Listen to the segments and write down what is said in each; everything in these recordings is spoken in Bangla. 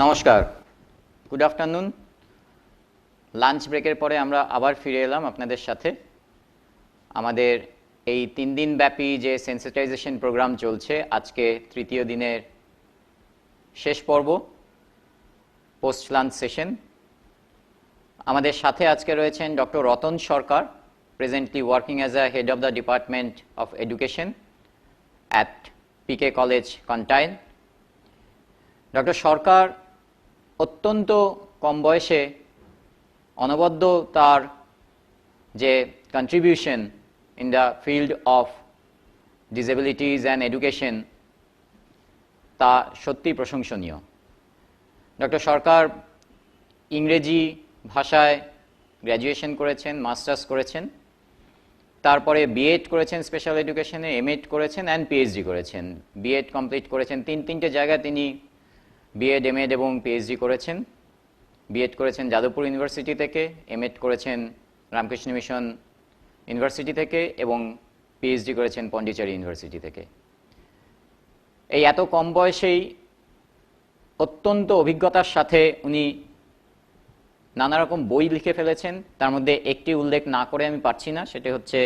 নমস্কার, গুড আফটারনুন। লাঞ্চ ব্রেকের পরে আমরা আবার ফিরে এলাম আপনাদের সাথে। আমাদের এই 3 দিন ব্যাপী যে সেন্সিটাইজেশন প্রোগ্রাম চলছে, আজকে তৃতীয় দিনের শেষ পর্ব, পোস্ট লাঞ্চ সেশন। আমাদের সাথে আজকে রয়েছেন doctor Ratan Sarkar, presently working as a head of the department of education at PK college, Contai. Doctor Sarkar অত্যন্ত কম বয়সে অনবদ্য তার যে contribution in the field of disabilities and education, তা সত্যি প্রশংসনীয়। ডক্টর সরকার ইংরেজি ভাষায় গ্র্যাজুয়েশন করেছেন, মাস্টার্স করেছেন, তারপরে বিএড করেছেন স্পেশাল এডুকেশনে, এমএড করেছেন অ্যান্ড পিএইচডি করেছেন। বিএড কমপ্লিট করেছেন তিনটে জায়গায় তিনি বিএড, এমএড এবং পিএইচডি করেছেন। বিএড করেছেন যাদবপুর ইউনিভার্সিটি থেকে, এমএড করেছেন রামকৃষ্ণ মিশন ইউনিভার্সিটি থেকে এবং পিএইচডি করেছেন পন্ডিচেরি ইউনিভার্সিটি থেকে। এই এত কম বয়সেই অত্যন্ত অভিজ্ঞতার সাথে উনি নানা রকম বই লিখে ফেলেছেন। তার মধ্যে একটি উল্লেখ না করে আমি পারছি না, সেটি হচ্ছে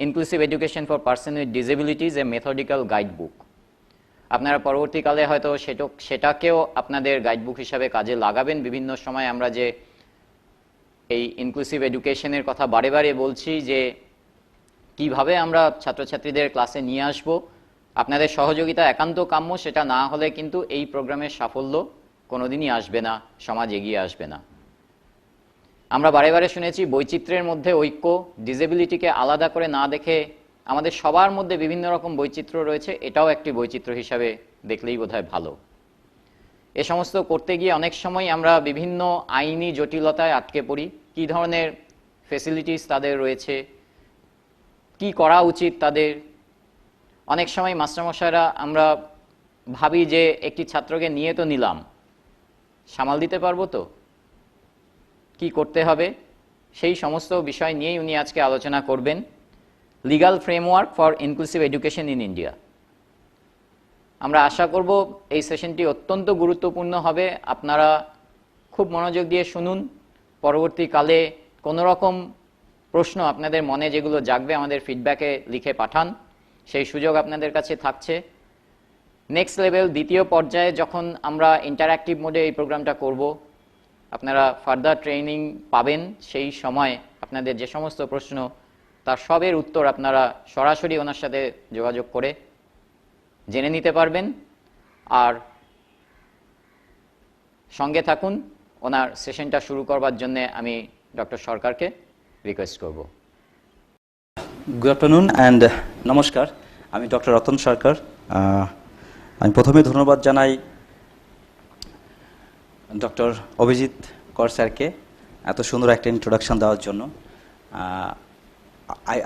inclusive education for person with disabilities, a methodical guide book. আপনারা পরবর্তীকালে হয়তো সেটাকেও আপনাদের গাইডবুক হিসাবে কাজে লাগাবেন। বিভিন্ন সময় আমরা যে এই ইনক্লুসিভ এডুকেশনের কথা বারে বারে বলছি, যে কিভাবে আমরা ছাত্রছাত্রীদের ক্লাসে নিয়ে আসব, আপনাদের সহযোগিতা একান্ত কাম্য। সেটা না হলে কিন্তু এই প্রোগ্রামের সাফল্য কোনোদিনই আসবে না, সমাজ এগিয়ে আসবে না। আমরা বারে বারে শুনেছি বৈচিত্র্যের মধ্যে ঐক্য, ডিসেবিলিটিকে আলাদা করে না দেখে আমাদের সবার মধ্যে বিভিন্ন রকম বৈচিত্র্য রয়েছে, এটাও একটি বৈচিত্র্য হিসাবে দেখলেই বোধহয় ভালো। এ সমস্ত করতে গিয়ে অনেক সময় আমরা বিভিন্ন আইনি জটিলতায় আটকে পড়ি। কী ধরনের ফেসিলিটিস তাদের রয়েছে, কি করা উচিত তাদের। অনেক সময় মাস্টারমশাইরা আমরা ভাবি যে একটি ছাত্রকে নিয়ে তো নিলাম, সামাল দিতে পারবো তো, কি করতে হবে, সেই সমস্ত বিষয় নিয়েই উনি আজকে আলোচনা করবেন। Legal framework for inclusive education in India. আমরা আশা করব এই সেশনটি অত্যন্ত গুরুত্বপূর্ণ হবে। আপনারা খুব মনোযোগ দিয়ে শুনুন। পরবর্তীকালে কোনো রকম প্রশ্ন আপনাদের মনে যেগুলো জাগবে আমাদের ফিডব্যাকে লিখে পাঠান, সেই সুযোগ আপনাদের কাছে থাকছে। নেক্সট লেভেল, দ্বিতীয় পর্যায়ে যখন আমরা ইন্টারঅ্যাক্টিভ মোডে এই প্রোগ্রামটা করব, আপনারা ফার্দার ট্রেনিং পাবেন। সেই সময় আপনাদের যে সমস্ত প্রশ্ন, তার সবের উত্তর আপনারা সরাসরি ওনার সাথে যোগাযোগ করে জেনে নিতে পারবেন। আর সঙ্গে থাকুন। ওনার সেশনটা শুরু করবার জন্য আমি ডক্টর সরকারকে রিকোয়েস্ট করব। গুড আফটারনুন অ্যান্ড নমস্কার। আমি ডক্টর রতন সরকার। আমি প্রথমে ধন্যবাদ জানাই ডক্টর অভিজিৎ কর স্যারকে এত সুন্দর একটা ইন্ট্রোডাকশন দেওয়ার জন্য।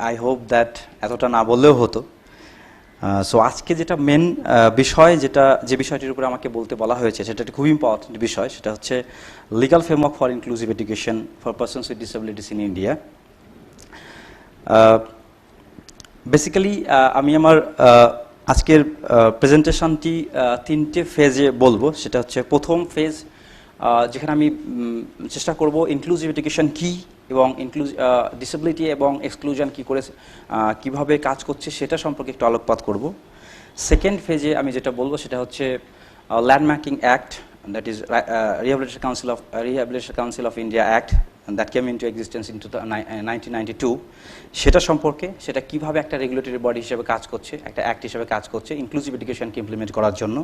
আই হোপ দ্যাট এতটা না বললেও হতো। সো আজকে যেটা মেন বিষয়, যে বিষয়টির উপরে আমাকে বলতে বলা হয়েছে, সেটা একটা খুব ইম্পর্টেন্ট বিষয়। সেটা হচ্ছে legal framework for inclusive education for persons with disabilities in India. Basically আমি আমার আজকের প্রেজেন্টেশনটি 3টে ফেজে বলবো। সেটা হচ্ছে প্রথম ফেজ, যেখানে আমি চেষ্টা করব ইনক্লুসিভ এডুকেশন কী এবং ডিসেবিলিটি এবং এক্সক্লুশন কী করে কীভাবে কাজ করছে সেটা সম্পর্কে একটু আলোকপাত করব। সেকেন্ড ফেজে আমি যেটা বলবো সেটা হচ্ছে landmarking act, that is rehabilitation council of India act that came into existence in 1992, সেটা সম্পর্কে, সেটা কীভাবে একটা রেগুলেটরি বডি হিসেবে কাজ করছে, একটা অ্যাক্ট হিসেবে কাজ করছে ইনক্লুসিভ এডুকেশনকে ইমপ্লিমেন্ট করার জন্য।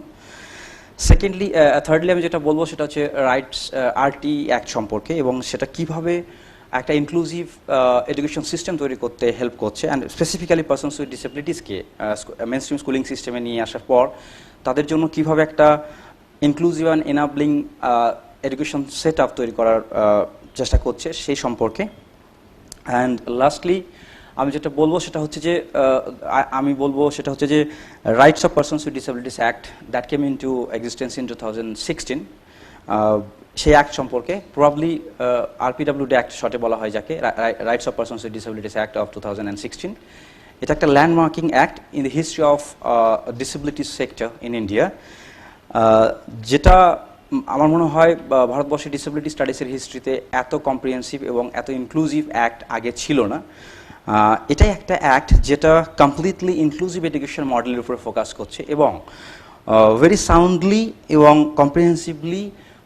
থার্ডলি আমি যেটা বলবো সেটা হচ্ছে রাইটস আরটি অ্যাক্ট সম্পর্কে, এবং সেটা কিভাবে একটা ইনক্লুসিভ এডুকেশন সিস্টেম তৈরি করতে হেল্প করছে, অ্যান্ড স্পেসিফিক্যালি পারসনস উইথ ডিসেবিলিটিসকে মেইনস্ট্রিম স্কুলিং সিস্টেমে নিয়ে আসার পর তাদের জন্য কিভাবে একটা inclusive and enabling education set up তৈরি করার চেষ্টা করছে সেই সম্পর্কে। অ্যান্ড লাস্টলি আমি যেটা বলবো সেটা হচ্ছে যে rights of persons with disabilities act that came into existence in 2016, সেই অ্যাক্ট সম্পর্কে, প্রবাবলি আরপিডব্লিউডি অ্যাক্ট শর্টে বলা হয় যাকে, rights of persons with disabilities act of 2016। এটা একটা landmarking act in the history of disability sector in India, যেটা আমার মনে হয় ভারতবর্ষের ডিসেবিলিটি স্টাডিজের হিস্ট্রিতে এত কম্প্রিহেন্সিভ এবং এত ইনক্লুসিভ অ্যাক্ট আগে ছিল না। এটাই একটা অ্যাক্ট যেটা কমপ্লিটলি ইনক্লুসিভ এডুকেশন মডেলের উপরে ফোকাস করছে এবং ভেরি সাউন্ডলি এবং কম্প্রিহেন্সিভলি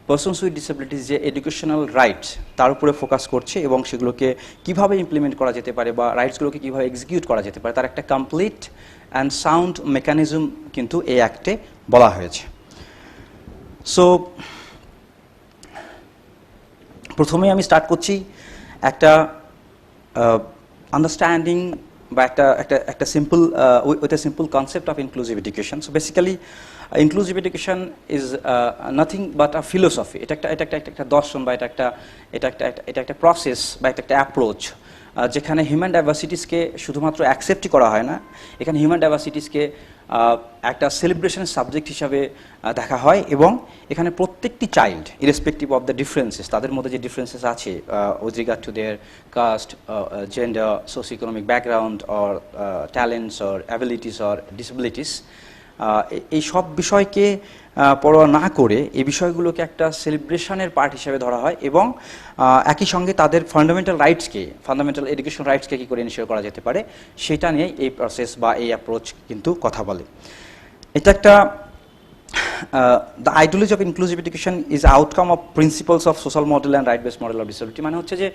পারসনস উইথ ডিসেবিলিটিস যে এডুকেশনাল রাইটস তার উপরে ফোকাস করছে এবং সেগুলোকে কিভাবে ইমপ্লিমেন্ট করা যেতে পারে বা রাইটসগুলোকে কীভাবে এক্সিকিউট করা যেতে পারে তার একটা কমপ্লিট অ্যান্ড সাউন্ড মেকানিজম কিন্তু এই অ্যাক্টে বলা হয়েছে। সো প্রথমেই আমি স্টার্ট করছি একটা আন্ডারস্ট্যান্ডিং বা একটা simple with a simple concept of inclusive education. So basically inclusive education is nothing but a philosophy. এটা একটা দর্শন বা এটা একটা প্রসেস বা একটা অ্যাপ্রোচ যেখানে হিউম্যান ডাইভার্সিটিসকে শুধুমাত্র অ্যাকসেপ্টই করা হয় না, এখানে হিউম্যান ডাইভার্সিটিসকে একটা সেলিব্রেশনের সাবজেক্ট হিসাবে দেখা হয় এবং এখানে প্রত্যেকটি child irrespective of the differences, তাদের মধ্যে যে ডিফারেন্সেস আছে with regard to their caste, gender, socio economic background or talents or abilities or disabilities, এই সব বিষয়কে পরোয়া না করে এই বিষয়গুলোকে একটা সেলিব্রেশনের পার্ট হিসেবে ধরা হয় এবং একই সঙ্গে তাদের ফান্ডামেন্টাল এডুকেশন রাইটসকে কী করে এনশিওর করা যেতে পারে সেটা নিয়ে এই প্রসেস বা এই অ্যাপ্রোচ কিন্তু কথা বলে। এটা একটা the ideology of inclusive education is outcome of principles of social model and right based model of disability. মানে হচ্ছে যে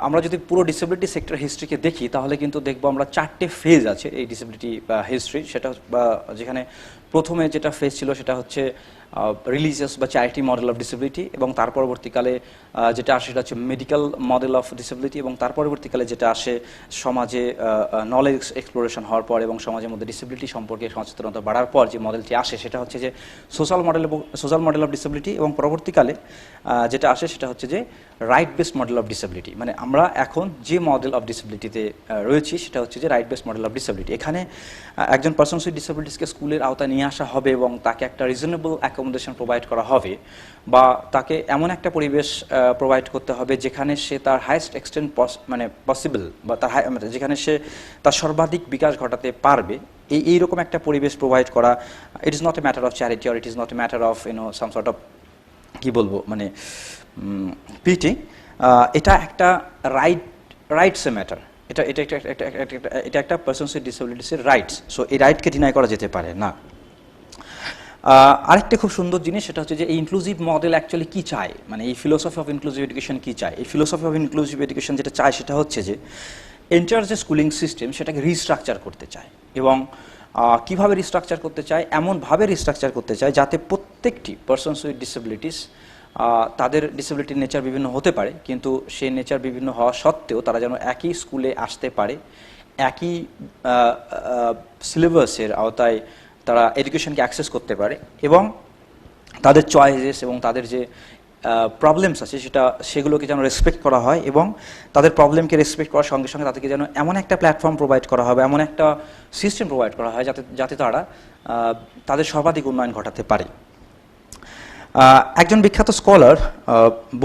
আমরা যদি পুরো ডিসেবিলিটি সেক্টর হিস্ট্রিকে দেখি তাহলে কিন্তু দেখবো আমরা 4টে ফেজ আছে এই ডিসেবিলিটি হিস্ট্রি। সেটা যেখানে প্রথমে যেটা ফেজ ছিল সেটা হচ্ছে রিলিজিয়াস বা চ্যারিটি মডেল অফ ডিসেবিলিটি এবং তার পরবর্তীকালে যেটা আসে সেটা হচ্ছে মেডিকেল মডেল অফ ডিসেবিলিটি এবং তার পরবর্তীকালে যেটা আসে সমাজে নলেজ এক্সপ্লোরেশন হওয়ার পর এবং সমাজের মধ্যে ডিসেবিলিটি সম্পর্কে সচেতনতা বাড়ার পর যে মডেলটি আসে সেটা হচ্ছে যে সোশ্যাল মডেল অফ ডিসেবিলিটি এবং পরবর্তীকালে যেটা আসে সেটা হচ্ছে যে right based model of disability. মানে আমরা এখন যে মডেল অফ ডিসেবিলিটিতে রয়েছি সেটা হচ্ছে যে right based model of disability. এখানে একজন পারসনস উইথ ডিসেবিলিটিসকে স্কুলের আওতায় নিয়ে আসা হবে এবং তাকে একটা রিজনেবল অ্যাকোমোডেশন প্রোভাইড করা হবে বা তাকে এমন একটা পরিবেশ প্রোভাইড করতে হবে যেখানে সে তার হাইয়েস্ট এক্সটেন্ট পসিবল বা যেখানে সে তার সর্বাধিক বিকাশ ঘটাতে পারবে এইরকম একটা পরিবেশ প্রোভাইড করা। It is not a matter of charity or it is not a matter of some sort of কী বলবো মানে পিটি। এটা একটা রাইটসে ম্যাটার, এটা একটা পারসনস উইথ ডিসেবিলিটিসের রাইটস। সো এই রাইটকে ডিনাই করা যেতে পারে না। আরেকটা খুব সুন্দর জিনিস সেটা হচ্ছে যে এই ইনক্লুসিভ মডেল অ্যাকচুয়ালি কী চায়, মানে এই ফিলোসফি অফ ইনক্লুসিভ এডুকেশন কী চায়। এই ফিলোসফি অফ ইনক্লুসিভ এডুকেশন যেটা চায় সেটা হচ্ছে যে এন্টায়ার যে স্কুলিং সিস্টেম সেটাকে রিস্ট্রাকচার করতে চায় এবং কীভাবে রিস্ট্রাকচার করতে চায়, এমনভাবে রিস্ট্রাকচার করতে চায় যাতে প্রত্যেকটি পারসনস উইথ ডিসেবিলিটিস তাদের ডিসেবিলিটির নেচার বিভিন্ন হতে পারে কিন্তু সেই নেচার বিভিন্ন হওয়া সত্ত্বেও তারা যেন একই স্কুলে আসতে পারে, একই সিলেবাসের আওতায় তারা এডুকেশনকে অ্যাক্সেস করতে পারে এবং তাদের চয়েসেস এবং তাদের যে প্রবলেমস আছে সেগুলোকে যেন রেসপেক্ট করা হয় এবং তাদের প্রবলেমকে রেসপেক্ট করার সঙ্গে সঙ্গে তাদেরকে যেন এমন একটা প্ল্যাটফর্ম প্রোভাইড করা হবে, এমন একটা সিস্টেম প্রোভাইড করা হয় যাতে তারা তাদের সর্বাধিক উন্নয়ন ঘটাতে পারে। একজন বিখ্যাত স্কলার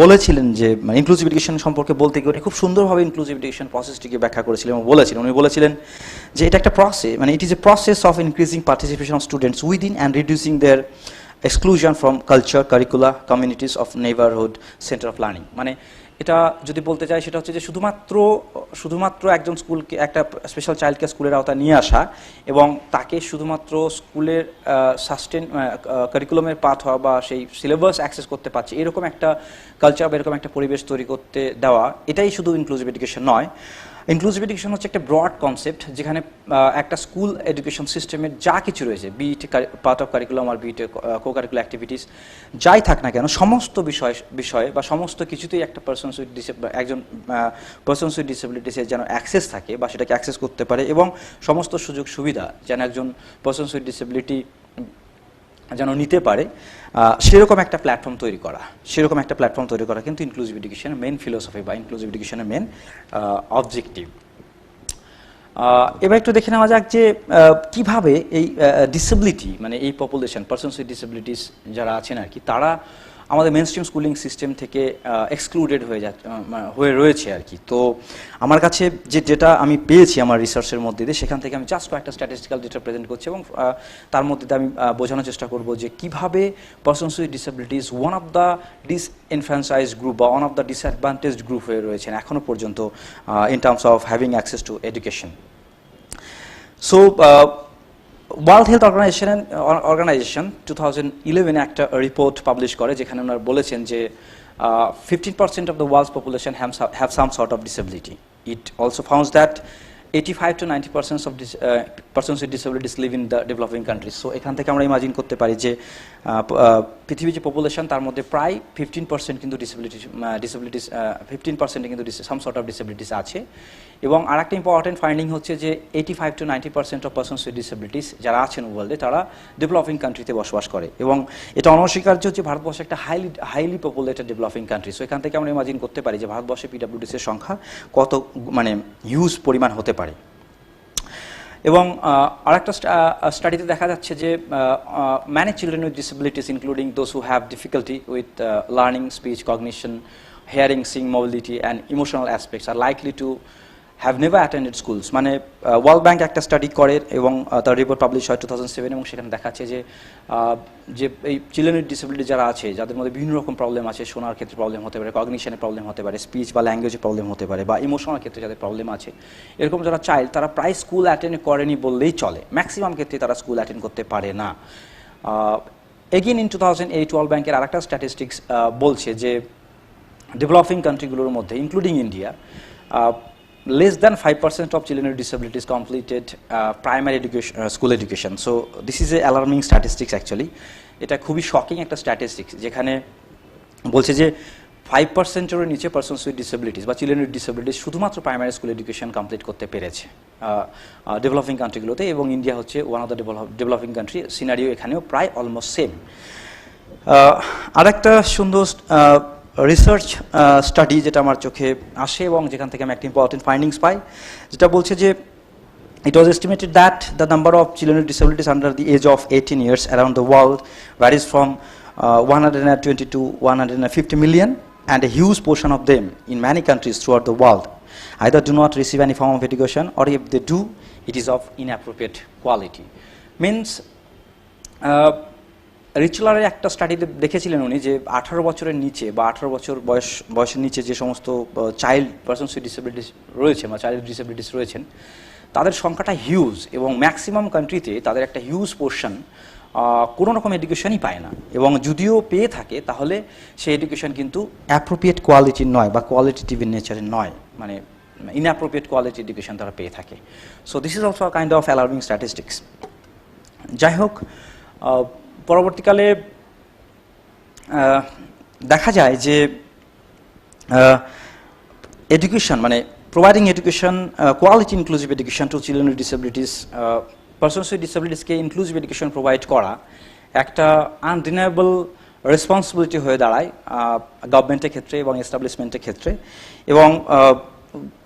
বলেছিলেন যে ইনক্লুসিভ এডুকেশন সম্পর্কে বলতে গিয়ে উনি খুব সুন্দরভাবে ইনক্লুসিভ এডুকেশন প্রসেসটিকে ব্যাখ্যা করেছিলেন এবং উনি বলেছিলেন যে এটা একটা প্রসেস, মানে it is a process of increasing participation of students within and reducing their exclusion from culture, curricula, communities of neighbourhood, centre of learning. মানে এটা যদি বলতে চাই সেটা হচ্ছে যে শুধুমাত্র একজন স্কুলকে একটা স্পেশাল চাইল্ডকে স্কুলের আওতায় নিয়ে আসা এবং তাকে শুধুমাত্র স্কুলের কারিকুলামের পাঠ হওয়া বা সেই সিলেবাস অ্যাক্সেস করতে পারছে এরকম একটা কালচার বা এরকম একটা পরিবেশ তৈরি করতে দেওয়া, এটাই শুধু ইনক্লুসিভ এডুকেশন নয়। ইনক্লুসিভ এডুকেশন হচ্ছে একটা ব্রড কনসেপ্ট যেখানে একটা স্কুল এডুকেশন সিস্টেমের যা কিছু রয়েছে, বিইট পার্ট অফ কারিকুলাম আর বিইট কো কারিকুলার অ্যাক্টিভিটিস যাই থাক না কেন, সমস্ত বিষয়ে বা সমস্ত কিছুতেই একটা একজন পারসনস উইথ ডিসেবিলিটিসের যেন অ্যাক্সেস থাকে বা সেটাকে অ্যাক্সেস করতে পারে এবং সমস্ত সুযোগ সুবিধা যেন একজন পারসনস উইথ ডিসেবিলিটি যেন নিতে পারে সেরকম একটা প্ল্যাটফর্ম তৈরি করা কিন্তু ইনক্লুসিভ এডুকেশনের মেন ফিলোসফি বা ইনক্লুসিভ এডুকেশনের মেন অবজেক্টিভ। এবার একটু দেখে নেওয়া যাক যে কিভাবে এই ডিসেবিলিটি মানে এই পপুলেশন পারসনস উইথ ডিসেবিলিটিস যারা আছেন আর কি তারা আমাদের মেন স্ট্রিম স্কুলিং সিস্টেম থেকে এক্সক্লুডেড হয়ে রয়েছে আর কি। তো আমার কাছে যে ডেটা আমি পেয়েছি আমার রিসার্চের মধ্যে দিয়ে, সেখান থেকে আমি জাস্ট কয়েকটা স্ট্যাটিস্টিক্যাল ডেটা প্রেজেন্ট করছি, এবং তার মধ্যে দিয়ে আমি বোঝানোর চেষ্টা করব যে কীভাবে persons with disabilities one of the disenfranchised group বা one of the disadvantaged group হয়ে রয়েছেন এখনও পর্যন্ত in terms of having access to education. So world health organization 2011 একটা রিপোর্ট পাবলিশ করে, যেখানে ওনারা বলেছেন যে 15% of the world's population have some sort of disability. It also found that 85 to 90% of persons with disabilities live in the developing countries. So এখান থেকে আমরা ইমাজিন করতে পারি যে পৃথিবীর যে পপুলেশন তার মধ্যে প্রায় 15% কিন্তু ডিসেবিলিটিস 15% কিন্তু সাম সর্ট অফ ডিসেবিলিটিস আছে। এবং আরেকটা ইম্পর্টেন্ট ফাইন্ডিং হচ্ছে যে 85 to 90% of persons with disabilities যারা আছেন ওয়ার্ল্ডে তারা ডেভেলপিং কান্ট্রিতে বসবাস করে, এবং এটা অনস্বীকার্য যে ভারতবর্ষ একটা highly populated developing country. So এখান থেকে আমরা ইমাজিন করতে পারি যে ভারতবর্ষে পিডব্লিউডিস এর সংখ্যা কত মানে হিউজ পরিমাণ হতে পারে। এবং আরেকটা স্টাডিতে দেখা যাচ্ছে যে many children with disabilities including those who have difficulty with learning, speech, cognition, hearing, seeing, mobility and emotional aspects are likely to have never attended schools. মানে ওয়ার্ল্ড ব্যাংক একটা স্টাডি করে এবং তার রিপোর্ট পাবলিশ হয় 2007, এবং সেখানে দেখাচ্ছে যে এই চিলড্রেন উইথ ডিসেবিলিটি যারা আছে, যাদের মধ্যে বিভিন্ন রকম প্রবলেম আছে, শোনার ক্ষেত্রে প্রবলেম হতে পারে, কগনিশনের প্রবলেম হতে পারে, স্পিচ বা ল্যাঙ্গুয়েজে প্রবলেম হতে পারে, বা ইমোশনাল ক্ষেত্রে যাদের প্রবলেম আছে, এরকম যারা চাইল্ড তারা প্রায় স্কুল অ্যাটেন্ড করেনি বললেই চলে। ম্যাক্সিমাম ক্ষেত্রে তারা স্কুল অ্যাটেন্ড করতে পারে না। এগেইন ইন 2008 ওয়ার্ল্ড ব্যাংকের আরেকটা স্ট্যাটিস্টিক্স বলছে যে ডেভেলপিং কান্ট্রিগুলোর মধ্যে including India less than 5% of children with disabilities completed primary education, school education. So this is a alarming statistics actually. এটা খুবই শকিং একটা স্ট্যাটিস্টিক্স, যেখানে বলছে যে 5%-এর নিচে পারসনস উইথ ডিসেবিলিটিস বা চিলড্রেন উইথ ডিসেবিলিটিস শুধুমাত্র প্রাইমারি স্কুল এডুকেশন কমপ্লিট করতে পেরেছে ডেভেলপিং কান্ট্রিগুলোতে, এবং ইন্ডিয়া হচ্ছে one of the developing country. Scenario এখানেও প্রায় অলমোস্ট সেম। আরেকটা সুন্দর রিসার্চ স্টাডি যেটা আমার চোখে আসে এবং যেখান থেকে আমি একটা ইম্পর্টেন্ট ফাইন্ডিংস পাই, যেটা বলছে যে it was estimated that the number of children with disabilities under the age of 18 years around the world varies from 120 to 150 million, and a huge portion of them in many countries throughout the world either do not receive any form of education, or if they do, it is of inappropriate quality. Means রিচলারের একটা স্টাডিতে দেখেছিলেন উনি যে 18 বছরের নিচে বা 18 বছর বয়সের নিচে যে সমস্ত চাইল্ড পারসনস উইথ ডিসেবিলিটিস রয়েছে বা চাইল্ড ডিসেবিলিটিস রয়েছেন, তাদের সংখ্যাটা হিউজ, এবং ম্যাক্সিমাম কান্ট্রিতে তাদের একটা হিউজ পোর্শন কোনো রকম এডুকেশনই পায় না, এবং যদিও পেয়ে থাকে তাহলে সেই এডুকেশন কিন্তু অ্যাপ্রোপ্রিয়েট কোয়ালিটির নয় বা কোয়ালিটেটিভ ইন নেচারের নয়, মানে ইনঅ্যাপ্রোপ্রিয়েট কোয়ালিটি এডুকেশন তারা পেয়ে থাকে। So this is also kind of alarming statistics. যাই হোক, পরবর্তীকালে দেখা যায় যে এডুকেশন মানে providing education, quality inclusive education to children with disabilities, persons with ডিসেবিলিটিসকে ইনক্লুসিভ এডুকেশন প্রোভাইড করা একটা আনডিনায়েবল রেসপন্সিবিলিটি হয়ে দাঁড়ায় গভর্নমেন্টের ক্ষেত্রে এবং এস্টাবলিশমেন্টের ক্ষেত্রে। এবং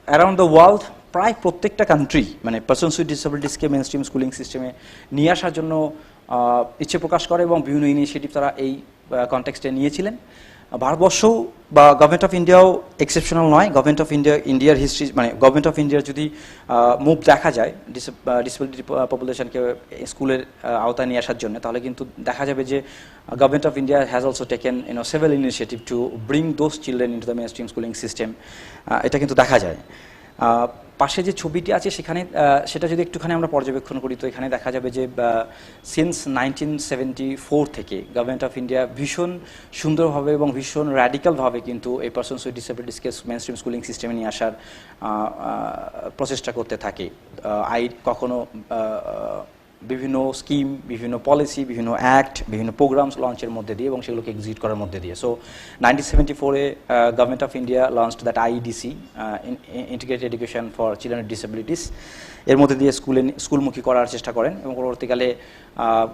অ্যারাউন্ড দ্য ওয়ার্ল্ড প্রায় প্রত্যেকটা কান্ট্রি মানে পারসনস উইথ ডিসেবিলিটিসকে মেন স্ট্রিম স্কুলিং সিস্টেমে নিয়ে আসার জন্য ইচ্ছে প্রকাশ করে, এবং বিভিন্ন ইনিশিয়েটিভ তারা এই কনটেক্সটে নিয়েছিলেন। ভারতবর্ষ বা গভর্নমেন্ট অফ ইন্ডিয়াও এক্সেপশনাল নয়। গভর্নমেন্ট অফ ইন্ডিয়ার হিস্ট্রি মানে গভর্নমেন্ট অফ ইন্ডিয়ার যদি মুভ দেখা যায় ডিসেবিলিটি পপুলেশনকে স্কুলের আওতায় নিয়ে আসার জন্য, তাহলে কিন্তু দেখা যাবে যে government of India has also taken several initiative to bring those children into the main stream schooling system. এটা কিন্তু দেখা যায়। পাশে যে ছবিটি আছে সেখানে সেটা যদি একটুখানি আমরা পর্যবেক্ষণ করি, তো এখানে দেখা যাবে যে সিন্স 1974 থেকে গভর্নমেন্ট অফ ইন্ডিয়া ভীষণ সুন্দরভাবে এবং ভীষণ র্যাডিক্যালভাবে কিন্তু এই পারসনস উইথ ডিসেবিলিটিসকে মেইন স্ট্রিম স্কুলিং সিস্টেমে নিয়ে আসার প্রচেষ্টা করতে থাকে। কখনো বিভিন্ন স্কিম, বিভিন্ন পলিসি, বিভিন্ন অ্যাক্ট, বিভিন্ন প্রোগ্রামস লঞ্চের মধ্যে দিয়ে এবং সেগুলোকে এক্সিকিউট করার মধ্যে দিয়ে। সো 1974-এ government of India launched that IDC, integrated education for children with disabilities, এর মধ্যে দিয়ে স্কুলমুখী করার চেষ্টা করেন, এবং পরবর্তীকালে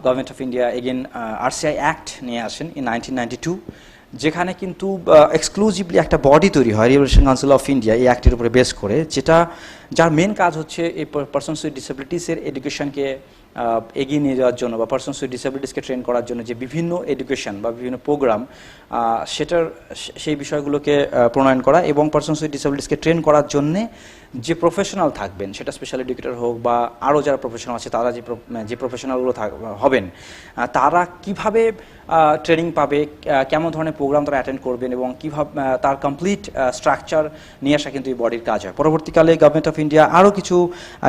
government of India again RCI act নিয়ে আসেন ইন 1992, যেখানে কিন্তু এক্সক্লুসিভলি একটা বডি তৈরি হয় রিভলিউশন কাউন্সিল অফ ইন্ডিয়া এই অ্যাক্টের উপরে বেস করে, যার মেন কাজ হচ্ছে এই পারসনস উইথ ডিসেবিলিটিসের এডুকেশনকে এগিয়ে নিয়ে যাওয়ার জন্য বা পারসনস উইথ ডিসেবিলিটিসকে ট্রেন করার জন্য যে বিভিন্ন এডুকেশন বা বিভিন্ন প্রোগ্রাম সেই বিষয়গুলোকে প্রণয়ন করা এবং পারসনস উইথ ডিসেবিলিটিসকে ট্রেন করার জন্য যে প্রফেশনাল থাকবেন, সেটা স্পেশাল এডুকেটর হোক বা আরও যারা প্রফেশনাল আছে তারা যে প্রফেশনালগুলো হবেন, তারা কিভাবে ট্রেনিং পাবে, কেমন ধরনের প্রোগ্রাম তারা অ্যাটেন্ড করবেন এবং কীভাবে তার কমপ্লিট স্ট্রাকচার নিয়ে আসা কিন্তু এই বডির কাজ হয়। পরবর্তীকালে গভর্নমেন্ট অফ ইন্ডিয়া আরও কিছু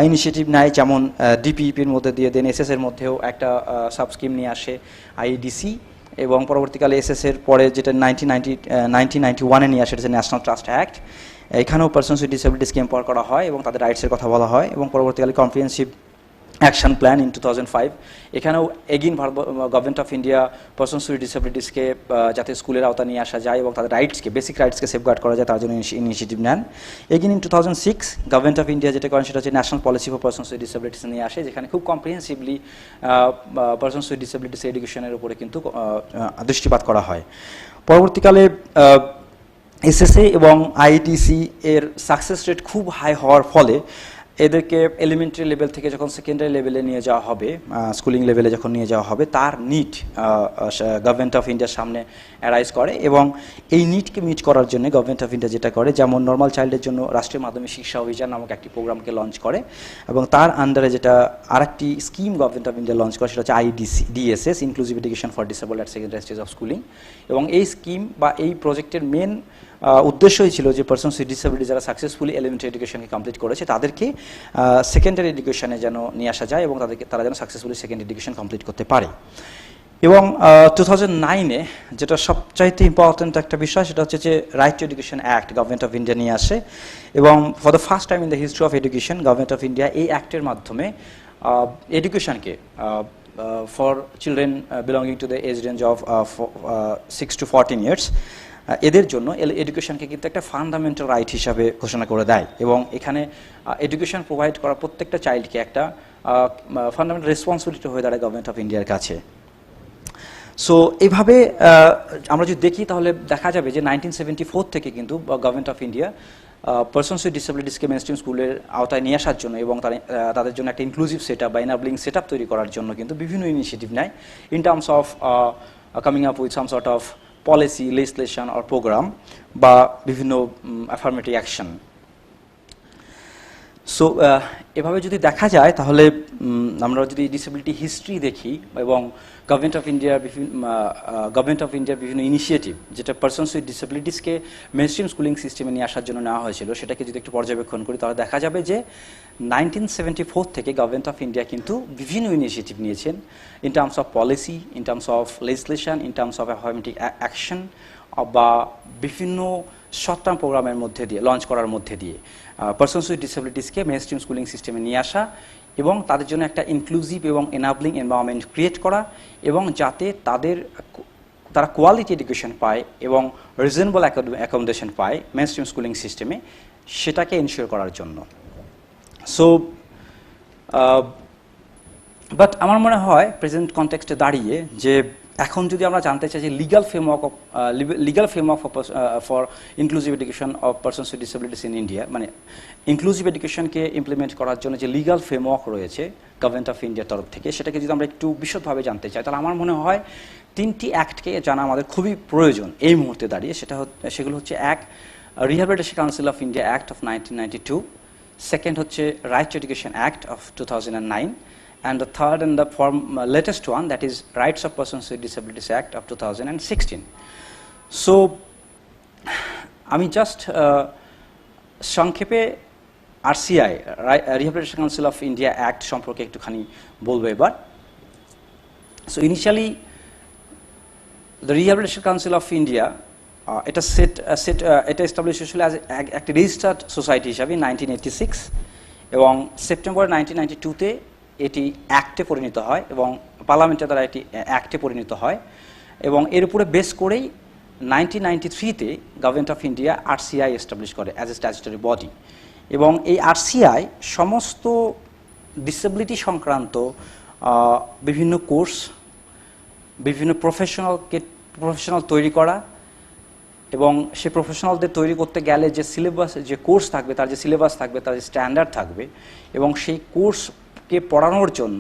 ইনিশিয়েটিভ নেয়, যেমন ডিপিইপির মধ্যে দিয়ে দেন এসএসের মধ্যেও একটা সাব স্কিম নিয়ে আসে আইডিসি, এবং পরবর্তীকালে এসএসের পরে যেটা 1991-এ নিয়ে আসে, সেটা ন্যাশনাল ট্রাস্ট অ্যাক্ট। এখানেও পারসনস উইথ ডিসেবিলিটিসকে এম্পাওয়ার করা হয় এবং তাদের রাইটসের কথা বলা হয়, এবং পরবর্তীকালে কম্প্রিহেনসিভ অ্যাকশন প্ল্যান ইন 2005, এখানেও again government of India persons with ডিসেবিলিটিসকে যাতে স্কুলের আওতা নিয়ে আসা যায় এবং তাদের রাইটসকে, বেসিক রাইটসকে সেফগার্ড করা যায় তার জন্য ইনিশিয়েটিভ নেন। এগিন ইন 2006 গভর্নমেন্ট অফ ইন্ডিয়া যেটা করেন সেটা হচ্ছে national policy for persons with disabilities নিয়ে আসে, যেখানে খুব কম্প্রিহেন্সিভলি পারসনস উইথ ডিসেবিলিটিস এডুকেশনের উপরে কিন্তু দৃষ্টিপাত করা হয়। পরবর্তীকালে এসএসএ এবং আইটিসি এর সাকসেস রেট খুব হাই হওয়ার ফলে এদেরকে এলিমেন্টারি লেভেল থেকে যখন সেকেন্ডারি লেভেলে নিয়ে যাওয়া হবে, স্কুলিং লেভেলে যখন নিয়ে যাওয়া হবে, তার নিড গভর্নমেন্ট অফ ইন্ডিয়ার সামনে অ্যারাইজ করে, এবং এই নিডকে মিট করার জন্য গভর্নমেন্ট অফ ইন্ডিয়া যেটা করে, যেমন নর্মাল চাইল্ডের জন্য রাষ্ট্রীয় মাধ্যমিক শিক্ষা অভিযান নামক একটি প্রোগ্রামকে লঞ্চ করে, এবং তার আন্ডারে যেটা আরেকটি scheme government of India launch করে সেটা হচ্ছে DSS, inclusive education for disabled at secondary stage of schooling. এবং এই স্কিম বা এই প্রজেক্টের মেন উদ্দেশ্যই ছিল যে পারসনস উইথ ডিসেবিলিটি যারা সাকসেসফুলি এলিমেন্টারি এডুকেশনকে কমপ্লিট করেছে তাদেরকে সেকেন্ডারি এডুকেশনে যেন নিয়ে আসা যায় এবং তারা যেন সাকসেসফুলি সেকেন্ডারি এডুকেশন কমপ্লিট করতে পারে। এবং 2009-এ যেটা সবচাইতে ইম্পর্টেন্ট একটা বিষয়, সেটা হচ্ছে যে right to education act government of India নিয়ে আসে, এবং for the first time in the history of education government of India এই অ্যাক্টের মাধ্যমে এডুকেশনকে for children belonging to the age range of 6 to 14 years এদের জন্য এডুকেশনকে কিন্তু একটা ফান্ডামেন্টাল রাইট হিসাবে ঘোষণা করে দেয়, এবং এখানে এডুকেশন প্রোভাইড করা প্রত্যেকটা চাইল্ডকে একটা ফান্ডামেন্টাল রেসপন্সিবিলিটি হয়ে দাঁড়ায় গভর্নমেন্ট অফ ইন্ডিয়ার কাছে। সো এইভাবে আমরা যদি দেখি তাহলে দেখা যাবে যে 1974 থেকে কিন্তু government of India persons with ডিসেবিলিটিসকে মেইনস্ট্রিম স্কুলের আওতায় নিয়ে আসার জন্য এবং তাদের জন্য একটা ইনক্লুসিভ সেট আপ বা এনাবলিং সেট আপ তৈরি করার জন্য কিন্তু বিভিন্ন ইনিশিয়েটিভ নেয় in terms of coming up with some sort of policy, legislation or program বা বিভিন্ন অ্যাফার্মেটিভ অ্যাকশন। সো এভাবে যদি দেখা যায় তাহলে আমরা যদি ডিসেবিলিটি হিস্ট্রি দেখি এবং গভর্নমেন্ট অফ ইন্ডিয়ার বিভিন্ন ইনিশিয়েটিভ যেটা পারসনস উইথ ডিসেবিলিটিসকে মেইনস্ট্রিম স্কুলিং সিস্টেমে নিয়ে আসার জন্য নেওয়া হয়েছিল, সেটাকে যদি একটু পর্যবেক্ষণ করি তাহলে দেখা যাবে যে 1974 থেকে গভর্নমেন্ট অফ ইন্ডিয়া কিন্তু বিভিন্ন ইনিশিয়েটিভ নিয়েছেন in terms of policy, in terms of legislation, in terms of affirmative action বা বিভিন্ন শর্ট টার্ম প্রোগ্রামের মধ্যে দিয়ে লঞ্চ করার মধ্যে দিয়ে পারসনস উইথ ডিসেবিলিটিসকে মেইনস্ট্রিম স্কুলিং সিস্টেমে নিয়ে আসা এবং তাদের জন্য একটা ইনক্লুসিভ এবং এনাবলিং এনভায়রনমেন্ট ক্রিয়েট করা এবং যাতে তারা কোয়ালিটি এডুকেশন পায় এবং রিজনেবল অ্যাকোমোডেশন পায় মেইনস্ট্রিম স্কুলিং সিস্টেমে, সেটাকে এনশিওর করার জন্য। সো বাট আমার মনে হয় প্রেজেন্ট কনটেক্সটে দাঁড়িয়ে যে এখন যদি আমরা জানতে চাই যে legal framework for inclusive education of persons with disabilities in India, মানে ইনক্লুসিভ এডুকেশনকে ইমপ্লিমেন্ট করার জন্য যে লিগাল ফ্রেমওয়ার্ক রয়েছে গভর্নমেন্ট অফ ইন্ডিয়ার তরফ থেকে, সেটাকে যদি আমরা একটু বিশদভাবে জানতে চাই তাহলে আমার মনে হয় 3টি অ্যাক্টকে জানা আমাদের খুবই প্রয়োজন এই মুহূর্তে দাঁড়িয়ে। সেগুলো হচ্ছে এক, rehabilitation council of India act of 1992, second হচ্ছে right to education act of 2009, and the third and the latest one, that is Rights of Persons with Disabilities Act of 2016. So আমি জাস্ট সংক্ষেপে RCI, Rehabilitation Council of India Act সম্পর্কে একটুখানি বলবো এবার। So initially the Rehabilitation Council of India এটা এস্টাবলিশ হয়েছিল অ্যাজ একটা রেজিস্টার্ড সোসাইটি হিসাবে 1986 এবং সেপ্টেম্বর 1992-তে এটি অ্যাক্টে পরিণত হয় এবং পার্লামেন্টের দ্বারা এটি অ্যাক্টে পরিণত হয় এবং এর উপরে বেস করেই 1993-তে government of India RCI establish করে অ্যাজ এ স্ট্যাচুটরি বডি এবং এই RCI সমস্ত ডিসেবিলিটি সংক্রান্ত বিভিন্ন কোর্স, বিভিন্ন প্রফেশনাল তৈরি করা এবং সেই প্রফেশনালদের তৈরি করতে গেলে যে সিলেবাস, যে কোর্স থাকবে, তার যে সিলেবাস থাকবে, তার যে স্ট্যান্ডার্ড থাকবে এবং সেই কোর্সকে পড়ানোর জন্য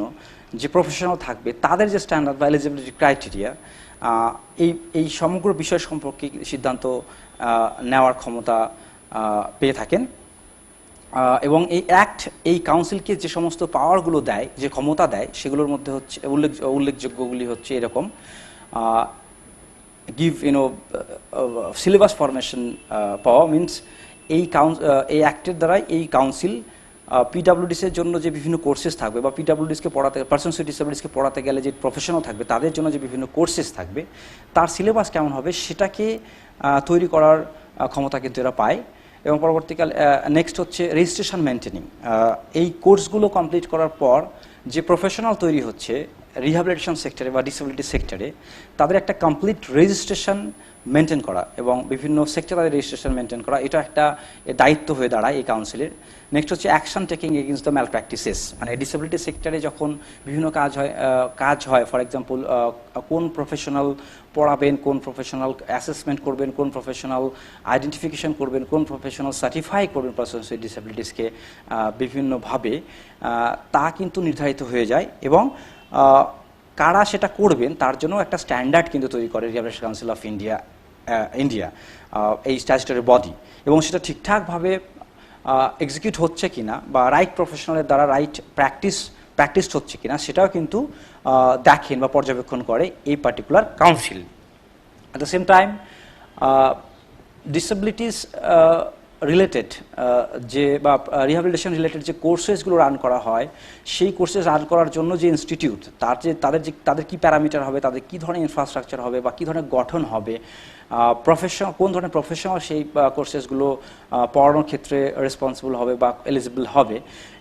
যে প্রফেশনাল থাকবে তাদের যে স্ট্যান্ডার্ড বা এলিজিবিলিটি ক্রাইটেরিয়া এই সমগ্র বিষয় সম্পর্কে সিদ্ধান্ত নেওয়ার ক্ষমতা পেয়ে থাকেন। এবং এই অ্যাক্ট এই কাউন্সিলকে যে সমস্ত পাওয়ারগুলো দেয়, যে ক্ষমতা দেয়, সেগুলোর মধ্যে হচ্ছে উল্লেখযোগ্যগুলি হচ্ছে এরকম: give syllabus formation পাওয়া, মিনস এই অ্যাক্টের দ্বারাই এই কাউন্সিল পিডাব্লিউডিসের জন্য যে বিভিন্ন কোর্সেস থাকবে বা পিডাব্লিউডিসকে পড়াতে, পার্সনস উইথ ডিসেবিলিটিসকে পড়াতে গেলে যে প্রফেশনাল থাকবে তাদের জন্য যে বিভিন্ন কোর্সেস থাকবে তার সিলেবাস কেমন হবে সেটাকে তৈরি করার ক্ষমতা কিন্তু এরা পায়। এবং পরবর্তীকালে নেক্সট হচ্ছে রেজিস্ট্রেশন মেনটেনিং। এই কোর্সগুলো কমপ্লিট করার পর যে প্রফেশনাল তৈরি হচ্ছে রিহ্যাবিলিটেশন সেক্টরে বা ডিসেবিলিটি সেক্টরে, তাদের একটা কমপ্লিট রেজিস্ট্রেশন মেনটেন করা এবং বিভিন্ন সেক্টরে রেজিস্ট্রেশন মেনটেন করা, এটা একটা দায়িত্ব হয়ে দাঁড়ায় এই কাউন্সিলের। নেক্সট হচ্ছে action taking against the mal practices, মানে ডিসেবিলিটি সেক্টরে যখন বিভিন্ন কাজ হয়, ফর এক্সাম্পল কোন প্রফেশনাল পড়াবেন, কোন প্রফেশনাল অ্যাসেসমেন্ট করবেন, কোন প্রফেশনাল আইডেন্টিফিকেশন করবেন, কোন প্রফেশনাল সার্টিফাই করবেন পারসনস উইথ ডিসেবিলিটিসকে বিভিন্নভাবে, তা কিন্তু নির্ধারিত হয়ে যায়। এবং কারা সেটা করবেন তার জন্য একটা স্ট্যান্ডার্ড কিন্তু তৈরি করে রিহ্যাবিলিটেশন কাউন্সিল অফ ইন্ডিয়া এই স্ট্যাচুটরি বডি। এবং সেটা ঠিকঠাকভাবে এক্সিকিউট হচ্ছে কিনা বা রাইট প্রফেশনালের দ্বারা রাইট প্র্যাকটিস হচ্ছে কিনা সেটাও কিন্তু দেখেন বা পর্যবেক্ষণ করে এই particular council. At the same time disabilities related যে বা রিহ্যাবিলিটেশন রিলেটেড যে কোর্সেসগুলো রান করা হয়, সেই কোর্সেস রান করার জন্য যে ইনস্টিটিউট, তাদের কি প্যারামিটার হবে, তাদের কী ধরনের ইনফ্রাস্ট্রাকচার হবে বা কী ধরনের গঠন হবে, কোন ধরনের প্রফেশনাল সেই কোর্সেসগুলো পড়ানোর ক্ষেত্রে রেসপন্সিবল হবে বা এলিজিবল হবে,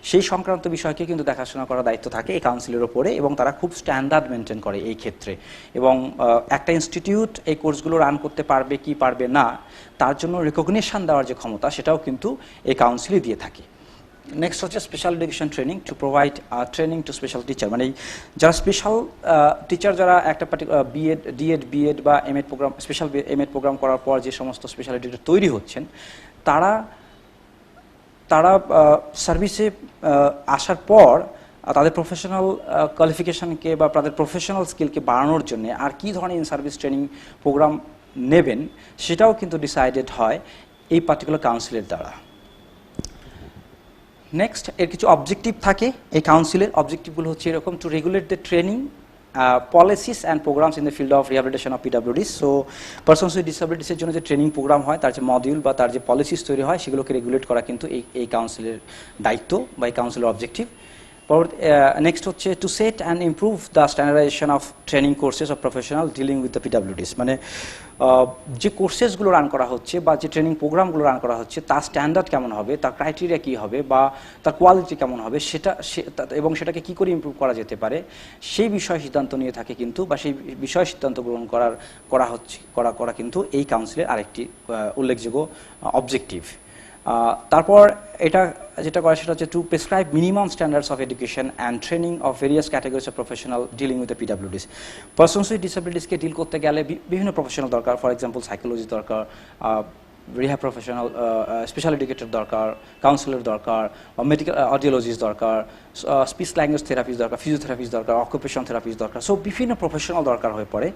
সেই সংক্রান্ত বিষয়কে কিন্তু দেখাশোনা করার দায়িত্ব থাকে এই কাউন্সিলের ওপরে। এবং তারা খুব স্ট্যান্ডার্ড মেনটেন করে এই ক্ষেত্রে। এবং একটা ইনস্টিটিউট এই কোর্সগুলো রান করতে পারবে কি পারবে না তার জন্য রেকগনিশন দেওয়ার যে ক্ষমতা সেটাও কিন্তু এই কাউন্সিলই দিয়ে থাকে। নেক্সট হচ্ছে special education training to provide training to special teacher, মানে যারা স্পেশাল টিচার, যারা একটা পার্টিকুলার বিএড বা MEd programme, special MEd programme করার পর যে সমস্ত স্পেশাল এডুকেটর তৈরি হচ্ছেন, তারা সার্ভিসে আসার পর তাদের প্রফেশনাল কোয়ালিফিকেশনকে বা তাদের প্রফেশনাল স্কিলকে বাড়ানোর জন্য আর কী ধরনের ইন সার্ভিস ট্রেনিং প্রোগ্রাম নেবেন সেটাও কিন্তু ডিসাইডেড হয় এই পার্টিকুলার কাউন্সিলের দ্বারা। নেক্সট, এর কিছু অবজেক্টিভ থাকে এই কাউন্সিলের। অবজেক্টিভগুলো হচ্ছে এরকম: to regulate the training policies and programs in the field of rehabilitation of PWDs. So persons with ডিসেবিলিটিসের জন্য যে ট্রেনিং প্রোগ্রাম হয়, তার যে মডিউল বা তার যে পলিসিস তৈরি হয়, সেগুলোকে রেগুলেট করা কিন্তু এই কাউন্সিলের দায়িত্ব বা এই কাউন্সিলের অবজেক্টিভ। নেক্সট হচ্ছে to set and improve the standardization of training courses of professional dealing with the PWDs, মানে যে কোর্সেসগুলো রান করা হচ্ছে বা যে ট্রেনিং প্রোগ্রামগুলো রান করা হচ্ছে তার স্ট্যান্ডার্ড কেমন হবে, তার ক্রাইটেরিয়া কী হবে বা তার কোয়ালিটি কেমন হবে, এবং সেটাকে কী করে ইমপ্রুভ করা যেতে পারে সেই বিষয়ে সিদ্ধান্ত নিয়ে থাকে কিন্তু, বা সেই বিষয়ে সিদ্ধান্ত গ্রহণ করা কিন্তু এই কাউন্সিলের আরেকটি উল্লেখযোগ্য অবজেক্টিভ। তারপর এটা যেটা করে সেটা হচ্ছে to prescribe minimum standards of education and training of various categories of professional dealing with the PWDs. Persons with ডিসেবিলিটিসকে ডিল করতে গেলে বিভিন্ন প্রফেশনাল দরকার, ফর এক্সাম্পল সাইকোলজি দরকার, রিহ্যাব প্রফেশনাল, স্পেশাল এডুকেটর দরকার, কাউন্সিলর দরকার, মেডিকেল অডিওলজিস্ট দরকার, স্পিচ ল্যাঙ্গুয়েজ থেরাপিস্ট দরকার, ফিজিওথেরাপিস্ট দরকার, অকুপেশন থেরাপিস্ট দরকার। সো বিভিন্ন প্রফেশনাল দরকার হয়ে পড়ে।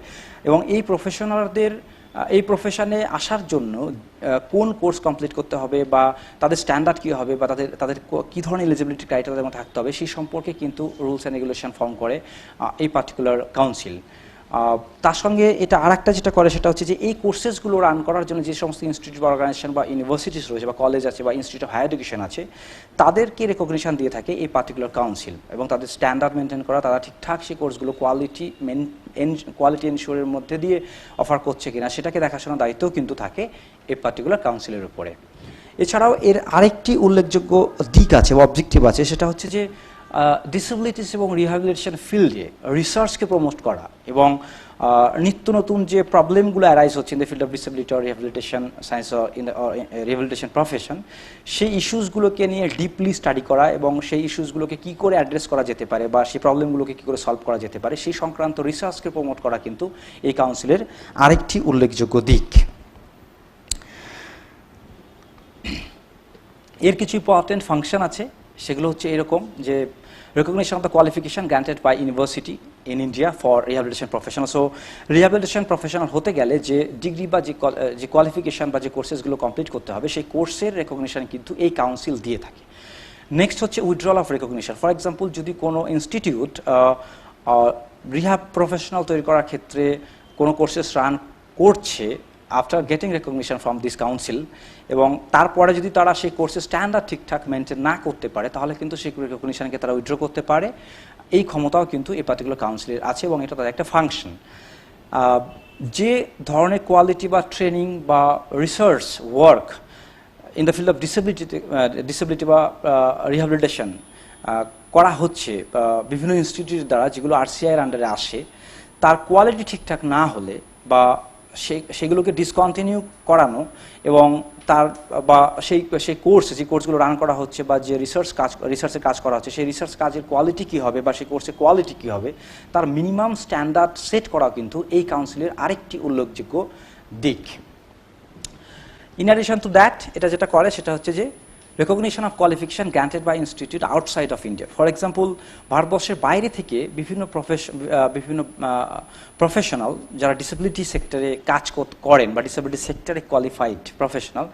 এবং এই প্রফেশনালদের এই প্রফেশনে আসার জন্য কোন কোর্স কমপ্লিট করতে হবে বা তাদের স্ট্যান্ডার্ড কী হবে বা তাদের কী ধরনের এলিজিবিলিটি ক্রাইটেরিয়া তাদের মধ্যে থাকতে হবে সেই সম্পর্কে কিন্তু রুলস অ্যান্ড রেগুলেশন ফর্ম করে এই পার্টিকুলার কাউন্সিল। তার সঙ্গে এটা আরেকটা যেটা করে সেটা হচ্ছে যে এই কোর্সেসগুলো রান করার জন্য যে সমস্ত ইনস্টিটিউট বা অর্গানাইজেশন বা ইউনিভার্সিটিস রয়েছে বা কলেজ আছে বা ইনস্টিটিউট অফ হায়ার এডুকেশন আছে, তাদেরকে রেকগনিশন দিয়ে থাকে এই পার্টিকুলার কাউন্সিল। এবং তাদের স্ট্যান্ডার্ড মেনটেন করা, তারা ঠিকঠাক সেই কোর্সগুলো কোয়ালিটি এনশিওরের মধ্যে দিয়ে অফার করছে কিনা সেটাকে দেখাশোনার দায়িত্বও কিন্তু থাকে এই পার্টিকুলার কাউন্সিলের উপরে। এছাড়াও এর আরেকটি উল্লেখযোগ্য দিক আছে বা অবজেক্টিভ আছে, সেটা হচ্ছে যে ডিসেবিলিটিস এবং রিহ্যাবিলিটেশন ফিল্ডে রিসার্চকে প্রমোট করা এবং নিত্য নতুন যে প্রবলেমগুলো অ্যারাইজ হচ্ছে in the field of disability or rehabilitation science or in the rehabilitation profession, সেই ইস্যুসগুলোকে নিয়ে ডিপলি স্টাডি করা এবং সেই ইস্যুসগুলোকে কী করে অ্যাড্রেস করা যেতে পারে বা সেই প্রবলেমগুলোকে কী করে সলভ করা যেতে পারে সেই সংক্রান্ত রিসার্চকে প্রমোট করা কিন্তু এই কাউন্সিলের আরেকটি উল্লেখযোগ্য দিক। এর কিছু ইম্পর্টেন্ট ফাংশন আছে সেগুলো হচ্ছে এরকম যে recognition of the qualification granted by university in India for rehabilitation professional. So rehabilitation professional হতে গেলে যে ডিগ্রি বা যে কোয়ালিফিকেশন বা যে কোর্সেসগুলো কমপ্লিট করতে হবে সেই কোর্সের রেকগনিশন কিন্তু এই কাউন্সিল দিয়ে থাকে। নেক্সট হচ্ছে withdrawal of recognition. For example যদি কোনো ইনস্টিটিউট রিহ্যাব প্রফেশনাল তৈরি করার ক্ষেত্রে কোনো কোর্সেস রান করছে after getting recognition from this council, এবং তারপরে যদি তারা সেই কোর্সের স্ট্যান্ডার্ড ঠিকঠাক মেনটেন না করতে পারে তাহলে কিন্তু সেই রেকগনিশনকে তারা উইথড্র করতে পারে। এই ক্ষমতাও কিন্তু এই পার্টিকুলার কাউন্সিলের আছে এবং এটা তাদের একটা ফাংশন। যে ধরনের কোয়ালিটি বা ট্রেনিং বা research work in the field of disability বা রিহ্যাবিলিটেশন করা হচ্ছে বিভিন্ন ইনস্টিটিউট দ্বারা, যেগুলো আরসিআইয়ের আন্ডারে আসে, তার কোয়ালিটি ঠিকঠাক না হলে বা সেগুলোকে ডিসকন্টিনিউ করানো এবং তার বা সেই কোর্স যে কোর্সগুলো রান করা হচ্ছে বা যে রিসার্চের কাজ করা হচ্ছে সেই রিসার্চ কাজের কোয়ালিটি কী হবে বা সেই কোর্সের কোয়ালিটি কী হবে তার মিনিমাম স্ট্যান্ডার্ড সেট করা কিন্তু এই কাউন্সিলের আরেকটি উল্লেখযোগ্য দিক। ইন অ্যাডিশন টু দ্যাট, এটা যেটা করে সেটা হচ্ছে যে recognition of qualification granted by institute outside of India. For example, ভারতবর্ষের বাইরে থেকে বিভিন্ন প্রফেশনাল যারা ডিসেবিলিটি সেক্টরে কাজ করেন বা ডিসেবিলিটি সেক্টরে কোয়ালিফাইড প্রফেশনাল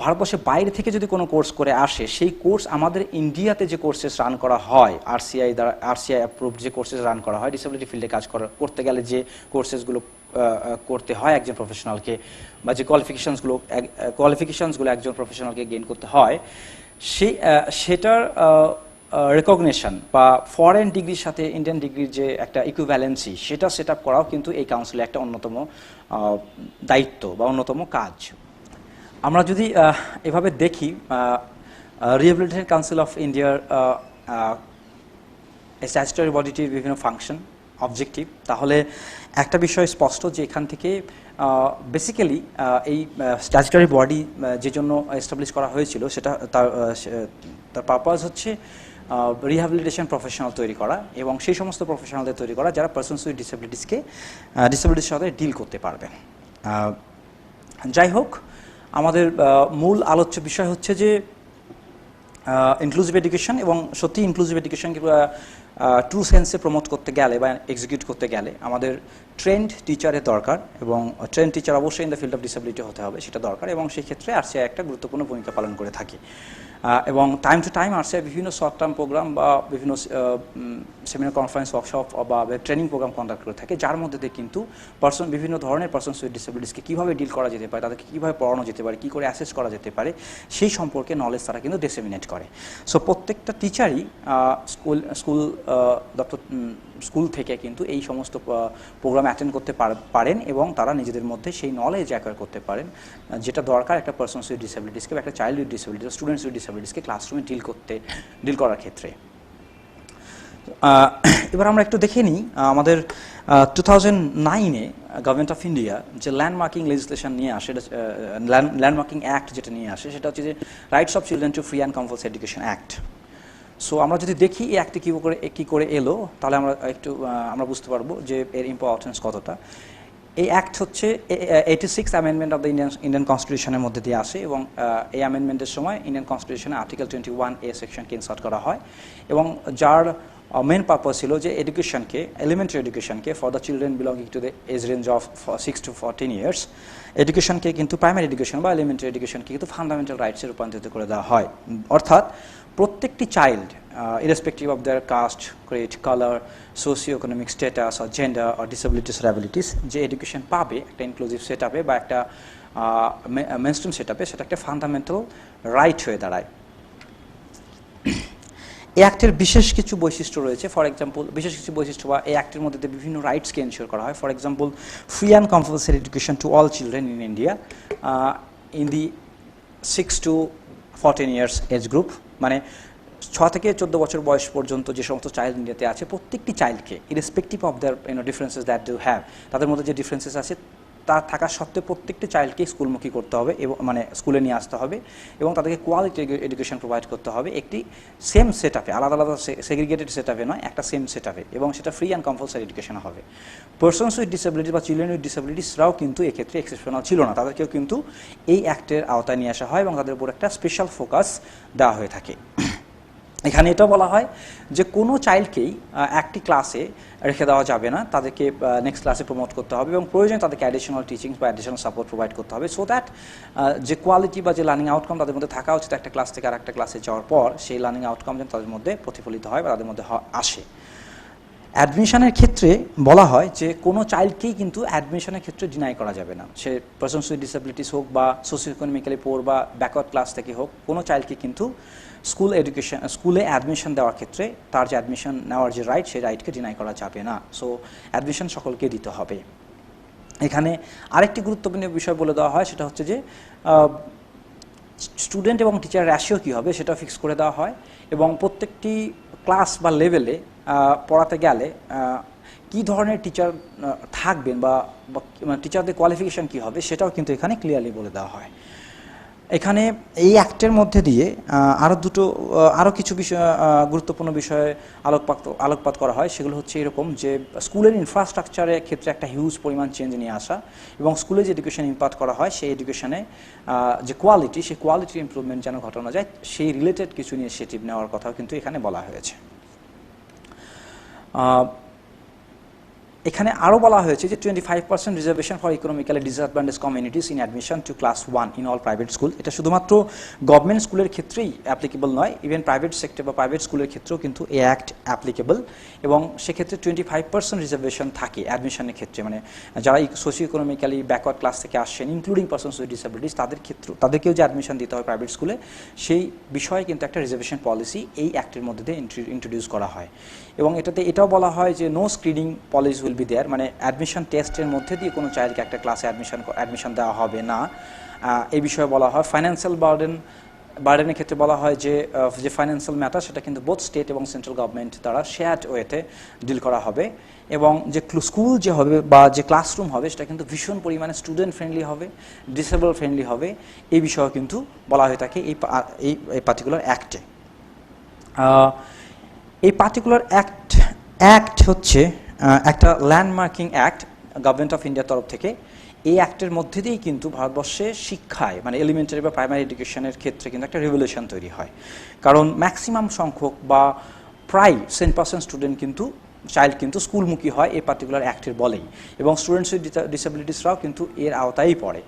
ভারতবর্ষের বাইরে থেকে যদি কোনো কোর্স করে আসে, সেই কোর্স আমাদের ইন্ডিয়াতে যে কোর্সেস রান করা হয় আরসিআই অ্যাপ্রুভড যে কোর্সেস রান করা হয় ডিসেবিলিটি ফিল্ডে কাজ করতে গেলে যে কোর্সেসগুলো করতে হয় একজন প্রফেশনালকে বা যে কোয়ালিফিকেশনসগুলো একজন প্রফেশনালকে গেইন করতে হয়, সেটার রেকগনিশন বা ফরেন ডিগ্রির সাথে ইন্ডিয়ান ডিগ্রির যে একটা ইকুইভ্যালেন্সি সেটা সেট আপ করাও কিন্তু এই কাউন্সিলের একটা অন্যতম দায়িত্ব বা অন্যতম কাজ। আমরা যদি এভাবে দেখি রিহ্যাবিলিটেশন কাউন্সিল অফ ইন্ডিয়ার স্ট্যাচুটরি বডিটির বিভিন্ন ফাংশন অবজেক্টিভ, তাহলে একটা বিষয় স্পষ্ট যে এখান থেকে বেসিক্যালি এই স্ট্যাচুটরি বডি যে জন্য এস্টাবলিশ করা হয়েছিল সেটা তার পারপাস হচ্ছে রিহ্যাবিলিটেশন প্রফেশনাল তৈরি করা এবং সেই সমস্ত প্রফেশনালদের তৈরি করা যারা পারসনস উইথ ডিসেবিলিটির সাথে ডিল করতে পারবেন। যাই হোক, আমাদের মূল আলোচ্য বিষয় হচ্ছে যে ইনক্লুসিভ এডুকেশন, এবং সত্যি ইনক্লুসিভ এডুকেশনকে ট্রু সেন্সে প্রমোট করতে গেলে বা এক্সিকিউট করতে গেলে আমাদের ট্রেন্ড টিচারের দরকার, এবং ট্রেন্ড টিচার অবশ্যই in the field of disability হতে হবে, সেটা দরকার, এবং সেই ক্ষেত্রে আরসিআই একটা গুরুত্বপূর্ণ ভূমিকা পালন করে থাকে। এবং টাইম টু টাইম আরসিআই বিভিন্ন শর্ট টার্ম প্রোগ্রাম বা বিভিন্ন সেমিনার কনফারেন্স ওয়ার্কশপ বা ট্রেনিং প্রোগ্রাম কন্ডাক্ট করে থাকে, যার মধ্যে দিয়ে কিন্তু বিভিন্ন ধরনের পারসনস উইথ ডিসেবিলিটিসকে কীভাবে ডিল করা যেতে পারে, তাদেরকে কীভাবে পড়ানো যেতে পারে, কী করে অ্যাসেস করা যেতে পারে, সেই সম্পর্কে নলেজ তারা কিন্তু ডিসেমিনেট করে। সো প্রত্যেকটা টিচারই স্কুল থেকে কিন্তু এই সমস্ত প্রোগ্রাম অ্যাটেন্ড করতে পারেন এবং তারা নিজেদের মধ্যে সেই নলেজ অ্যাকোয়ার করতে পারেন যেটা দরকার একটা পারসনস উইথ ডিসেবিলিটিসকে বা একটা child with disabilities, students with ডিসেবিলিটিসকে ক্লাসরুমে ডিল করার ক্ষেত্রে। এবার আমরা একটু দেখে নিই আমাদের 2009-এ গভর্নমেন্ট অফ ইন্ডিয়া যে ল্যান্ডমার্কিং লেজিসলেশন নিয়ে আসে, ল্যান্ডমার্কিং অ্যাক্ট যেটা নিয়ে আসে, সেটা হচ্ছে যে rights of children to free and compulsory education act. So আমরা যদি দেখি এই অ্যাক্টে কী করে এলো, তাহলে আমরা বুঝতে পারবো যে এর ইম্পর্টেন্স কতটা। এই অ্যাক্ট হচ্ছে 86th amendment of the Indian কনস্টিটিউশনের মধ্যে দিয়ে আসে, এবং এই অ্যামেন্ডমেন্টের সময় ইন্ডিয়ান কনস্টিটিউশনে আর্টিকেল 21A সেকশনকে ইনসার্ট করা হয়, এবং যার মেন পারপাস ছিল যে এলিমেন্টারি এডুকেশনকে for the children belonging to the age range of 6 to 14 years এডুকেশনকে কিন্তু প্রাইমারি এডুকেশন বা এলিমেন্টারি এডুকেশনকে কিন্তু ফান্ডামেন্টাল রাইটসে রূপান্তরিত করে দেওয়া হয়। অর্থাৎ প্রত্যেকটি child irrespective of their caste, creed, color, socio-economic status or gender or disabilities or abilities, যে এডুকেশন পাবে একটা ইনক্লুসিভ সেট আপে বা একটা মেনস্ট্রিম সেট আপে, সেটা একটা ফান্ডামেন্টাল রাইট হয়ে দাঁড়ায়। এই অ্যাক্টের বিশেষ কিছু বৈশিষ্ট্য রয়েছে। ফর এক্সাম্পল, বিশেষ কিছু বৈশিষ্ট্য বা এই অ্যাক্টের মধ্যে বিভিন্ন রাইটসকে এনশিওর করা হয়। For example, free and compulsory education to all children in India in the 6 to 14 years age group, মানে 6 থেকে 14 বছর বয়স পর্যন্ত যে সমস্ত চাইল্ড ইন্ডিয়াতে আছে প্রত্যেকটি চাইল্ডকে irrespective of their differences that do have, তাদের মধ্যে যে ডিফারেন্সেস আছে তা থাকা সত্ত্বেও প্রত্যেকটি চাইল্ডকে স্কুলমুখী করতে হবে এবং মানে স্কুলে নিয়ে আসতে হবে এবং তাদেরকে কোয়ালিটি এডুকেশন প্রোভাইড করতে হবে একটি সেম সেট আপে, আলাদা আলাদা সেগ্রিগেটেড সেট আপে নয়, একটা সেম সেট আপে, এবং সেটা ফ্রি অ্যান্ড কম্পালসারি এডুকেশন হবে। পারসনস উইথ ডিসেবিলিটি বা চিলড্রেন উইথ ডিসেবিলিটিসরাও কিন্তু এক্ষেত্রে এক্সেপশনাল ছিল না, তাদেরকেও কিন্তু এই অ্যাক্টের আওতায় নিয়ে আসা হয় এবং তাদের উপর একটা স্পেশাল ফোকাস দেওয়া হয়ে থাকে। এখানে এটা বলা হয় যে কোনো চাইল্ডকেই একটি ক্লাসে রেখে দেওয়া যাবে না, তাদেরকে নেক্সট ক্লাসে প্রমোট করতে হবে এবং প্রয়োজনে তাদেরকে অ্যাডিশনাল টিচিং বা অ্যাডিশনাল সাপোর্ট প্রোভাইড করতে হবে, সো দ্যাট যে কোয়ালিটি বা যে লার্নিং আউটকাম তাদের মধ্যে থাকা উচিত একটা ক্লাস থেকে আর একটা ক্লাসে যাওয়ার পর, সেই লার্নিং আউটকাম যেন তাদের মধ্যে প্রতিফলিত হয় বা তাদের মধ্যে আসে। অ্যাডমিশনের ক্ষেত্রে বলা হয় যে কোনো চাইল্ডকেই কিন্তু অ্যাডমিশনের ক্ষেত্রে ডিনাই করা যাবে না, সে পারসনস উইথ ডিসেবিলিটিস হোক বা সোশিও ইকোনমিক্যালি পোর বা ব্যাকওয়ার্ড ক্লাস থেকে হোক, কোনো চাইল্ডকে কিন্তু স্কুলে অ্যাডমিশন দেওয়ার ক্ষেত্রে তার যে অ্যাডমিশন নেওয়ার যে রাইট, সেই রাইটকে ডিনাই করা যাবে না। সো অ্যাডমিশন সকলকে দিতে হবে। এখানে আরেকটি গুরুত্বপূর্ণ বিষয় বলে দেওয়া হয়, সেটা হচ্ছে যে স্টুডেন্ট এবং টিচার রেশিও কী হবে সেটা ফিক্স করে দেওয়া হয় এবং প্রত্যেকটি ক্লাস বা লেভেলে পড়াতে গেলে কী ধরনের টিচার থাকবেন বা টিচারদের কোয়ালিফিকেশান কী হবে সেটাও কিন্তু এখানে ক্লিয়ারলি বলে দেওয়া হয়। এখানে এই অ্যাক্টের মধ্যে দিয়ে আরও কিছু বিষয় গুরুত্বপূর্ণ বিষয়ে আলোকপাত করা হয়। সেগুলো হচ্ছে এরকম যে স্কুলের ইনফ্রাস্ট্রাকচারের ক্ষেত্রে একটা হিউজ পরিমাণ চেঞ্জ নিয়ে আসা এবং স্কুলে যে এডুকেশন ইম্পার্ট করা হয় সেই এডুকেশনে যে কোয়ালিটি, সেই কোয়ালিটির ইমপ্রুভমেন্ট যেন ঘটানো যায়, সেই রিলেটেড কিছু ইনিশিয়েটিভ নেওয়ার কথাও কিন্তু এখানে বলা হয়েছে। এখানে আরও বলা হয়েছে যে 25% reservation for economically disadvantage communities in admission to class 1 in all private school. এটা শুধুমাত্র গভর্নমেন্ট স্কুলের ক্ষেত্রেই অ্যাপ্লিকেবল নয়, ইভেন প্রাইভেট সেক্টর বা প্রাইভেট স্কুলের ক্ষেত্রেও কিন্তু এই অ্যাক্ট অ্যাপ্লিকেবল এবং সেক্ষেত্রে 25% রিজার্ভেশন থাকে অ্যাডমিশনের ক্ষেত্রে, মানে যারা সোশিও ইকোনমিক্যালি ব্যাকওয়ার্ড ক্লাস থেকে আসছেন ইনক্লুডিং পারসনস উইথ ডিসেবিলিটিস তাদেরকেও যে অ্যাডমিশন দিতে হয় প্রাইভেট স্কুলে, সেই বিষয়ে কিন্তু একটা রিজার্ভেশন পলিসি এই অ্যাক্টের মধ্যে দিয়ে ইন্ট্রোডিউস করা হয় এবং এটাও বলা হয় যে no screening policy will be there, মানে অ্যাডমিশন টেস্টের মধ্যে দিয়ে কোনো চাইল্ডকে একটা ক্লাসে অ্যাডমিশন দেওয়া হবে না। এই বিষয়ে বলা হয় ফাইন্যান্সিয়াল বার্ডেনের ক্ষেত্রে বলা হয় যে ফাইন্যান্সিয়াল ম্যাটার সেটা কিন্তু বোথ স্টেট এবং সেন্ট্রাল গভর্নমেন্ট দ্বারা শেয়ার্ড ওয়েতে ডিল করা হবে এবং যে স্কুল যে হবে বা যে ক্লাসরুম হবে সেটা কিন্তু ভীষণ পরিমাণে স্টুডেন্ট ফ্রেন্ডলি হবে, ডিসেবল ফ্রেন্ডলি হবে, এই বিষয়েও কিন্তু বলা হয়ে থাকে এই পার্টিকুলার অ্যাক্টে। এই পার্টিকুলার অ্যাক্ট হচ্ছে একটা ল্যান্ডমার্কিং অ্যাক্ট গভর্নমেন্ট অফ ইন্ডিয়ার তরফ থেকে। এই অ্যাক্টের মধ্যে দিয়েই কিন্তু ভারতবর্ষে শিক্ষায় মানে এলিমেন্টারি বা প্রাইমারি এডুকেশনের ক্ষেত্রে কিন্তু একটা রেভলিউশন তৈরি হয়, কারণ ম্যাক্সিমাম সংখ্যক বা প্রায় 10% স্টুডেন্ট কিন্তু চাইল্ড কিন্তু স্কুলমুখী হয় এই পার্টিকুলার অ্যাক্টের বলেই এবং স্টুডেন্টস উইথ ডিসেবিলিটিসরাও কিন্তু এর আওতায় পড়ে।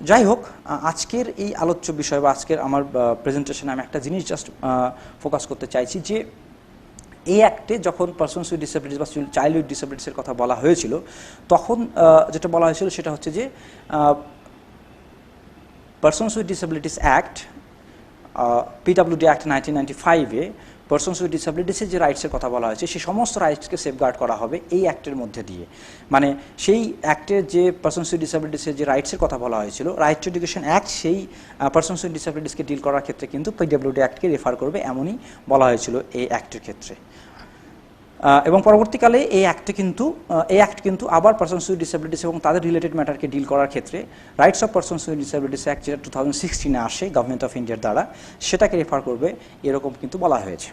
যাই হোক, আজকের এই আলোচ্য বিষয় বা আজকের আমার প্রেজেন্টেশনে আমি একটা জিনিস জাস্ট ফোকাস করতে চাইছি যে এই অ্যাক্টে যখন পারসনস উইথ ডিসেবিলিটিস বা চাইল্ড উইথ ডিসেবিলিটিসের কথা বলা হয়েছিল, তখন যেটা বলা হয়েছিল সেটা হচ্ছে যে persons with disabilities act PWD act 1995-এ পারসনস উইথ ডিসেবিলিটিসের যে রাইটসের কথা বলা হয়েছে সেই সমস্ত রাইটসকে সেফগার্ড করা হবে এই অ্যাক্টের মধ্যে দিয়ে। মানে সেই অ্যাক্টের যে পারসনস উইথ ডিসেবিলিটিসের যে রাইটসের কথা বলা হয়েছিল, রাইট টু এডুকেশন অ্যাক্ট সেই পারসনস উইথ ডিসেবিলিটিসকে ডিল করার ক্ষেত্রে কিন্তু পিডব্লিউডি অ্যাক্টকে রেফার করবে, এমনই বলা হয়েছিল এই অ্যাক্টের ক্ষেত্রে। এবং পরবর্তীকালে এই অ্যাক্ট কিন্তু আবার পারসনস উইথ ডিসেবিলিটিস এবং তাদের রিলেটেড ম্যাটারকে ডিল করার ক্ষেত্রে rights of persons with disabilities act যেটা 2016-এ আসে গভর্নমেন্ট অফ ইন্ডিয়ার দ্বারা, সেটাকে রেফার করবে এরকম কিন্তু বলা হয়েছে।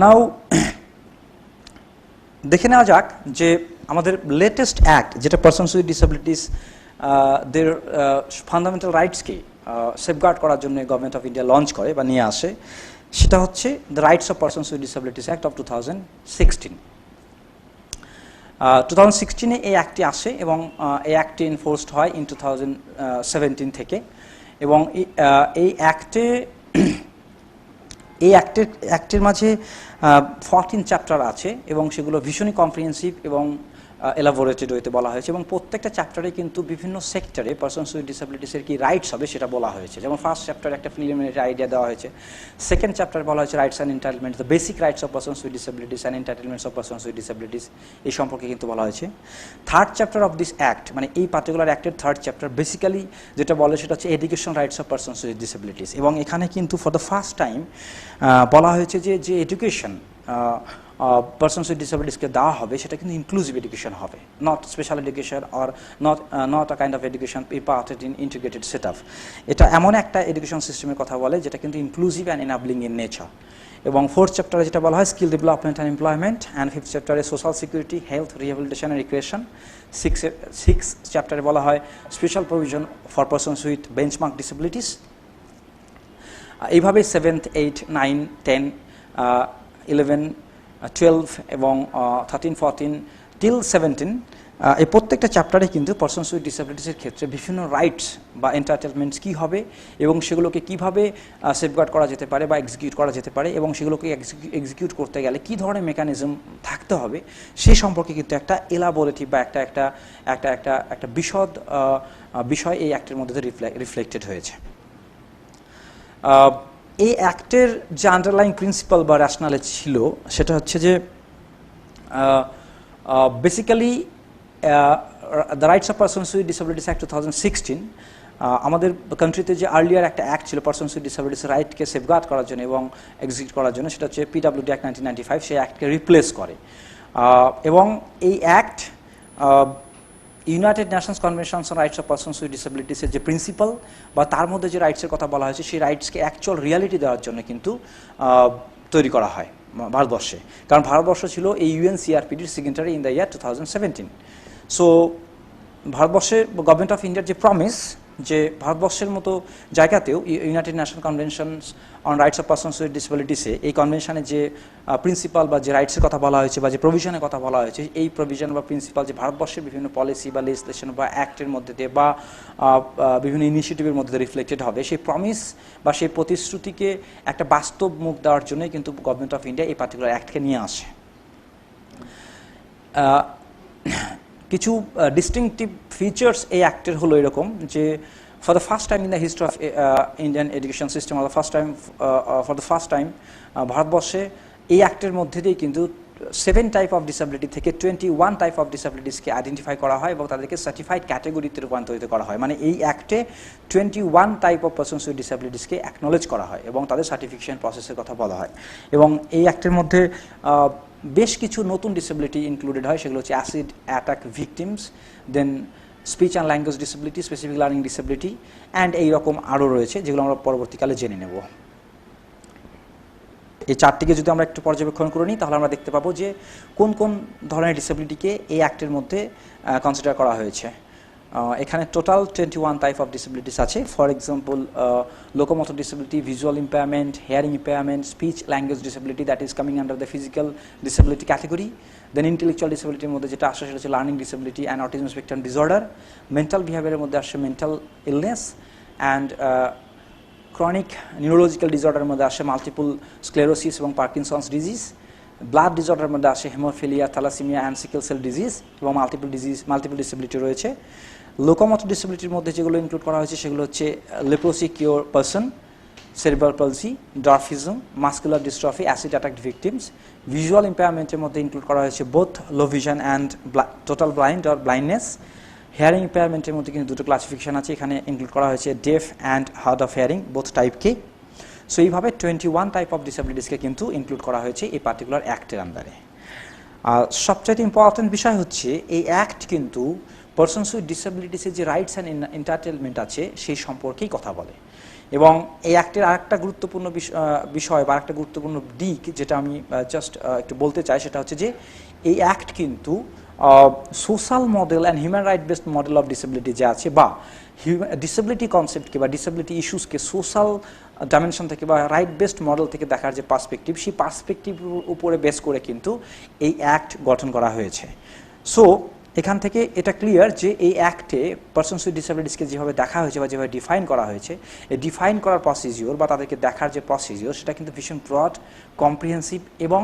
নাও দেখে নেওয়া যাক যে আমাদের লেটেস্ট অ্যাক্ট যেটা পারসনস উইথ ডিসেবিলিটিস দের ফান্ডামেন্টাল রাইটসকে সেফগার্ড করার জন্য গভর্নমেন্ট অফ ইন্ডিয়া লঞ্চ করে বা নিয়ে আসে, সেটা হচ্ছে the rights of persons with disabilities act of 2016। 2016-এ এই অ্যাক্টটি আসে এবং এই অ্যাক্টটি এনফোর্সড হয় ইন 2017 থেকে এবং এই অ্যাক্টের মাঝে 14 চ্যাপ্টার আছে এবং সেগুলো ভীষণই কম্প্রিহেন্সিভ এবং এলাবোরেটেড ওয়েতে বলা হয়েছে এবং প্রত্যেকটা চ্যাপ্টারে কিন্তু বিভিন্ন সেক্টরে পারসনস উইথ ডিসেবিলিটিসের কি রাইটস হবে সেটা বলা হয়েছে। যেমন ফার্স্ট চ্যাপ্টারে একটা প্রিলিমিনারি আইডিয়া দেওয়া হয়েছে, সেকেন্ড চ্যাপ্টারে বলা হয়েছে rights and entitlements, the basic rights of persons with disabilities and entitlements of persons with disabilities, এই সম্পর্কে কিন্তু বলা হয়েছে। Third chapter of this act মানে এই পার্টিকুলার অ্যাক্টের থার্ড চ্যাপ্টার বেসিক্যালি যেটা বলে সেটা হচ্ছে education rights of persons with disabilities এবং এখানে কিন্তু ফর দ্য ফার্স্ট টাইম বলা হয়েছে যে এডুকেশন পারসনস উইথ ডিসেবিলিটিসকে দেওয়া হবে সেটা কিন্তু ইনক্লুসিভ এডুকেশন হবে, not special education or not a kind of education imparted in integrated set up. এটা এমন একটা এডুকেশন সিস্টেমের কথা বলে যেটা কিন্তু inclusive and enabling in nature. এবং ফোর্থ চ্যাপ্টারে যেটা বলা হয় skill development and employment, and fifth চ্যাপ্টারে social security, health, rehabilitation and recreation, six চ্যাপ্টারে বলা হয় special provision for persons with benchmark disabilities. এইভাবে 7th 8 9 10 11 12 এবং 13 14 till 17 এই প্রত্যেকটা চ্যাপ্টারে কিন্তু পারসনস উইথ ডিসেবিলিটিসের ক্ষেত্রে বিভিন্ন রাইটস বা এন্টাইটেলমেন্টস কী হবে এবং সেগুলোকে কীভাবে সেফগার্ড করা যেতে পারে বা এক্সিকিউট করা যেতে পারে এবং সেগুলোকে এক্সিকিউট করতে গেলে কী ধরনের মেকানিজম থাকতে হবে সেই সম্পর্কে কিন্তু একটা এলাবোরেটিভ বা একটা বিশদ বিষয় এই অ্যাক্টের মধ্যে রিফ্লেক্টেড হয়েছে। এই অ্যাক্টের যে আন্ডারলাইং প্রিন্সিপাল বা র্যাশনালে ছিল সেটা হচ্ছে যে basically the rights of persons with disabilities act 2016 আমাদের কান্ট্রিতে যে আর্লিয়ার একটা অ্যাক্ট ছিল পারসনস উইথ ডিসেবিলিটিস রাইটকে সেফগার্ড করার জন্য এবং এক্সিকিউট করার জন্য, সেটা হচ্ছে পিডব্লিউডি অ্যাক্ট 1995, সেই অ্যাক্টকে রিপ্লেস করে। এবং এই act united nations conventions on rights of persons with ডিসেবিলিটিসের যে প্রিন্সিপাল বা তার মধ্যে যে রাইটসের কথা বলা হয়েছে সেই রাইটসকে অ্যাকচুয়াল রিয়ালিটি দেওয়ার জন্য কিন্তু তৈরি করা হয় ভারতবর্ষে, কারণ ভারতবর্ষ ছিল এই ইউএনসিআরপিডির signatory in the year 2017। So ভারতবর্ষে গভর্নমেন্ট অফ ইন্ডিয়ার যে প্রমিস যে ভারতবর্ষের মতো জায়গাতেও united nation conventions on rights of persons with ডিসেবিলিটিসে এই কনভেনশনের যে প্রিন্সিপাল বা যে রাইটসের কথা বলা হয়েছে বা যে প্রভিশনের কথা বলা হয়েছে, এই প্রভিশন বা প্রিন্সিপাল যে ভারতবর্ষের বিভিন্ন পলিসি বা লেজিসলেশন বা অ্যাক্টের মধ্যে দিয়ে বা বিভিন্ন ইনিশিয়েটিভের মধ্যে দিয়ে রিফ্লেক্টেড হবে, সেই প্রমিস বা সেই প্রতিশ্রুতিকে একটা বাস্তব মুখ দেওয়ার জন্যই কিন্তু গভর্নমেন্ট অফ ইন্ডিয়া এই পার্টিকুলার অ্যাক্টকে নিয়ে আসে। কিছু ডিস্টিংটিভ ফিচার্স এই অ্যাক্টের হলো এরকম যে for the first time in the history of Indian education system for the first time ভারতবর্ষে এই অ্যাক্টের মধ্যে দিয়েই কিন্তু 7 টাইপ অফ ডিসেবিলিটি থেকে 21 টাইপ অফ ডিসেবিলিটিসকে আইডেন্টিফাই করা হয় এবং তাদেরকে সার্টিফাইড ক্যাটেগরিতে রূপান্তরিত করা হয়। মানে এই অ্যাক্টে 21 টাইপ অফ পারসনস উইথ ডিসেবিলিটিসকে অ্যাকনোলেজ করা হয় এবং তাদের সার্টিফিকেশন প্রসেসের কথা বলা হয়। এবং এই অ্যাক্টের মধ্যে বেশ কিছু নতুন ডিসেবিলিটি ইনক্লুডেড হয়, সেগুলো হচ্ছে acid attack victims, then speech and language disability, specific learning disability and এইরকম আরও রয়েছে যেগুলো আমরা পরবর্তীকালে জেনে নেব। এই চারটিকে যদি আমরা একটু পর্যবেক্ষণ করে নিই তাহলে আমরা দেখতে পাবো যে কোন কোন ধরনের ডিসেবিলিটিকে এই অ্যাক্টের মধ্যে কনসিডার করা হয়েছে। এখানে টোটাল 21 টাইপ অফ ডিসেবিলিটিস আছে। For example locomotor disability, visual impairment, hearing impairment, speech language disability that is coming under the physical disability category. Then intellectual ডিসেবিলিটির মধ্যে যেটা আসে সেটা হচ্ছে learning disability and autism spectrum disorder. Mental বিহেভিয়ারের মধ্যে আসে mental illness and chronic neurological ডিসঅর্ডারের মধ্যে আসে মাল্টিপল স্ক্লেরোসিস এবং পার্কিনসন্স ডিজিজ। ব্লাড ডিসঅর্ডারের মধ্যে আসে haemophilia, thalassaemia and sickle cell disease এবং মাল্টিপল ডিসেবিলিটি রয়েছে। লোকোমোটর ডিসেবিলিটির মধ্যে যেগুলো ইনক্লুড করা হয়েছে সেগুলো হচ্ছে leprosy cured person, cerebral palsy, dwarfism, muscular dystrophy, acid attack victims. Visual ইম্পেয়ারমেন্টের মধ্যে ইনক্লুড করা হয়েছে both low vision and total blind or blindness. Hearing ইম্পেয়ারমেন্টের মধ্যে কিন্তু দুটো ক্লাসিফিকেশন আছে, এখানে ইনক্লুড করা হয়েছে deaf and hard of hearing, both type. So এইভাবে 21 টাইপ অফ ডিসেবিলিটিসকে কিন্তু ইনক্লুড করা হয়েছে এই পার্টিকুলার অ্যাক্টের আন্ডারে। আর সবচাইতে ইম্পর্টেন্ট বিষয় হচ্ছে এই অ্যাক্ট কিন্তু পারসনস উইথ ডিসেবিলিটিসের যে রাইটস অ্যান্ড এন্টাইটেলমেন্ট আছে সেই সম্পর্কেই কথা বলে। এবং এই অ্যাক্টের আরেকটা গুরুত্বপূর্ণ বিষয় বা আরেকটা গুরুত্বপূর্ণ দিক যেটা আমি জাস্ট একটু বলতে চাই সেটা হচ্ছে যে এই অ্যাক্ট কিন্তু social model and human right based model of disability যে আছে বা ডিসেবিলিটি কনসেপ্টকে বা ডিসেবিলিটি ইস্যুসকে সোশ্যাল ডাইমেনশন থেকে বা রাইট বেসড মডেল থেকে দেখার যে পার্সপেক্টিভ, সেই পার্সপেক্টিভের উপরে বেস করে কিন্তু এই অ্যাক্ট গঠন করা হয়েছে। সো এখান থেকে এটা ক্লিয়ার যে এই অ্যাক্টে পারসনস উইথ ডিসেবিলিটিসকে যেভাবে দেখা হয়েছে বা যেভাবে ডিফাইন করা হয়েছে, এই ডিফাইন করার প্রসিজিওর বা তাদেরকে দেখার যে প্রসিজিওর সেটা কিন্তু ভীষণ ব্রড, কম্প্রিহেন্সিভ এবং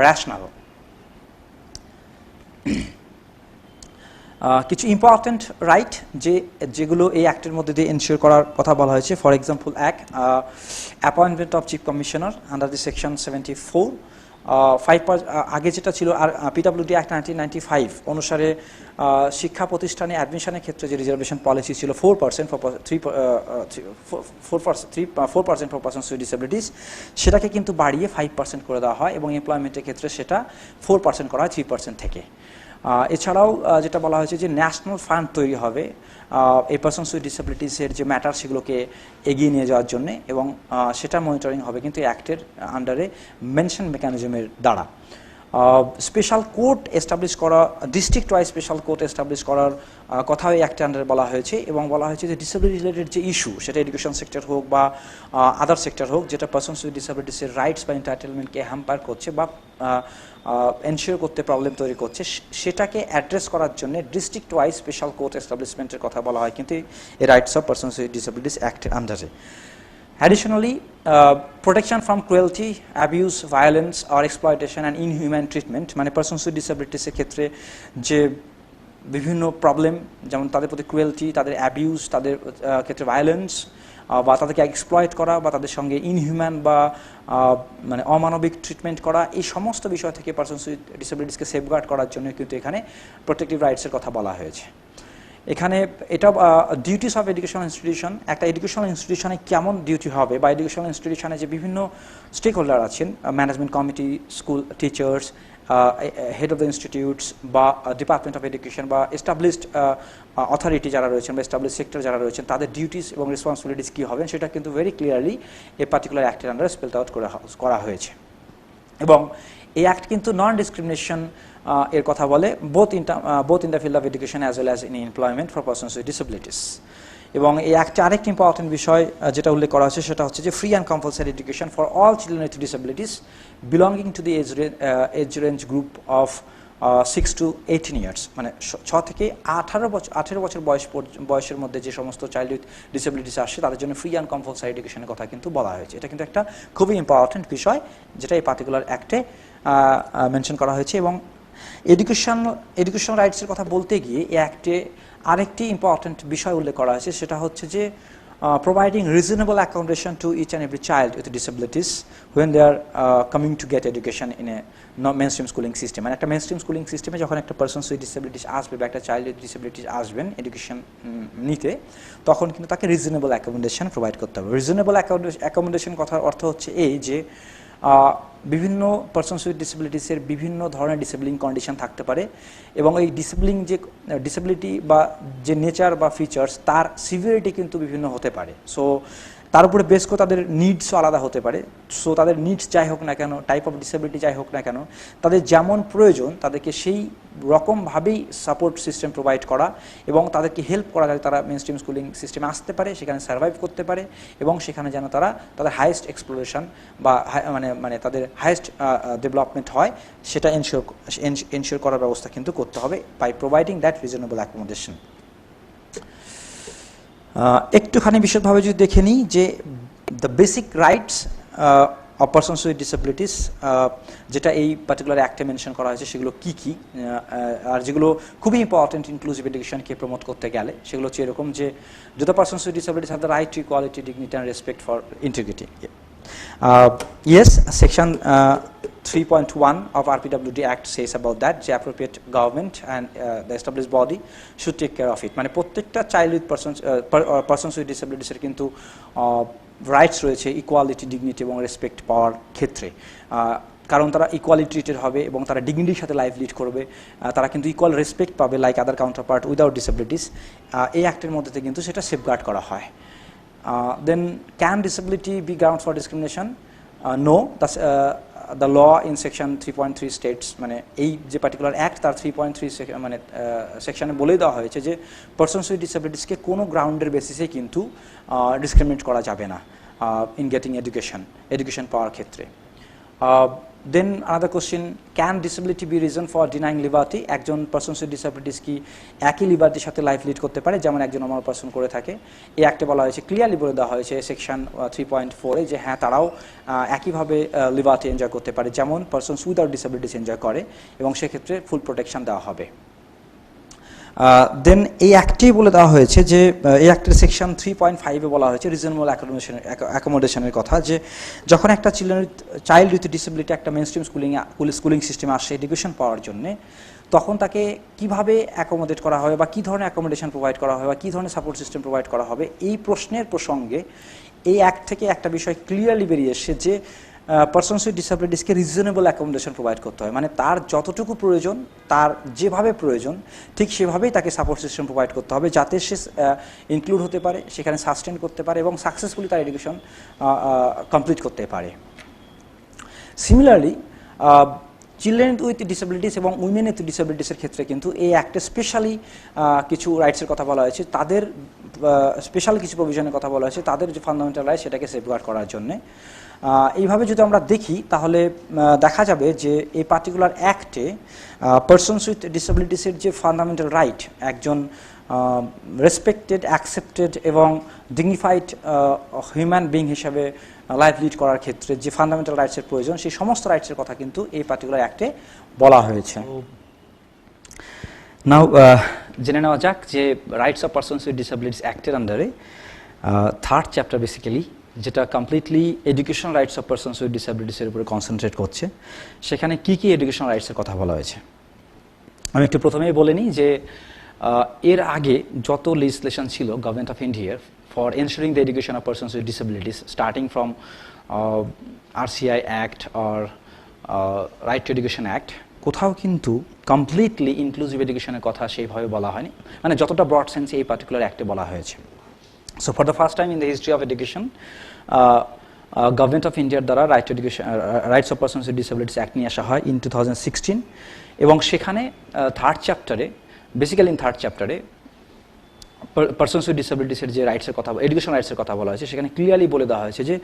র্যাশনাল। কিছু ইম্পর্টেন্ট রাইট যেগুলো এই অ্যাক্টের মধ্যে দিয়ে এনশিওর করার কথা বলা হয়েছে, for example appointment of chief commissioner under the section 74। আগে যেটা ছিল আর পিডব্লিউডি অ্যাক্ট 1995 অনুসারে শিক্ষা প্রতিষ্ঠানে অ্যাডমিশনের ক্ষেত্রে যে রিজার্ভেশন পলিসি ছিল 4% ফর পারসনস উইথ ডিসেবিলিটিস, সেটাকে কিন্তু বাড়িয়ে 5% করে দেওয়া হয় এবং এমপ্লয়মেন্টের ক্ষেত্রে সেটা 4% করা হয় 3% থেকে। এছাড়াও যেটা বলা হয়েছে যে ন্যাশনাল ফান্ড তৈরি হবে এই পারসনস উইথ ডিসেবিলিটিসের যে ম্যাটার সেগুলোকে এগিয়ে নিয়ে যাওয়ার জন্য এবং সেটা মনিটরিং হবে কিন্তু অ্যাক্টের আন্ডারে মেনশন মেকানিজমের দ্বারা। স্পেশাল কোর্ট এস্টাবলিশ করা, district wise special court establish করার কথা এই অ্যাক্টের আন্ডারে বলা হয়েছে, এবং বলা হয়েছে যে ডিসেবিলিটি রিলেটেড যে ইস্যু, সেটা এডুকেশন সেক্টর হোক বা আদার সেক্টর হোক, যেটা পারসনস উইথ ডিসেবিলিটিসের রাইটস বা এন্টাইটেলমেন্টকে হ্যাম্পার করছে বা এনশিওর করতে প্রবলেম তৈরি করছে, সেটাকে অ্যাড্রেস করার জন্য ডিস্ট্রিক্ট ওয়াইজ স্পেশাল কোর্ট এস্টাবলিশমেন্টের কথা বলা হয় কিন্তু এই rights of persons with disabilities অ্যাক্টের আন্ডারে। Additionally, protection from cruelty, abuse, violence or exploitation and inhuman treatment, মানে persons with disabilities এর ক্ষেত্রে যে বিভিন্ন প্রবলেম, যেমন তাদের প্রতি ক্রুয়েলটি, তাদের অ্যাবিউজ, তাদের ক্ষেত্রে ভায়োলেন্স বা তাদেরকে এক্সপ্লয়েট করা বা তাদের সঙ্গে ইনহিউম্যান বা মানে অমানবিক ট্রিটমেন্ট করা, এই সমস্ত বিষয় থেকে পারসনস উইথ ডিসেবিলিটিসকে সেফগার্ড করার জন্য কিন্তু এখানে প্রোটেক্টিভ রাইটসের কথা বলা হয়েছে। এখানে এটা ডিউটিস অফ এডুকেশনাল ইনস্টিটিউশন, একটা এডুকেশনাল ইনস্টিটিউশনে কেমন ডিউটি হবে বা এডুকেশনাল ইনস্টিটিউশনে যে বিভিন্ন স্টেক হোল্ডার আছেন, management committee, school teachers, head of the institutes বা ডিপার্টমেন্ট অফ এডুকেশন বা এস্টাবলিশড অথরিটি যারা রয়েছেন বা এস্টাবলিশড সেক্টর যারা রয়েছেন, তাদের ডিউটিস এবং রেসপন্সিবিলিটিস কী হবেন সেটা কিন্তু ভেরি ক্লিয়ারলি এই পার্টিকুলার অ্যাক্টের আন্ডারে স্পেলড আউট করা হয়েছে। এবং এই অ্যাক্ট কিন্তু নন ডিসক্রিমিনেশন এর কথা বলে, both in the field of education as well as in employment for persons with disabilities. এবং এই অ্যাক্টে আরেকটি ইম্পর্টেন্ট বিষয় যেটা উল্লেখ করা হচ্ছে সেটা হচ্ছে যে free and compulsory education for all children with disabilities belonging to the age range group of 6 to 18 years, মানে 6 থেকে 18 বছর বয়সের মধ্যে যে সমস্ত চাইল্ড উইথ ডিসেবিলিটিস আসছে তাদের জন্য ফ্রি অ্যান্ড কম্পালসারি এডুকেশনের কথা কিন্তু বলা হয়েছে। এটা কিন্তু একটা খুবই ইম্পর্টেন্ট বিষয় যেটা এই পার্টিকুলার অ্যাক্টে মেনশন করা হয়েছে। এবং এডুকেশন রাইটসের কথা বলতে গিয়ে এই অ্যাক্টে আরেকটি ইম্পর্টেন্ট বিষয় উল্লেখ করা হয়েছে, সেটা হচ্ছে যে providing reasonable accommodation to each and every child with disabilities when they are coming to get education in a mainstream schooling system. মানে একটা mainstream schooling system যখন একটা পারসনস উইথ ডিসেবিলিটিস আসবে বা একটা চাইল্ড উইথ ডিসেবিলিটিস আসবেন এডুকেশন নিতে, তখন কিন্তু তাকে রিজনেবল অ্যাকোমোডেশন প্রোভাইড করতে হবে। রিজনেবল অ্যাকোমোডেশন কথার অর্থ হচ্ছে এই যে বিভিন্ন পারসনস উইথ ডিসেবিলিটিসের বিভিন্ন ধরনের ডিসেবলিং কন্ডিশন থাকতে পারে এবং এই ডিসেবিলিটি বা যে নেচার বা ফিচার্স তার সিভিয়ারিটি কিন্তু বিভিন্ন হতে পারে। সো তার উপরে বেস করে তাদের নিডসও আলাদা হতে পারে। সো তাদের নিডস যাই হোক না কেন, টাইপ অফ ডিসেবিলিটি যাই হোক না কেন, তাদের যেমন প্রয়োজন তাদেরকে সেই রকমভাবেই সাপোর্ট সিস্টেম প্রোভাইড করা এবং তাদেরকে হেল্প করা যাতে তারা মেইনস্ট্রিম স্কুলিং সিস্টেমে আসতে পারে, সেখানে সার্ভাইভ করতে পারে এবং সেখানে যেন তারা তাদের হাইয়েস্ট এক্সপ্লোরেশন বা মানে তাদের হাইয়েস্ট ডেভেলপমেন্ট হয় সেটা এনশিওর করার ব্যবস্থা কিন্তু করতে হবে by providing that reasonable accommodation. একটুখানি বিশদভাবে যদি দেখে নিই যে the basic rights of persons with disabilities যেটা এই পার্টিকুলার অ্যাক্টে মেনশন করা হয়েছে সেগুলো কী কী, আর যেগুলো খুবই ইম্পর্টেন্ট ইনক্লুসিভ এডুকেশনকে প্রমোট করতে গেলে সেগুলো হচ্ছে এরকম যে the persons with disabilities have the right to equality, dignity and respect for integrity. Yes, section 3.1 of RPWD Act says about that, the appropriate government and the established body should take care of it. মানে প্রত্যেকটা চাইল্ড উইথ পারসনস উইথ ডিসেবিলিটিসের কিন্তু রাইটস রয়েছে ইকুয়ালিটি, ডিগনিটি এবং রেসপেক্ট পাওয়ার ক্ষেত্রে, কারণ তারা ইকুয়ালি ট্রিটেড হবে এবং তারা ডিগনিটির সাথে লাইফ লিড করবে, তারা কিন্তু ইকুয়াল রেসপেক্ট পাবে like other counter part without disabilities. এই অ্যাক্টের মধ্যে কিন্তু সেটা সেফগার্ড করা হয়। Then can disability be grounds for discrimination? No. The law in section 3.3 states, মানে এই যে পার্টিকুলার অ্যাক্ট তার 3.3 মানে সেকশনে বলেই দেওয়া হয়েছে যে পারসনস উইথ ডিসেবিলিটিসকে কোনো গ্রাউন্ডের বেসিসে কিন্তু ডিসক্রিমিনেট করা যাবে না ইন গেটিং এডুকেশন পাওয়ার ক্ষেত্রে। Then another question, can disability be reason for denying liberty? একজন পারসনস উইথ ডিসেবিলিটিস কি একই লিবার্টির সাথে লাইফ লিড করতে পারে যেমন একজন নর্মাল পারসন করে থাকে? এই অ্যাক্টে বলা হয়েছে, ক্লিয়ারলি বলে দেওয়া হয়েছে সেকশন 3.4-এ যে হ্যাঁ তারাও একইভাবে লিবার্টি এনজয় করতে পারে যেমন পারসনস উইদাউট ডিসেবিলিটিস এনজয় করে এবং সেক্ষেত্রে ফুল প্রোটেকশন দেওয়া হবে। দেন এই অ্যাক্টেই বলে দেওয়া হয়েছে যে এই অ্যাক্টের সেকশন 3.5-এ বলা হয়েছে রিজনেবল অ্যাকোমোডেশনের কথা, যে যখন একটা চাইল্ড উইথ ডিসেবিলিটি একটা মেইনস্ট্রিম স্কুলিং সিস্টেমে আসে এডুকেশন পাওয়ার জন্য, তখন তাকে কিভাবে অ্যাকোমোডেট করা হবে বা কী ধরনের অ্যাকোমোডেশন প্রোভাইড করা হবে বা কী ধরনের সাপোর্ট সিস্টেম প্রোভাইড করা হবে, এই প্রশ্নের প্রসঙ্গে এই অ্যাক্ট থেকে একটা বিষয় ক্লিয়ারলি বেরিয়ে এসেছে যে পারসনস উইথ ডিসেবিলিটিসকে রিজনেবল অ্যাকোমোডেশন প্রোভাইড করতে হয়, মানে তার যতটুকু প্রয়োজন, তার যেভাবে প্রয়োজন ঠিক সেভাবেই তাকে সাপোর্ট সিস্টেম প্রোভাইড করতে হবে যাতে সে ইনক্লুড হতে পারে, সেখানে সাস্টেন করতে পারে এবং সাকসেসফুলি তার এডুকেশন কমপ্লিট করতে পারে। সিমিলারলি চিলড্রেন উইথ ডিসেবিলিটিস এবং উইমেন উইথ ডিসেবিলিটিসের ক্ষেত্রে কিন্তু এই অ্যাক্টে স্পেশালি কিছু রাইটসের কথা বলা হয়েছে, তাদের স্পেশাল কিছু প্রভিশনের কথা বলা হয়েছে, তাদের যে ফান্ডামেন্টাল রাইটস সেটাকে সেফগার্ড করার জন্যে। এইভাবে যদি আমরা দেখি তাহলে দেখা যাবে যে এই পার্টিকুলার অ্যাক্টে পারসনস উইথ ডিসেবিলিটিসের যে ফান্ডামেন্টাল রাইট, একজন রেসপেক্টেড, অ্যাকসেপ্টেড এবং ডিগনিফাইড হিউম্যান বিং হিসাবে লাইফ লিড করার ক্ষেত্রে যে ফান্ডামেন্টাল রাইটসের প্রয়োজন, সেই সমস্ত রাইটসের কথা কিন্তু এই পার্টিকুলার অ্যাক্টে বলা হয়েছে। নাও জেনে নেওয়া যাক যে rights of persons with disabilities অ্যাক্টের আন্ডারে থার্ড চ্যাপ্টার বেসিক্যালি, যেটা completely educational rights of persons with ডিসেবিলিটিসের উপরে কনসেন্ট্রেট করছে, সেখানে কী কী এডুকেশনাল রাইটসের কথা বলা হয়েছে। আমি একটু প্রথমেই বলে নিই যে এর আগে যত লেজিসলেশন ছিল গভর্নমেন্ট অফ ইন্ডিয়ার for ensuring the education of persons with disabilities, starting from RCI act or right to education act, কোথাও কিন্তু কমপ্লিটলি ইনক্লুসিভ এডুকেশনের কথা সেইভাবে বলা হয়নি, মানে যতটা ব্রড সেন্সে এই পার্টিকুলার অ্যাক্টে বলা হয়েছে। So for the first time in the history of education, Government of India দ্বারা rights of persons with disabilities act নিয়ে আসা হয় ইন 2016, এবং সেখানে থার্ড চ্যাপ্টারে, বেসিক্যালি ইন থার্ড চ্যাপ্টারে পারসনস উইথ ডিসেবিলিটিসের যে রাইটসের কথা, এডুকেশন রাইটসের কথা বলা হয়েছে, সেখানে ক্লিয়ারলি বলে দেওয়া হয়েছে যে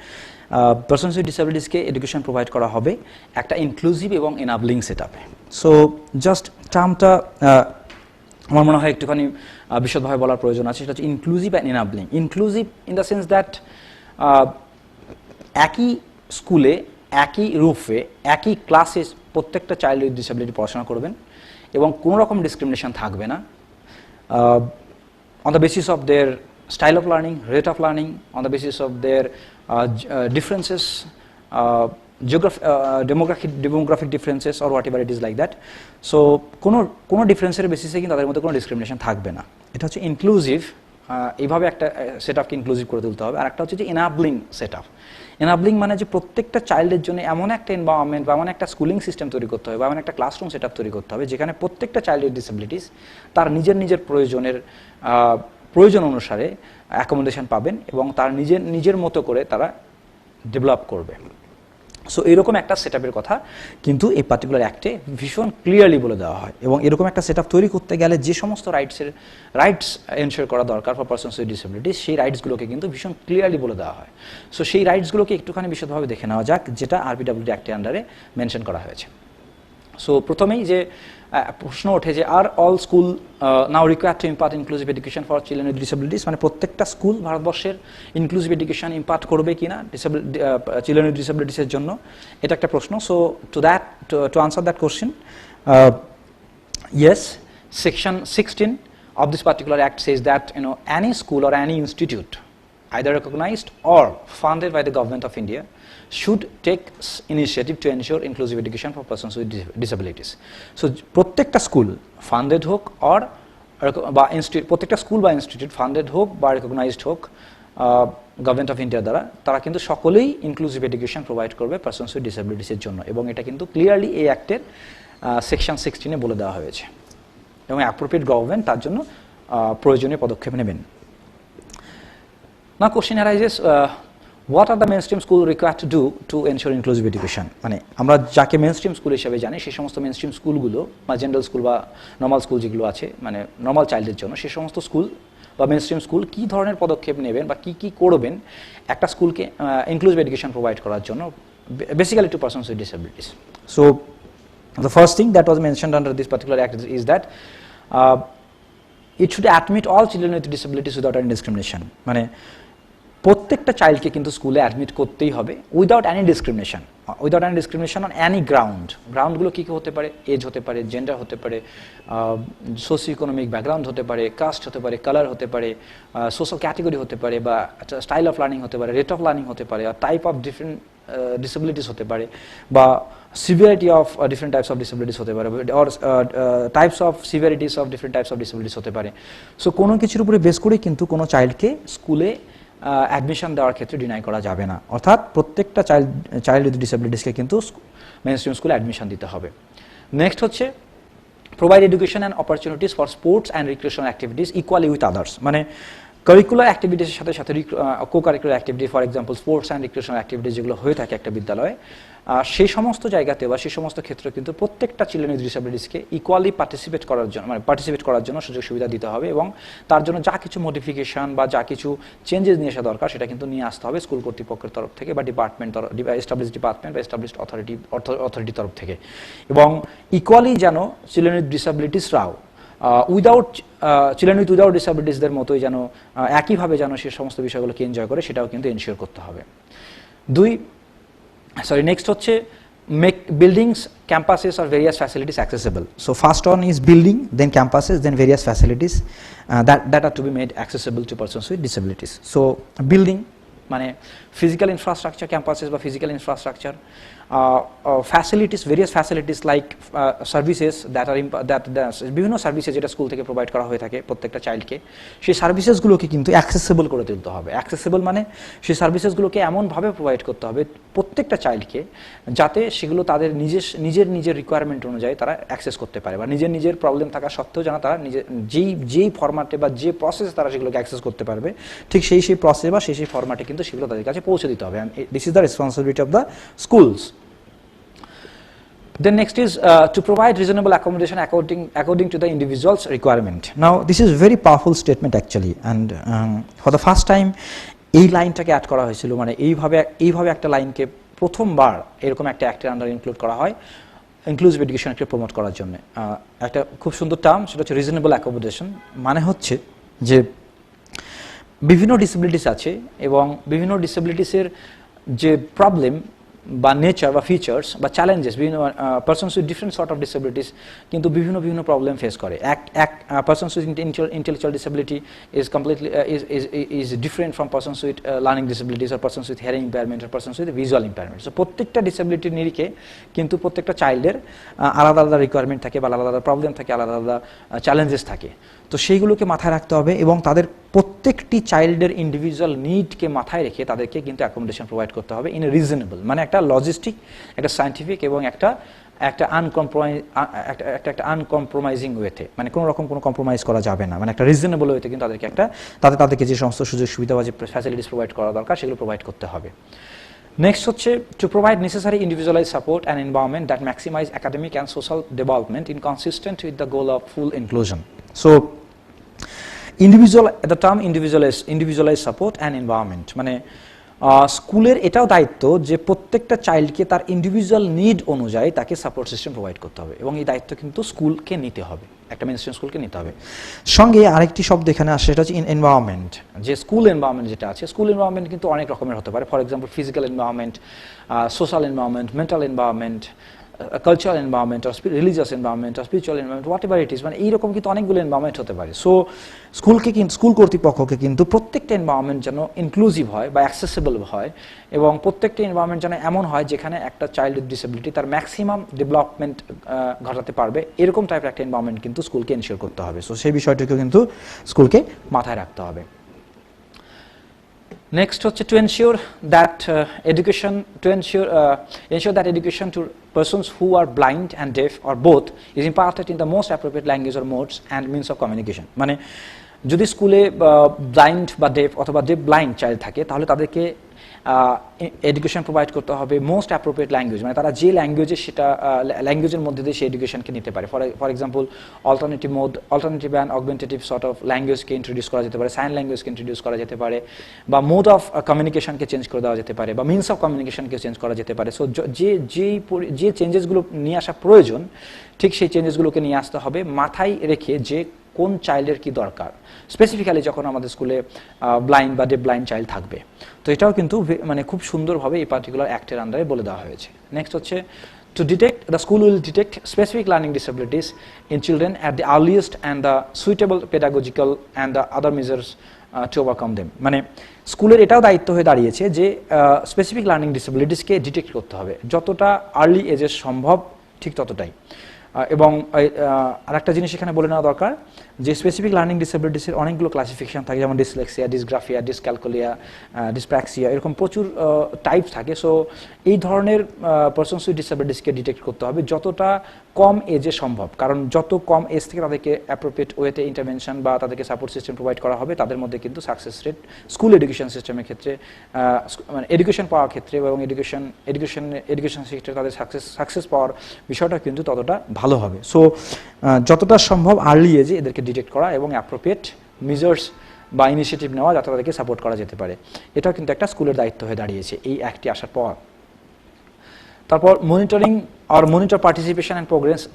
পারসনস উইথ ডিসেবিলিটিসকে এডুকেশন প্রোভাইড করা হবে একটা ইনক্লুসিভ এবং এনাবলিং সেট আপে। সো জাস্ট টার্মটা আমার মনে হয় একটুখানি বিশদভাবে বলার প্রয়োজন আছে, সেটা হচ্ছে inclusive and enabling. Inclusive in the sense that একই স্কুলে, একই রুফে, একই ক্লাসে প্রত্যেকটা চাইল্ড উইথ ডিসেবিলিটি পড়াশোনা করবেন এবং কোনো রকম ডিসক্রিমিনেশন থাকবে না on the basis of their style of learning, rate of learning, on the basis of their differences, demographic differences or whatever it is like that. So কোনো ডিফারেন্সের বেসিসে কিন্তু তাদের মধ্যে কোনো ডিসক্রিমিনেশন থাকবে না। এটা হচ্ছে ইনক্লুসিভ, এইভাবে একটা সেট আপকে ইনক্লুসিভ করে তুলতে হবে। আর একটা হচ্ছে যে এনাবলিং সেট আপ। এনাবলিং মানে যে প্রত্যেকটা চাইল্ডের জন্য এমন একটা এনভায়রনমেন্ট বা এমন একটা স্কুলিং সিস্টেম তৈরি করতে হবে বা এমন একটা ক্লাসরুম সেট আপ তৈরি করতে হবে যেখানে প্রত্যেকটা চাইল্ডের ডিসেবিলিটিস তার নিজের প্রয়োজন অনুসারে অ্যাকোমোডেশন পাবেন এবং তার নিজের মতো করে তারা ডেভেলপ করবে। সো এরকম একটা সেট আপের কথা কিন্তু এই পার্টিকুলার অ্যাক্টে ভীষণ ক্লিয়ারলি বলে দেওয়া হয়, এবং এরকম একটা সেট আপ তৈরি করতে গেলে যে সমস্ত রাইটস এনশিওর করা দরকার ফর পারসনস উইথ ডিসেবিলিটিস, সেই রাইটসগুলোকে কিন্তু ভীষণ ক্লিয়ারলি বলে দেওয়া হয়। সো সেই রাইটসগুলোকে একটুখানি বিশদভাবে দেখে নেওয়া যাক, যেটা RPWD অ্যাক্টের আন্ডারে মেনশন করা হয়েছে। সো প্রথমেই যে প্রশ্ন ওঠে যে are all school now required to impart inclusive education for children with disabilities, মানে প্রত্যেকটা স্কুল ভারতবর্ষের ইনক্লুসিভ এডুকেশন ইম্পার্ট করবে কিনা চিলড্রেন উইথ ডিসেবিলিটিসের জন্য, এটা একটা প্রশ্ন। So to answer that question, yes, section 16 of this particular act says that any school or any institute either recognized or funded by the government of India should take initiative to ensure inclusive education for persons with disabilities. So প্রত্যেকটা স্কুল ফান্ডেড হোক অর বা প্রত্যেকটা স্কুল বা ইনস্টিটিউট ফান্ডেড হোক বা রেকগনাইজড হোক গভর্নমেন্ট অফ ইন্ডিয়া দ্বারা, তারা কিন্তু সকলেই ইনক্লুসিভ এডুকেশন প্রোভাইড করবে পারসনস উইথ ডিসেবিলিটিসের জন্য, এবং এটা কিন্তু ক্লিয়ারলি এই অ্যাক্টের সেকশন 16-এ বলে দেওয়া হয়েছে, এবং অ্যাপ্রোপ্রিয়েট গভর্নমেন্ট তার জন্য প্রয়োজনীয় পদক্ষেপ নেবেন। Now question arises, what are the mainstream school required to do to ensure inclusive education? মানে আমরা যাকে মেইনস্ট্রিম স্কুল হিসেবে জানি, সেই সমস্ত মেইনস্ট্রিম স্কুলগুলো বা জেনারেল স্কুল বা নর্মাল স্কুল যেগুলো আছে, মানে নর্মাল চাইল্ডের জন্য, সেই সমস্ত স্কুল বা মেইনস্ট্রিম স্কুল কী ধরনের পদক্ষেপ নেবেন বা কী করবেন একটা স্কুলকে ইনক্লুসিভ এডুকেশন প্রোভাইড করার জন্য, basically to persons with disabilities. So the first thing that was mentioned under this particular act is that it should admit all children with disabilities without any discrimination, মানে প্রত্যেকটা চাইল্ডকে কিন্তু স্কুলে অ্যাডমিট করতেই হবে without any discrimination on any গ্রাউন্ডগুলো কী কী হতে পারে, এজ হতে পারে, জেন্ডার হতে পারে, সোশিও ইকোনমিক ব্যাকগ্রাউন্ড হতে পারে, কাস্ট হতে পারে, কালার হতে পারে, সোশ্যাল ক্যাটেগরি হতে পারে, বা স্টাইল অফ লার্নিং হতে পারে, রেট অফ লার্নিং হতে পারে, টাইপ অফ ডিফারেন্ট ডিসেবিলিটিস হতে পারে, বা severity of different types of disabilities হতে পারে, or types of severities of different types of disabilities হতে পারে। সো কোনো কিছুর উপরে বেস করে কিন্তু কোনো চাইল্ডকে স্কুলে অ্যাডমিশন দেওয়ার ক্ষেত্রে ডিনাই করা যাবে না, অর্থাৎ প্রত্যেকটা চাইল্ড উইথ ডিসেবিলিটিসকে কিন্তু মেইনস্ট্রিম স্কুলে অ্যাডমিশন দিতে হবে। নেক্সট হচ্ছে provide education and opportunities for sports and recreational activities equally with others, মানে কারিকুলার অ্যাক্টিভিটিসের সাথে সাথে co curricular activity, for example sports and recreational activities যেগুলো হয়ে থাকে একটা বিদ্যালয়ে, সেই সমস্ত জায়গাতে বা সেই সমস্ত ক্ষেত্রে কিন্তু প্রত্যেকটা চিলড্রেন উইথ ডিসেবিলিটিসকে ইকুয়ালি পার্টিসিপেট করার জন্য সুযোগ সুবিধা দিতে হবে, এবং তার জন্য যা কিছু মডিফিকেশন বা যা কিছু চেঞ্জেস নিয়ে আসা দরকার সেটা কিন্তু নিয়ে আসতে হবে স্কুল কর্তৃপক্ষের তরফ থেকে বা এস্টাবলিশ ডিপার্টমেন্ট বা এস্টাবলিশড অথরিটির তরফ থেকে। এবং ইকুয়ালি যেন চিলড্রেন উইথ ডিসেবিলিটিসরাও চিলড্রেন উইদাউট ডিসেবিলিটিসদের মতোই যেন একইভাবে যেন সে সমস্ত বিষয়গুলোকে এনজয় করে, সেটাও কিন্তু এনশিওর করতে হবে। নেক্সট হচ্ছে make buildings, campuses or various facilities accessible. So first one is building, then campuses, then various facilities that are to be made accessible to persons with disabilities. So building মানে physical infrastructure, campuses বা physical infrastructure, facilities, various facilities like services that বিভিন্ন সার্ভিসেস যেটা স্কুল থেকে প্রোভাইড করা হয়ে থাকে প্রত্যেকটা চাইল্ডকে, সেই সার্ভিসেসগুলোকে কিন্তু অ্যাক্সেসেবল করে তুলতে হবে। অ্যাক্সেসেবল মানে সেই সার্ভিসেসগুলোকে এমনভাবে প্রোভাইড করতে হবে প্রত্যেকটা চাইল্ডকে, যাতে সেগুলো তাদের নিজের রিকোয়ারমেন্ট অনুযায়ী তারা অ্যাক্সেস করতে পারে, বা নিজের প্রবলেম থাকা সত্ত্বেও যেন তারা যেই ফরম্যাটে বা যে প্রসেস তারা সেগুলোকে অ্যাক্সেস করতে পারবে, ঠিক সেই প্রসেস বা সেই ফরম্যাটে কিন্তু সেগুলো তাদের কাছে পৌঁছে দিতে হবে। And this is the responsibility of the schools. Then next is to provide reasonable accommodation according to the individual's requirement. Now this is very powerful statement actually, and for the first time এই লাইনটাকে অ্যাড করা হয়েছিল, মানে এইভাবে একটা লাইনকে প্রথমবার এরকম একটা অ্যাক্টের আন্ডার ইনক্লুড করা হয় ইনক্লুসিভ এডুকেশনকে প্রমোট করার জন্য। একটা খুব সুন্দর টার্ম, সেটা হচ্ছে রিজনেবল অ্যাকোমোডেশন। মানে হচ্ছে যে বিভিন্ন ডিসেবিলিটিস আছে এবং বিভিন্ন ডিসেবিলিটিসের যে প্রবলেম বা নেচার বা ফিচার্স বা চ্যালেঞ্জেস, বিভিন্ন persons with different sort of disabilities কিন্তু বিভিন্ন প্রবলেম ফেস করে। এক persons with intellectual disability is different from persons with learning disabilities আর পারসনস উইথ হিয়ারিং ইম্পায়ারমেন্ট আর persons with visual impairment. So প্রত্যেকটা ডিসেবিলিটির নিরিখে কিন্তু প্রত্যেকটা চাইল্ডের আলাদা আলাদা রিকোয়ারমেন্ট থাকে বা আলাদা আলাদা প্রবলেম থাকে, আলাদা আলাদা চ্যালেঞ্জেস থাকে। তো সেইগুলোকে মাথায় রাখতে হবে এবং তাদের প্রত্যেকটি চাইল্ডের ইন্ডিভিজুয়াল নিডকে মাথায় রেখে তাদেরকে কিন্তু অ্যাকোমোডেশন প্রোভাইড করতে হবে ইন এ রিজনেবল, মানে একটা লজিস্টিক, একটা সায়েন্টিফিক এবং একটা আনকম্প্রোমাইজিং ওয়েতে, মানে কোনো রকম কোনো কম্প্রোমাইজ করা যাবে না, মানে একটা রিজনেবল ওয়েতে কিন্তু তাদেরকে যে সমস্ত সুযোগ সুবিধা বা যে ফ্যাসিলিটিস প্রোভাইড করা দরকার সেগুলো প্রোভাইড করতে হবে। নেক্সট হচ্ছে to provide necessary individualize support and environment that maximize academic and social development in consistent with the goal of full inclusion. So the term individualized support and environment, মানে স্কুলের এটাও দায়িত্ব যে প্রত্যেকটা চাইল্ডকে তার ইন্ডিভিজুয়াল নিড অনুযায়ী তাকে সাপোর্ট সিস্টেম প্রোভাইড করতে হবে, এবং এই দায়িত্ব কিন্তু স্কুলকে নিতে হবে, একটা মেইনস্ট্রিম স্কুলকে নিতে হবে। সঙ্গে আরেকটি শব্দ এখানে আসে, সেটা হচ্ছে এনভায়রনমেন্ট। যে স্কুল এনভায়রনমেন্ট যেটা আছে, স্কুল এনভায়রনমেন্ট কিন্তু অনেক রকমের হতে পারে। For example physical environment, social environment, mental environment, cultural environment, religious environment, spiritual environment, what ever it is, মানে এইরকম কিন্তু অনেকগুলো এনভায়রনমেন্ট হতে পারে। সো স্কুল কর্তৃপক্ষকে কিন্তু প্রত্যেকটা এনভায়রনমেন্ট যেন ইনক্লুসিভ হয় বা অ্যাক্সেসিবল হয়, এবং প্রত্যেকটা এনভায়রনমেন্ট যেন এমন হয় যেখানে একটা চাইল্ড উইথ ডিসেবিলিটি তার ম্যাক্সিমাম ডেভেলপমেন্ট ঘটাতে পারবে, এরকম টাইপের একটা এনভায়রনমেন্ট কিন্তু স্কুলকে এনশিওর করতে হবে। সো সেই বিষয়টিকে কিন্তু স্কুলকে মাথায় রাখতে হবে। Next হচ্ছে to ensure that education to persons who are blind and deaf or both is imparted in the most appropriate language or modes and means of communication. মানে যদি স্কুলে ব্লাইন্ড বা ডেফ অথবা ডেফ ব্লাইন্ড চাইল্ড থাকে, তাহলে তাদেরকে এডুকেশন প্রোভাইড করতে হবে মোস্ট অ্যাপ্রোপ্রিয়েট ল্যাঙ্গুয়েজ, মানে তারা যে ল্যাঙ্গুয়েজে সেটা ল্যাঙ্গুয়েজের মধ্যে দিয়ে সেই এডুকেশনকে নিতে পারে। For example alternative and augmentative sort of ল্যাঙ্গুয়েজকে ইন্ট্রোডিউস করা যেতে পারে, সাইন ল্যাঙ্গুয়েজকে ইন্ট্রোডিউস করা যেতে পারে, বা মোড অফ কমিউনিকেশনকে চেঞ্জ করে দেওয়া যেতে পারে, বা মিনস অফ কমিউনিকেশনকে চেঞ্জ করা যেতে পারে। সো যে চেঞ্জেসগুলো নিয়ে আসা প্রয়োজন, ঠিক সেই চেঞ্জেসগুলোকে নিয়ে আসতে হবে মাথায় রেখে যে কোন চাইল্ডের কি দরকার, স্পেসিফিক্যালি যখন আমাদের স্কুলে ব্লাইন্ড বা ডেফ ব্লাইন্ড চাইল্ড থাকবে। তো এটাও কিন্তু মানে খুব সুন্দরভাবে এই পার্টিকুলার অ্যাক্টের আন্ডারে বলে দেওয়া হয়েছে। নেক্সট হচ্ছে to detect, the school will detect specific learning disabilities in children at the earliest and the suitable pedagogical and the other measures to overcome them. মানে স্কুলের এটাও দায়িত্ব হয়ে দাঁড়িয়েছে যে স্পেসিফিক লার্নিং ডিসেবিলিটিসকে ডিটেক্ট করতে হবে, যতটা আর্লি এজে সম্ভব ঠিক ততটাই। এবং আরেকটা জিনিস এখানে বলে নেওয়া দরকার যে স্পেসিফিক লার্নিং ডিসেবিলিটিসের অনেকগুলো ক্লাসিফিকেশন থাকে, যেমন ডিসলেক্সিয়া, ডিসগ্রাফিয়া, ডিসক্যালকুলিয়া, ডিসপ্র্যাক্সিয়া, এরকম প্রচুর টাইপ থাকে। সো এই ধরনের পারসনস উইথ ডিসেবিলিটিসকে ডিটেক্ট করতে হবে যতটা কম এজে সম্ভব, কারণ যত কম এজ থেকে তাদেরকে অ্যাপ্রোপ্রিয়েট ওয়েতে ইন্টারভেনশন বা তাদেরকে সাপোর্ট সিস্টেম প্রোভাইড করা হবে, তাদের মধ্যে কিন্তু সাকসেস রেট স্কুল এডুকেশন সিস্টেমের ক্ষেত্রে, মানে এডুকেশন পাওয়ার ক্ষেত্রে এবং এডুকেশন সেক্টরে তাদের সাকসেস পাওয়ার বিষয়টা কিন্তু ততটা ভালো হবে। সো যতটা সম্ভব আর্লি এজে এদেরকে ডিটেক্ট করা এবং অ্যাপ্রোপ্রিয়েট মেজার্স বা ইনিশিয়েটিভ নেওয়া যাতে তাদেরকে সাপোর্ট করা যেতে পারে, এটাও কিন্তু একটা স্কুলের দায়িত্ব হয়ে দাঁড়িয়েছে এই অ্যাক্টটি আসার পর। তারপর monitoring or monitor participation and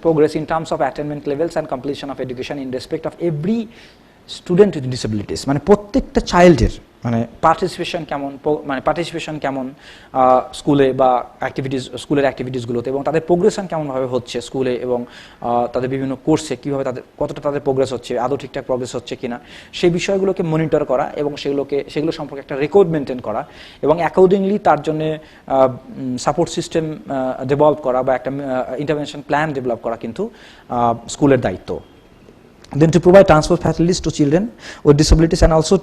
progress in terms of attainment levels and completion of education in respect of every student with disabilities, মানে প্রত্যেকটা চাইল্ডের মানে পার্টিসিপেশন কেমন স্কুলে বা স্কুলের অ্যাক্টিভিটিসগুলোতে, এবং তাদের প্রোগ্রেশন কেমনভাবে হচ্ছে স্কুলে এবং তাদের বিভিন্ন কোর্সে কীভাবে কতটা তাদের প্রোগ্রেস হচ্ছে, আদৌ ঠিকঠাক প্রোগ্রেস হচ্ছে কিনা, সেই বিষয়গুলোকে মনিটর করা এবং সেগুলো সম্পর্কে একটা রেকর্ড মেনটেন করা এবং অ্যাকর্ডিংলি তার জন্য সাপোর্ট সিস্টেম ডেভেলপ করা বা একটা ইন্টারভেনশন প্ল্যান ডেভেলপ করা কিন্তু স্কুলের দায়িত্ব। Then to provide transport facilities to children with disabilities and also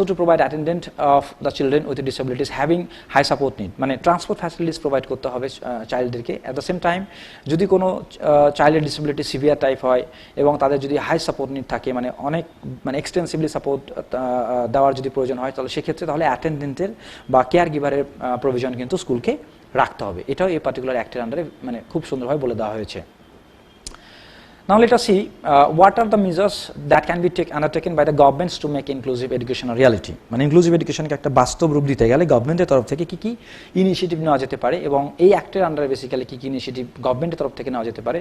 to provide attendant of the children with disabilities having high support need, মানে ট্রান্সপোর্ট ফ্যাসিলিটিস প্রোভাইড করতে হবে চাইল্ডদেরকে। অ্যাট দ্য সেম টাইম যদি কোনো চাইল্ডের ডিসেবিলিটি সিভিয়ার টাইপ হয় এবং তাদের যদি হাই সাপোর্ট নিড থাকে, মানে এক্সটেন্সিভলি সাপোর্ট দেওয়ার যদি প্রয়োজন হয়, তাহলে অ্যাটেন্ডেন্টের বা কেয়ার গিভারের প্রভিশন কিন্তু স্কুলকে রাখতে হবে। এটাও এই পার্টিকুলার অ্যাক্টের আন্ডারে মানে খুব সুন্দরভাবে বলে দেওয়া হয়েছে। Now let us see what are the measures that can be undertaken by the governments to make inclusive education a reality, মানে ইনক্লুসিভ এডুকেশনকে একটা বাস্তব রূপ দিতে গেলে গভর্নমেন্টের তরফ থেকে কি কি ইনিশিয়েটিভ নেওয়া যেতে পারে এবং এই অ্যাক্টের আন্ডারে বেসিক্যালি কি কি ইনিশিয়েটিভ গভর্নমেন্টের তরফ থেকে নেওয়া যেতে পারে,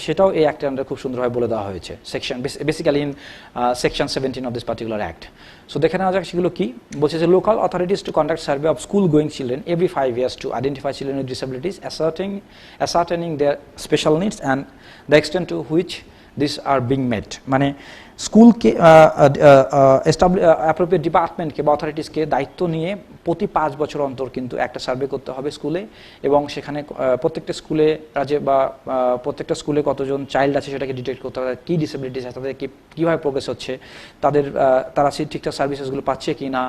সেটাও এই অ্যাক্টের আন্ডারে খুব সুন্দরভাবে বলে দেওয়া হয়েছে basically in section 17 of this particular act. So দেখে নেওয়া যাক সেগুলো কি বলছে যে local authorities to conduct survey of school going children every 5 years to identify children with disabilities, ascertaining their special needs and the extent to which these are being met, মানে স্কুলকে অ্যাপ্রোপ্রিয়েট ডিপার্টমেন্টকে বা অথরিটিসকে দায়িত্ব নিয়ে প্রতি 5 বছর অন্তর কিন্তু একটা সার্ভে করতে হবে স্কুলে, এবং সেখানে প্রত্যেকটা স্কুলে বা প্রত্যেকটা স্কুলে কতজন চাইল্ড আছে সেটাকে ডিটেক্ট করতে হবে, কী ডিসেবিলিটিস আছে, তাদের কীভাবে প্রোগ্রেস হচ্ছে, তারা ঠিকঠাক সার্ভিসেসগুলো পাচ্ছে কি না,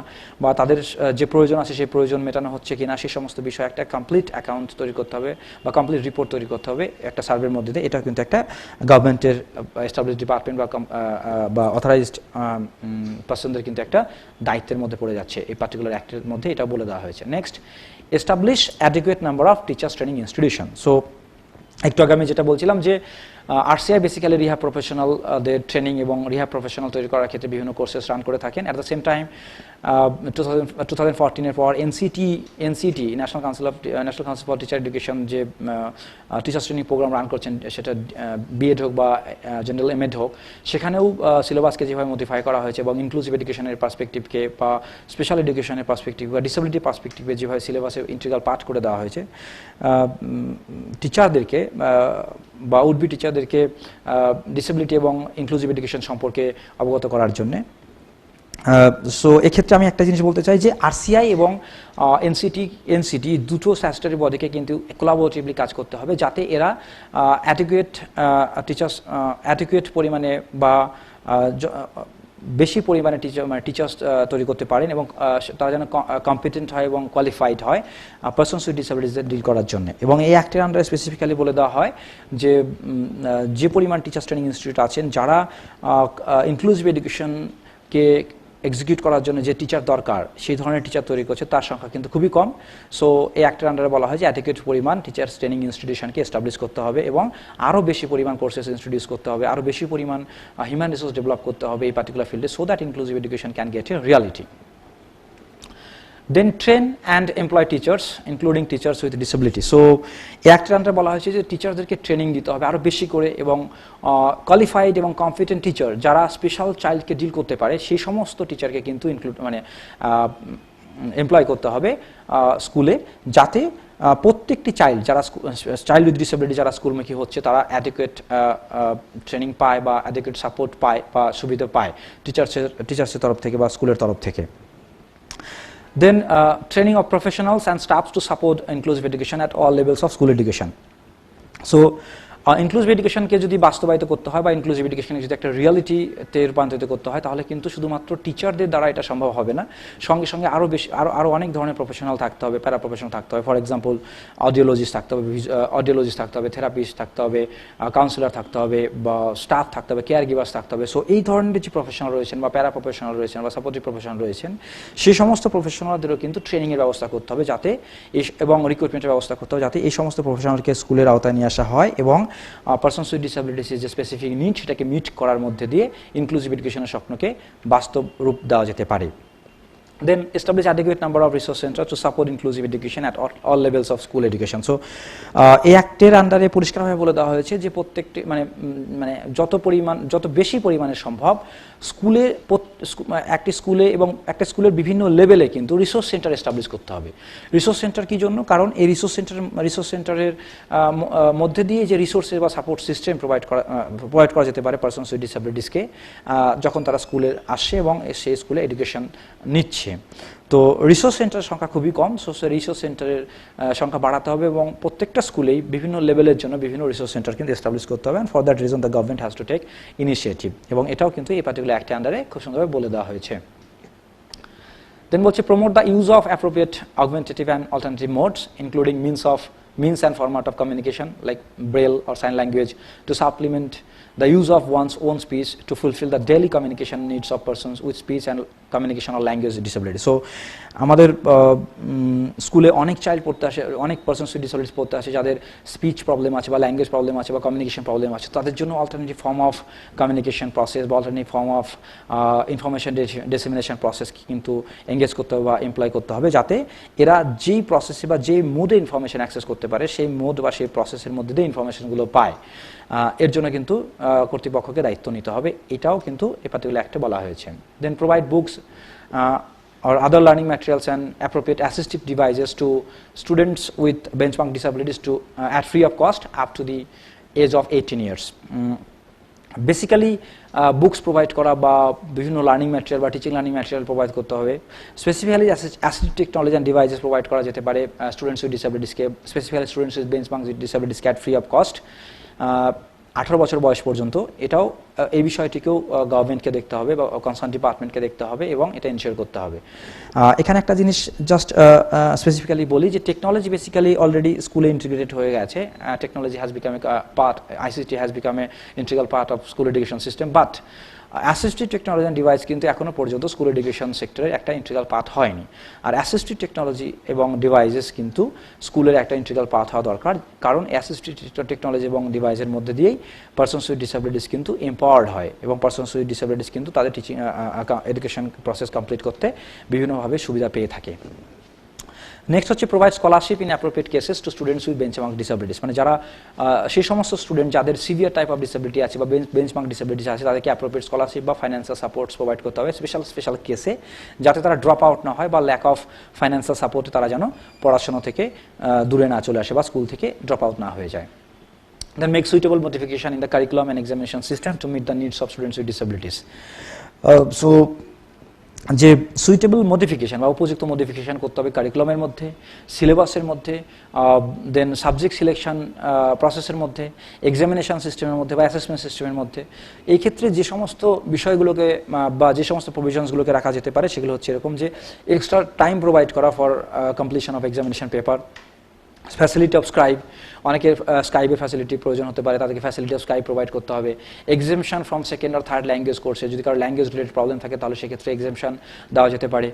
বা তাদের যে প্রয়োজন আছে সেই প্রয়োজন মেটানো হচ্ছে কি না, সেই সমস্ত বিষয়ে একটা কমপ্লিট অ্যাকাউন্ট তৈরি করতে হবে বা কমপ্লিট রিপোর্ট তৈরি করতে হবে একটা সার্ভের মধ্যে দিয়ে। এটা কিন্তু একটা গভর্নমেন্টের এস্টাবলিশ ডিপার্টমেন্ট বা অথরাইজড পার্সনদের কিন্তু একটা দায়িত্বের মধ্যে পড়ে যাচ্ছে এই পার্টিকুলার অ্যাক্টের মধ্যে, এটা বলে দেওয়া হয়েছে। Next, establish adequate number of teachers training institution. So একটু আগে আমি যেটা বলছিলাম যে আরসিআই বেসিক্যালি রিহ্যাব প্রফেশনালদের ট্রেনিং এবং রিহ্যাব প্রফেশনাল তৈরি করার ক্ষেত্রে বিভিন্ন কোর্সেস রান করে থাকেন। অ্যাট দ্য সেম টাইম 2014-এর পর NCT national council for teacher education যে টিচার্স ট্রেনিং প্রোগ্রাম রান করছেন, সেটা বিএড হোক বা জেনারেল এমএড হোক, সেখানেও সিলেবাসকে যেভাবে মডিফাই করা হয়েছে এবং ইনক্লুসিভ এডুকেশনের পার্সপেক্টিভকে বা স্পেশাল এডুকেশনের পার্সপেক্টিভ বা ডিসেবিলিটি পার্সপেক্টিভে যেভাবে সিলেবাসে ইন্টিগ্রাল পার্ট করে দেওয়া হয়েছে, টিচারদেরকে বা উড বি টিচারদেরকে ডিসেবিলিটি এবং ইনক্লুসিভ এডুকেশন সম্পর্কে অবগত করার জন্যে। সো এক্ষেত্রে আমি একটা জিনিস বলতে চাই যে আরসিআই এবং এনসিটি দুটো স্ট্যাচুটরি বডিকে কিন্তু কোলাবোরেটিভলি কাজ করতে হবে যাতে এরা অ্যাডিকুয়েট পরিমাণে বা বেশি পরিমাণে টিচার্স তৈরি করতে পারেন এবং তারা যেন কম্পিটেন্ট হয় এবং কোয়ালিফাইড হয় পারসনস উইথ ডিসেবিলিটিসদের ডিল করার জন্য। এবং এই অ্যাক্টের আন্ডারে স্পেসিফিক্যালি বলে দেওয়া হয় যে পরিমাণ টিচার্স ট্রেনিং ইনস্টিটিউট আছেন যারা ইনক্লুসিভ এডুকেশনকে এক্সিকিউট করার জন্য যে টিচার দরকার সেই ধরনের টিচার তৈরি করছে তার সংখ্যা কিন্তু খুবই কম। সো এই অ্যাক্টের আন্ডারে বলা হয় যে অ্যাডিকুয়েট পরিমাণ টিচার্স ট্রেনিং ইনস্টিটিউশনকে এস্টাবলিশ করতে হবে এবং আরও বেশি পরিমাণ কোর্সেস ইন্ট্রোডিউস করতে হবে, আরও বেশি পরিমাণ হিউম্যান রিসোর্স ডেভেলপ করতে হবে এই পার্টিকুলার ফিল্ডে, so that inclusive education can get A reality. Then train and employ teachers including teachers with disability. So এই অ্যাক্টের আন্ডারে বলা হয়েছে যে টিচারদেরকে ট্রেনিং দিতে হবে আরও বেশি করে এবং কোয়ালিফাইড এবং কম্পিটেন্ট টিচার যারা স্পেশাল চাইল্ডকে ডিল করতে পারে সেই সমস্ত টিচারকে কিন্তু এমপ্লয় করতে হবে স্কুলে, যাতে প্রত্যেকটি চাইল্ড উইথ ডিসেবিলিটি যারা স্কুলমুখী হচ্ছে তারা অ্যাডিকুয়েট ট্রেনিং পায় বা অ্যাডিকুয়েট সাপোর্ট পায় বা সুবিধা পায় টিচার্সের তরফ থেকে বা স্কুলের তরফ থেকে। Then training of professionals and staffs to support inclusive education at all levels of school education. So inclusive এডুকেশনকে যদি বাস্তবায়িত করতে হয় বা ইনক্লুসিভ এডুকেশনকে যদি একটা রিয়ালিটিতে রূপান্তরিত করতে হয় তাহলে কিন্তু শুধুমাত্র টিচারদের দ্বারা এটা সম্ভব হবে না, সঙ্গে সঙ্গে আরও বেশি আরও অনেক ধরনের প্রফেশনাল থাকতে হবে, প্যারা প্রফেশনাল থাকতে হবে। ফর এক্সাম্পল অডিওলজিস্ট থাকতে হবে, থেরাপিস্ট থাকতে হবে, কাউন্সিলর থাকতে হবে, বা স্টাফ থাকতে হবে, কেয়ার গিভার্স থাকতে হবে। সো এই ধরনের যে প্রফেশনাল রয়েছেন বা প্যারা প্রফেশনাল রয়েছেন বা সাপোর্টিভ প্রফেশনাল রয়েছেন, সেই সমস্ত প্রফেশনালদেরও কিন্তু ট্রেনিংয়ের ব্যবস্থা করতে হবে যাতে এবং রিক্রুটমেন্টের ব্যবস্থা করতে হবে যাতে এই সমস্ত প্রফেশনালকে স্কুলের আওতায় নিয়ে আসা হয় এবং পারসনস উইথ ডিসেবিলিটিসের যে স্পেসিফিক নিড সেটাকে মিট করার মধ্যে দিয়ে ইনক্লুসিভ এডুকেশনের স্বপ্নকে বাস্তব রূপ দেওয়া যেতে পারে। Then establish adequate number of resource centers to support inclusive education at all levels of school education. So এই অ্যাক্টের আন্ডারে পরিষ্কারভাবে বলে দেওয়া হয়েছে যে প্রত্যেকটি মানে যত বেশি পরিমাণে সম্ভব স্কুলে একটি স্কুলে এবং একটা স্কুলের বিভিন্ন লেভেলে কিন্তু রিসোর্স সেন্টার এস্টাবলিশ করতে হবে। রিসোর্স সেন্টার কি জন্য? কারণ এই রিসোর্স সেন্টারের মধ্যে দিয়ে যে রিসোর্সেস বা সাপোর্ট সিস্টেম প্রোভাইড করা যেতে পারে পারসনস উইথ ডিসেবিলিটিসকে যখন তারা স্কুলে আসে এবং সেই স্কুলে এডুকেশন নিচ্ছে। তো রিসোর্স সেন্টারের সংখ্যা খুবই কম, সো রিসোর্স সেন্টারের সংখ্যা বাড়াতে হবে এবং প্রত্যেকটা স্কুলেই বিভিন্ন লেভেলের জন্য বিভিন্ন রিসোর্স সেন্টার কিন্তু এস্টাবলিশ করতে হবে। And for that reason the government has to take initiative, এবং এটাও কিন্তু এই পার্টিকুলার অ্যাক্টের আন্ডারে খুব সুন্দরভাবে বলে দেওয়া হয়েছে। দেন বলছে promote the use of appropriate augmentative and alternative modes including means and format of communication like braille or sign language to supplement the use of one's own speech to fulfill the daily communication needs of persons with speech and communication or language disability. So আমাদের স্কুলে অনেক চাইল্ড পড়তে আসে, অনেক পারসনস উইথ ডিসেবিলিটিস পড়তে আসে যাদের স্পিচ প্রবলেম আছে বা ল্যাঙ্গুয়েজ প্রবলেম আছে বা কমিউনিকেশন প্রবলেম আছে। তাদের জন্য alternative form of communication process বা alternative form of information dissemination process কিন্তু এঙ্গেজ করতে হবে বা এমপ্লয় করতে হবে যাতে এরা যেই প্রসেসে বা যেই মোডে ইনফরমেশন অ্যাক্সেস করতে পারে সেই মোড বা সেই প্রসেসের মধ্যে দিয়ে ইনফরমেশনগুলো পায়, এর জন্য কিন্তু কর্তৃপক্ষকে দায়িত্ব নিতে হবে। এটাও কিন্তু এই পার্টিকুলার অ্যাক্টে বলা হয়েছে। Then provide books or other learning materials and appropriate assistive devices to students with benchmark disabilities to at free of cost up to the age of 18 years. Basically books provide করা বা বিভিন্ন লার্নিং ম্যাটেরিয়াল বা টিচিং লার্নিং ম্যাটেরিয়াল প্রোভাইড করতে হবে। Specifically assistive technology and devices provide করা যেতে পারে স্টুডেন্টস উইথ ডিসেবিলিটিসকে, স্পেসিফিক্যালি স্টুডেন্টস উইথ বেঞ্চমার্ক ডিসেবিলিটিসকে অ্যাট ফ্রি অফ কস্ট 18 বছর বয়স পর্যন্ত। এটাও এই বিষয়টিকেও গভর্নমেন্টকে দেখতে হবে বা কনসার্ন ডিপার্টমেন্টকে দেখতে হবে এবং এটা এনশিওর করতে হবে। এখানে একটা জিনিস জাস্ট স্পেসিফিক্যালি বলি যে টেকনোলজি বেসিক্যালি অলরেডি স্কুলে ইন্টিগ্রেটেড হয়ে গেছে। Technology has become a part, ICT has become a integral part of school education system, but assistive technology and device কিন্তু এখনও পর্যন্ত স্কুল এডুকেশন সেক্টরের একটা ইন্টিগ্রাল পার্ট হয়নি। আর অ্যাসিস্টিভ টেকনোলজি এবং ডিভাইসেস কিন্তু স্কুলের একটা ইন্টিগ্রাল পার্ট হওয়া দরকার, কারণ অ্যাসিস্টিভ টেকনোলজি এবং ডিভাইসের মধ্যে দিয়েই পারসনস উইথ ডিসেবিলিটিস কিন্তু এম্পাওয়ার্ড হয় এবং পারসনস উইথ ডিসেবিলিটিস কিন্তু তাদের টিচিং এডুকেশন প্রসেস কমপ্লিট করতে বিভিন্নভাবে সুবিধা পেয়ে থাকে। নেক্সট হচ্ছে provide scholarship in appropriate cases to students with benchmark disabilities, মানে যারা সেই সমস্ত স্টুডেন্ট যাদের সিভিয়ার টাইপ অফ ডিসেবিলিটি আছে বা বেঞ্চমার্ক ডিসেবিলিটিস আছে তাদেরকে অ্যাপ্রোপ্রিয়েট স্কলারশিপ বা ফাইন্যান্সিয়াল সাপোর্টস প্রোভাইড করতে হবে স্পেশাল কেসে, যাতে তারা ড্রপ আউট না হয় বা ল্যাক অফ ফাইন্যান্সিয়াল সাপোর্টে তারা যেন পড়াশোনা থেকে দূরে না চলে আসে বা স্কুল থেকে ড্রপ আউট না হয়ে যায়। Then make suitable modification in the curriculum and examination system to meet the needs of students with disabilities. So যে সুইটেবল মডিফিকেশন বা উপযুক্ত মডিফিকেশন করতে হবে কারিকুলামের মধ্যে, সিলেবাসের মধ্যে, দেন সাবজেক্ট সিলেকশন প্রসেসের মধ্যে, এক্সামিনেশন সিস্টেমের মধ্যে বা অ্যাসেসমেন্ট সিস্টেমের মধ্যে। এই ক্ষেত্রে যে সমস্ত বিষয়গুলোকে বা যে সমস্ত প্রভিশনসগুলোকে রাখা যেতে পারে সেগুলো হচ্ছে এরকম যে এক্সট্রা টাইম প্রোভাইড করা for completion of examination paper, facility of scribe, অনেকের স্ক্রাইবের ফ্যাসিলিটি প্রয়োজন হতে পারে, তাদেরকে ফ্যাসিলিটি অফ স্ক্রাইব প্রোভাইড করতে হবে। এক্সামশন ফ্রম সেকেন্ড আর থার্ড ল্যাঙ্গুয়েজ কোর্সে যদি কারো ল্যাঙ্গুয়েজ রিলেটেড প্রবলেম থাকে তাহলে সেক্ষেত্রে এক্সামশন দেওয়া যেতে পারে।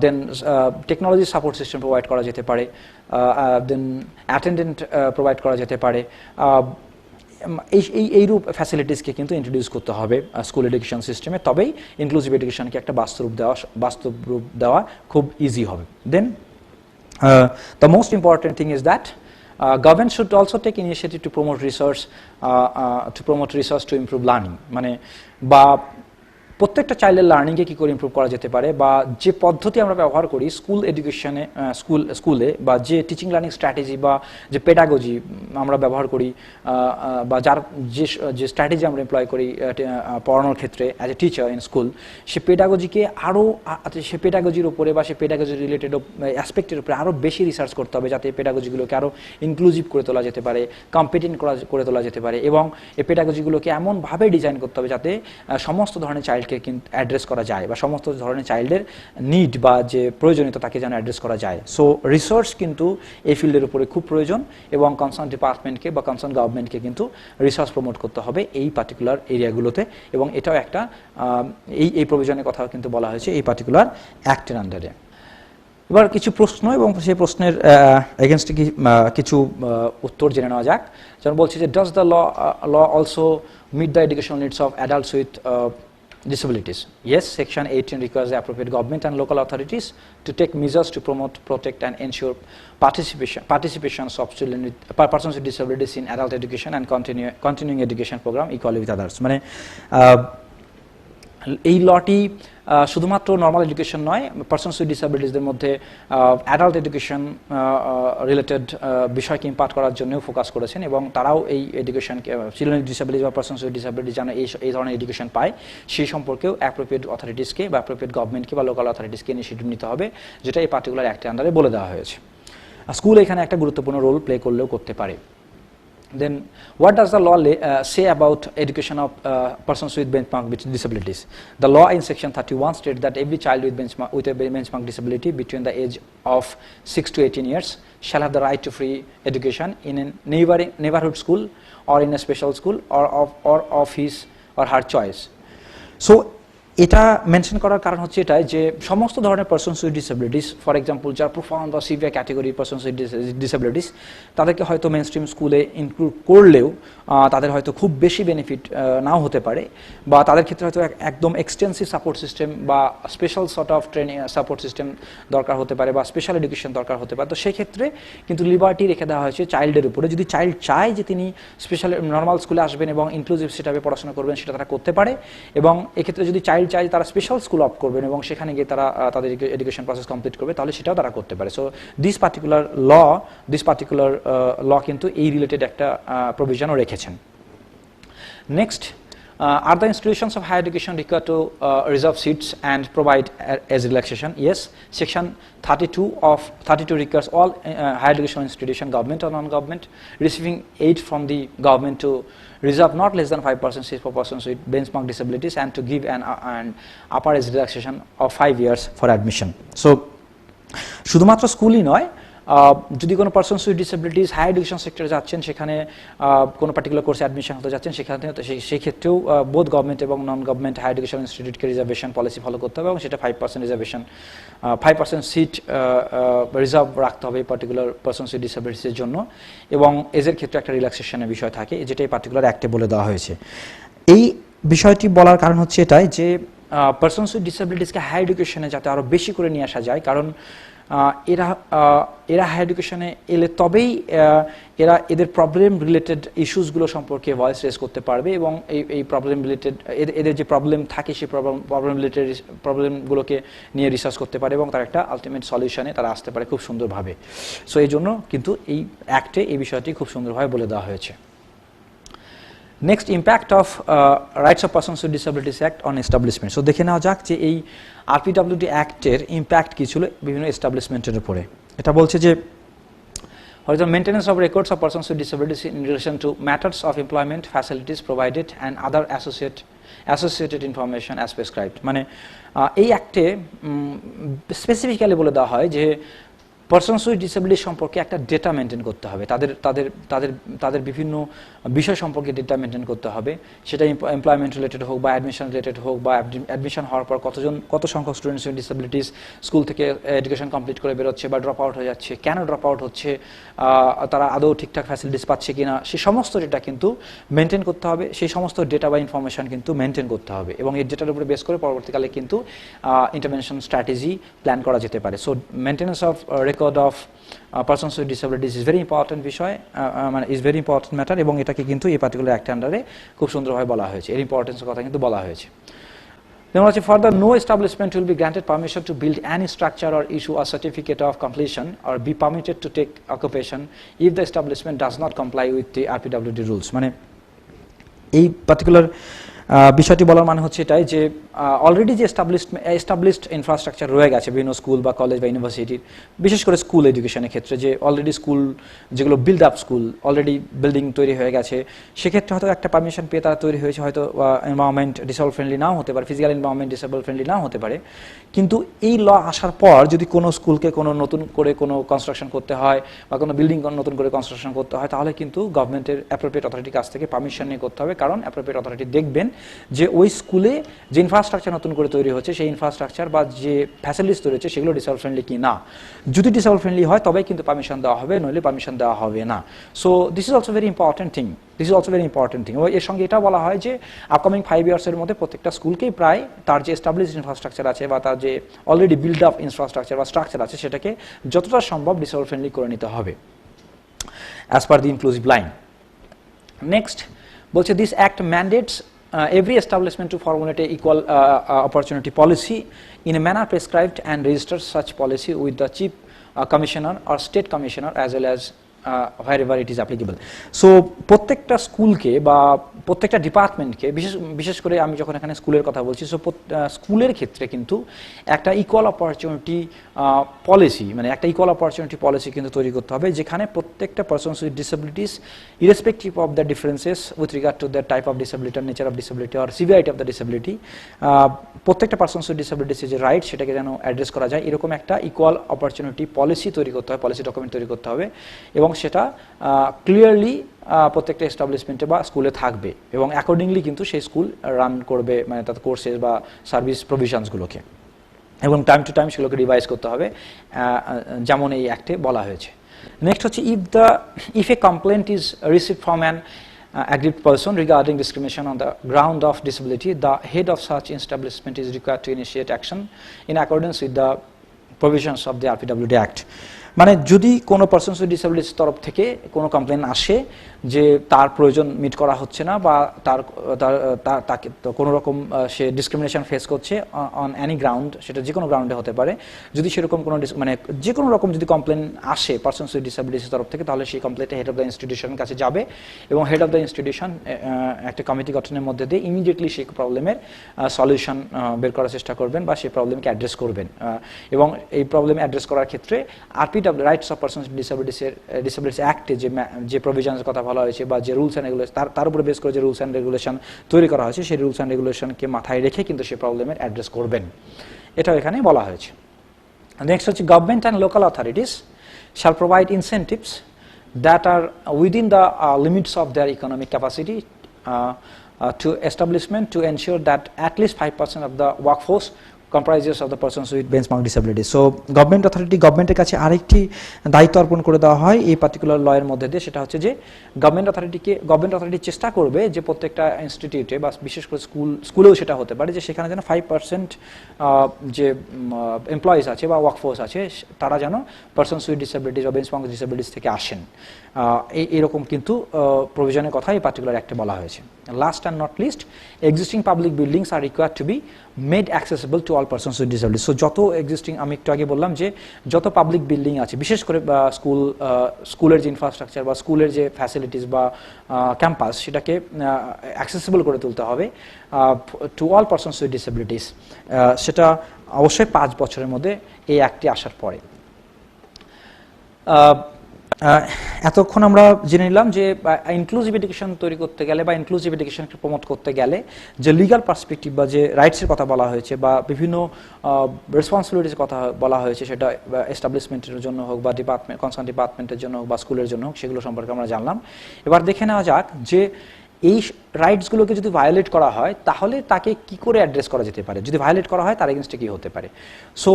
দেন টেকনোলজি সাপোর্ট সিস্টেম প্রোভাইড করা যেতে পারে, দেন অ্যাটেন্ডেন্ট প্রোভাইড করা যেতে পারে। এইরূপ ফ্যাসিলিটিসকে কিন্তু ইন্ট্রোডিউস করতে হবে স্কুল এডুকেশন সিস্টেমে, তবেই ইনক্লুসিভ এডুকেশনকে একটা বাস্তব রূপ দেওয়া খুব ইজি হবে। দেন the most important thing is that government should also take initiative to promote research to improve learning, মানে বা যেই সমস্ত প্রভিশনসগুলোকে রাখা যেতে পারে সেগুলো হচ্ছে এরকম যে এক্সট্রা টাইম প্রোভাইড করা for completion of examination paper, facility of scribe, অনেকের স্ক্রাইবের ফ্যাসিলিটি প্রয়োজন হতে পারে, তাদেরকে ফ্যাসিলিটি অফ স্ক্রাইব প্রোভাইড করতে হবে। দেন প্রত্যেকটা চাইল্ডের লার্নিংকে কী করে ইমপ্রুভ করা যেতে পারে, বা যে পদ্ধতি আমরা ব্যবহার করি স্কুল এডুকেশনে স্কুলে বা যে টিচিং লার্নিং স্ট্র্যাটেজি বা যে পেডাগজি আমরা ব্যবহার করি বা যার যে স্ট্র্যাটেজি আমরা এমপ্লয় করি পড়ানোর ক্ষেত্রে as a teacher in school, সে পেডাগজিকে আরও সে পেডাগজির উপরে বা সে পেডাগজি রিলেটেড অ্যাসপেক্টের উপরে আরও বেশি রিসার্চ করতে হবে, যাতে পেডাগজিগুলোকে আরও ইনক্লুসিভ করে তোলা যেতে পারে, কম্পিটেন্ট করে তোলা যেতে পারে, এবং এই পেডাগজিগুলোকে এমনভাবে ডিজাইন করতে হবে যাতে সমস্ত ধরনের চাইল্ডকে কিন্তু অ্যাড্রেস করা যায় বা সমস্ত ধরনের চাইল্ডের নিড বা যে প্রয়োজনীয়তা তাকে যেন অ্যাড্রেস করা যায়। সো রিসার্চ কিন্তু এই ফিল্ডের উপরে খুব প্রয়োজন, এবং কনসার্ন ডিপার্টমেন্টকে বা কনসার্ন গভর্নমেন্টকে কিন্তু রিসার্চ প্রমোট করতে হবে এই পার্টিকুলার এরিয়াগুলোতে, এবং এটাও একটা এই প্রভিশনের কথাও কিন্তু বলা হয়েছে এই পার্টিকুলার অ্যাক্টের আন্ডারে। এবার কিছু প্রশ্ন এবং সেই প্রশ্নের এগেনস্টে কিছু উত্তর জেনে নেওয়া যাক। যেমন বলছি যে does the law also meet the educational needs of adults with disabilities? Yes, Section 18 requires the appropriate government and local authorities to take measures to promote, protect and ensure participation of children with persons with disabilities in adult education and continuing education program equally with others. মানে এই লটি শুধুমাত্র নর্মাল এডুকেশন নয়, পারসনস উইথ ডিসেবিলিটিসদের মধ্যে অ্যাডাল্ট এডুকেশন রিলেটেড বিষয়কে ইম্পার্ট করার জন্যও ফোকাস করেছেন, এবং তারাও এই এডুকেশনকে চিলড্রেন উইথ ডিসেবিলিটি বা পারসনস উইথ ডিসেবিলিটি যেন এই ধরনের এডুকেশন পায় সেই সম্পর্কেও অ্যাপ্রোপ্রিয়েট অথরিটিসকে বা অ্যাপ্রোপ্রিয়েট গভর্নমেন্টকে বা লোকাল অথরিটিসকে ইনিশিয়েটিভ নিতে হবে, যেটা এই পার্টিকুলার অ্যাক্টের আন্ডারে বলে দেওয়া হয়েছে। স্কুল এখানে একটা গুরুত্বপূর্ণ রোল প্লে করলেও করতে পারে। Then what does the law say about education of persons with benchmark disabilities? The law in section 31 states that every child with a benchmark disability between the age of 6 to 18 years shall have the right to free education in a neighborhood school or in a special school or of his or her choice. So এটা মেনশন করার কারণ হচ্ছে এটাই যে সমস্ত ধরনের persons with disabilities, for example যারা প্রোফাউন্ড বা severe category persons with disabilities, তাদেরকে হয়তো মেন স্ট্রিম স্কুলে ইনক্লুড করলেও তাদের হয়তো খুব বেশি বেনিফিট নাও হতে পারে, বা তাদের ক্ষেত্রে হয়তো একদম এক্সটেন্সিভ সাপোর্ট সিস্টেম বা special sort of training support system দরকার হতে পারে বা স্পেশাল এডুকেশন দরকার হতে পারে। তো সেই ক্ষেত্রে কিন্তু লিবার্টি রেখে দেওয়া হয়েছে চাইল্ডের উপরে। যদি চাইল্ড চায় যে তিনি স্পেশাল নর্মাল স্কুলে আসবেন এবং ইনক্লুসিভ সেটাবে পড়াশোনা করবেন, সেটা তারা করতে পারে, এবং এক্ষেত্রে যদি চাইল্ড চায় তারা স্পেশাল স্কুল অপ করবেন এবং সেখানে গিয়ে তারা তাদের এডুকেশন প্রসেস কমপ্লিট করবে, তাহলে সেটাও তারা করতে পারে। সো দিস পার্টিকুলার ল কিন্তু এই রিলেটেড একটা প্রভিশনও রেখেছেন। Next, are the institutions of higher education required to reserve seats and provide as relaxation? Yes, section 32 requires all higher education institution, government or non-government, receiving aid from the government to reserve not less than 5% seats for persons with benchmark disabilities and to give an upper age relaxation of 5 years for admission. So শুধুমাত্র স্কুলই নয়, যদি কোনো persons with disabilities high education সেক্টরে যাচ্ছেন, সেখানে কোনো পার্টিকুলার কোর্সে অ্যাডমিশন হতে যাচ্ছেন, সেখানে সেই ক্ষেত্রেও বোথ গভর্নমেন্ট এবং নন গভর্নমেন্ট হাই এডুকেশন ইনস্টিটিউটকে রিজার্ভেশন পলিসি ফলো করতে হবে, এবং সেটা 5% রিজার্ভেশন 5% সিট রিজার্ভ রাখতে হবে এই পার্টিকুলার পারসনস উইথ ডিসেবিলিটিসের জন্য, এবং এজের ক্ষেত্রে একটা রিল্যাক্সেশনের বিষয় থাকে, যেটা এই পার্টিকুলার অ্যাক্টে বলে দেওয়া হয়েছে। এই বিষয়টি বলার কারণ হচ্ছে এটাই যে পারসনস উইথ ডিসেবিলিটিসকে হাই এডুকেশনে যাতে আরও বেশি করে নিয়ে আসা যায়, কারণ এরা হাই এডুকেশনে এলে তবেই এদের প্রবলেম রিলেটেড ইস্যুসগুলো সম্পর্কে ভয়েস রেজ করতে পারবে, এবং এই প্রবলেম রিলেটেড এদের যে প্রবলেম থাকে সেই প্রবলেম রিলেটেড প্রবলেমগুলোকে নিয়ে রিসার্চ করতে পারে, এবং তার একটা আলটিমেট সলিউশনে তারা আসতে পারে খুব সুন্দরভাবে। সো এই জন্য কিন্তু এই অ্যাক্টে এই বিষয়টি খুব সুন্দরভাবে বলে দেওয়া হয়েছে। Next, impact of rights of persons with disabilities act on establishment. So দেখে নেওয়া যাক যে এই আরপিডব্লিউডি অ্যাক্টের ইম্প্যাক্ট কী ছিল বিভিন্ন এস্টাবলিশমেন্টের উপরে। এটা বলছে যে horizontal maintenance of records of persons with disabilities in relation to matters of employment, facilities provided and other associated information as prescribed. মানে এই অ্যাক্টে স্পেসিফিক্যালি বলে দেওয়া হয় যে পারসনস উইথ ডিসেবিলিটি সম্পর্কে একটা ডেটা মেনটেন করতে হবে, তাদের বিভিন্ন বিষয় সম্পর্কে ডেটা মেনটেন করতে হবে, সেটা এমপ্লয়মেন্ট রিলেটেড হোক বা অ্যাডমিশন রিলেটেড হোক, বা অ্যাডমিশন হওয়ার পর কত সংখ্যক স্টুডেন্টস উইথ ডিসেবিলিটিস স্কুল থেকে এডুকেশন কমপ্লিট করে বেরোচ্ছে বা ড্রপ আউট হয়ে যাচ্ছে, কেন ড্রপ আউট হচ্ছে, তারা আদৌ ঠিকঠাক ফ্যাসিলিটিস পাচ্ছে কিনা, সেই সমস্ত ডেটা কিন্তু মেনটেন করতে হবে, সেই সমস্ত ডেটা বা ইনফরমেশন কিন্তু মেনটেন করতে হবে, এবং এই ডেটার উপরে বেস করে পরবর্তীকালে কিন্তু ইন্টারভেনশন স্ট্র্যাটেজি প্ল্যান করা যেতে পারে। So maintenance of record of persons with disabilities is very important বিষয়, মানে is very important matter, এবং এটাকে কিন্তু এই পার্টিকুলার অ্যাক্ট আন্ডারে খুব সুন্দরভাবে বলা হয়েছে, এর ইম্পর্টেন্সের কথা কিন্তু বলা হয়েছে। যেমন হচ্ছে further no establishment will be granted permission to build any structure or issue a certificate of completion or be permitted to take occupation if the establishment does not comply with the RPWD rules. মানে এই পার্টিকুলার বিষয়টি বলার মানে হচ্ছে এটাই যে অলরেডি যে এস্টাবলিশড ইনফ্রাস্ট্রাকচার রয়ে গেছে বিভিন্ন স্কুল বা কলেজ বা ইউনিভার্সিটির, বিশেষ করে স্কুল এডুকেশনের ক্ষেত্রে, যে অলরেডি স্কুল যেগুলো build up school already building তৈরি হয়ে গেছে, সেক্ষেত্রে হয়তো একটা পারমিশন পেয়ে তারা তৈরি হয়েছে, হয়তো এনভায়রনমেন্ট ডিসেবল ফ্রেন্ডলি নাও হতে পারে, ফিজিক্যাল এনভায়রনমেন্ট ডিসেবল ফ্রেন্ডলি নাও হতে পারে, কিন্তু এই ল আসার পর যদি কোনো স্কুলকে কোনো নতুন করে কোনো কনস্ট্রাকশন করতে হয় বা কোনো বিল্ডিং নতুন করে কনস্ট্রাকশন করতে হয়, তাহলে কিন্তু গভর্নমেন্টের অ্যাপ্রোপ্রিয়েট অথরিটির কাছ থেকে পারমিশন নিয়ে করতে হবে, কারণ অ্যাপ্রোপ্রিয়েট অথরিটি দেখবেন যে ওই স্কুলে যে ইনফ্রাস্ট্রাকচার নতুন করে তৈরি হচ্ছে সেই ইনফ্রাস্ট্রাকচার বা যে ফ্যাসিলিটিস তৈরি হচ্ছে সেগুলো ডিসেবল ফ্রেন্ডলি কি না। যদি ডিসেবল ফ্রেন্ডলি হয় তবেই কিন্তু পারমিশন দেওয়া হবে, নইলে পারমিশন দেওয়া হবে না। So this is also very important thing, এবং এর সঙ্গে এটা বলা হয় যে আপকামিং 5 ইয়ার্সের মধ্যে প্রত্যেকটা স্কুলকেই প্রায় তার যে এস্টাবলিশড ইনফ্রাস্ট্রাকচার আছে বা তার যে অলরেডি বিল্ড আপ ইনফ্রাস্ট্রাকচার বা স্ট্রাকচার আছে সেটাকে যতটা সম্ভব ডিসেবল ফ্রেন্ডলি করে নিতে হবে অ্যাজ পার দি ইনক্লুসিভ লাইন। নেক্সট বলছে this act ম্যান্ডেটস every establishment to formulate an equal opportunity policy in a manner prescribed and register such policy with the chief commissioner or state commissioner as well as wherever it is applicable. So প্রত্যেকটা স্কুলকে বা প্রত্যেকটা ডিপার্টমেন্টকে, বিশেষ করে আমি যখন এখানে স্কুলের কথা বলছি, সো স্কুলের ক্ষেত্রে কিন্তু একটা ইকুয়াল অপরচুনিটি পলিসি, মানে একটা ইকুয়াল অপরচুনিটি পলিসি কিন্তু তৈরি করতে হবে, যেখানে প্রত্যেকটা persons with disabilities irrespective of the differences with regard to the type of disability, nature of disability or severity of the disability, প্রত্যেকটা পারসনস উইথ ডিসেবিলিটিসের যে রাইট সেটাকে যেন অ্যাড্রেস করা যায়, এরকম একটা ইকুয়াল অপরচুনিটি পলিসি তৈরি করতে হবে, পলিসি ডকুমেন্ট তৈরি করতে হবে, এবং সেটা ক্লিয়ারলি প্রত্যেকটা এস্টাবলিশমেন্টে বা স্কুলে থাকবে এবং অ্যাকর্ডিংলি কিন্তু সেই স্কুল রান করবে, মানে তার কোর্সেস বা সার্ভিস প্রভিশনসগুলোকে, এবং টাইম টু টাইম সেগুলোকে রিভাইজ করতে হবে, যেমন এই অ্যাক্টে বলা হয়েছে। নেক্সট হচ্ছে if a complaint is received from an aggrieved person regarding discrimination on the ground of disability, the head of such establishment is required to initiate action in accordance with the provisions of the RPWD Act. মানে যদি কোনো পারসনস উইথ ডিসেবিলিটিস তরফ থেকে কোনো কমপ্লেন আসে যে তার প্রয়োজন মিট করা হচ্ছে না বা তাকে কোনো রকম সে ডিসক্রিমিনেশন ফেস করছে অন এনি গ্রাউন্ড, সেটা যে কোনো গ্রাউন্ডে হতে পারে, যদি সেরকম কোনো মানে যে কোনো রকম যদি কমপ্লেন আসে পারসনস উইথ ডিসেবিলিটিস তরফ থেকে, তাহলে সেই কমপ্লেনটা হেড অফ দ্য ইনস্টিটিউশনের কাছে যাবে এবং হেড অফ দ্য ইনস্টিটিউশন একটা কমিটি গঠনের মধ্যে দিয়ে ইমিডিয়েটলি সেই প্রবলেমের সলিউশন বের করার চেষ্টা করবেন বা সেই প্রবলেমকে অ্যাড্রেস করবেন, এবং এই প্রবলেম অ্যাড্রেস করার ক্ষেত্রে rights of persons with disabilities অ্যাক্টে যে প্রভিশনের কথা বলা হয়েছে বা যে রুলস অ্যান্ড রেগুলেশন, তার উপরে বেস করে যে রুলস অ্যান্ড রেগুলেশন তৈরি করা হয়েছে, সেই রুলস অ্যান্ড রেগুলেশনকে মাথায় রেখে কিন্তু সেই প্রবলেমের অ্যাড্রেস করবেন, এটাও এখানে বলা হয়েছে। নেক্সট হচ্ছে government and local authorities shall provide incentives that are within the limits of their economic capacity to establishment to ensure that at least 5% of the workforce comprises of the persons with benchmark disability. So গভর্নমেন্টের কাছে আরেকটি দায়িত্ব অর্পণ করে দেওয়া হয় এই পার্টিকুলার লয়ের মধ্যে দিয়ে, সেটা হচ্ছে যে গভর্নমেন্ট অথরিটি চেষ্টা করবে যে প্রত্যেকটা ইনস্টিটিউটে বা বিশেষ করে স্কুলেও সেটা হতে পারে যে সেখানে যেন 5% যে এমপ্লয়িজ আছে বা ওয়ার্কফোর্স আছে তারা যেন পারসনস উইথ ডিসেবিলিটিস বা বেঞ্চমার্ক ডিসেবিলিটিস থেকে আসেন, এইরকম কিন্তু প্রভিশনের কথা এই পার্টিকুলার অ্যাক্টে বলা হয়েছে। Last and not list, existing public buildings R required to be made accessible to all persons with disability. So যত এক্সিস্টিং, আমি একটু আগে বললাম যে যত পাবলিক বিল্ডিং আছে, বিশেষ করে স্কুলের যে ইনফ্রাস্ট্রাকচার বা স্কুলের যে ফ্যাসিলিটিস বা ক্যাম্পাস, সেটাকে অ্যাক্সেসিবল করে তুলতে হবে to all persons with disabilities, সেটা অবশ্যই 5 বছরের মধ্যে এই অ্যাক্টটি আসার পরে। এতক্ষণ আমরা জেনে নিলাম যে ইনক্লুসিভ এডুকেশন তৈরি করতে গেলে বা ইনক্লুসিভ এডুকেশনকে প্রমোট করতে গেলে যে লিগাল পার্সপেক্টিভ বা যে রাইটসের কথা বলা হয়েছে বা বিভিন্ন রেসপন্সিবিলিটির কথা বলা হয়েছে, সেটা এস্টাবলিশমেন্টের জন্য হোক বা কনসার্ন ডিপার্টমেন্টের জন্য হোক বা স্কুলের জন্য হোক, সেগুলো সম্পর্কে আমরা জানলাম। এবার দেখে নেওয়া যাক যে এই রাইটসগুলোকে যদি ভায়োলেট করা হয় তাহলে তাকে কি করে অ্যাড্রেস করা যেতে পারে, যদি ভায়োলেট করা হয় তার এগেনস্টে কী হতে পারে। সো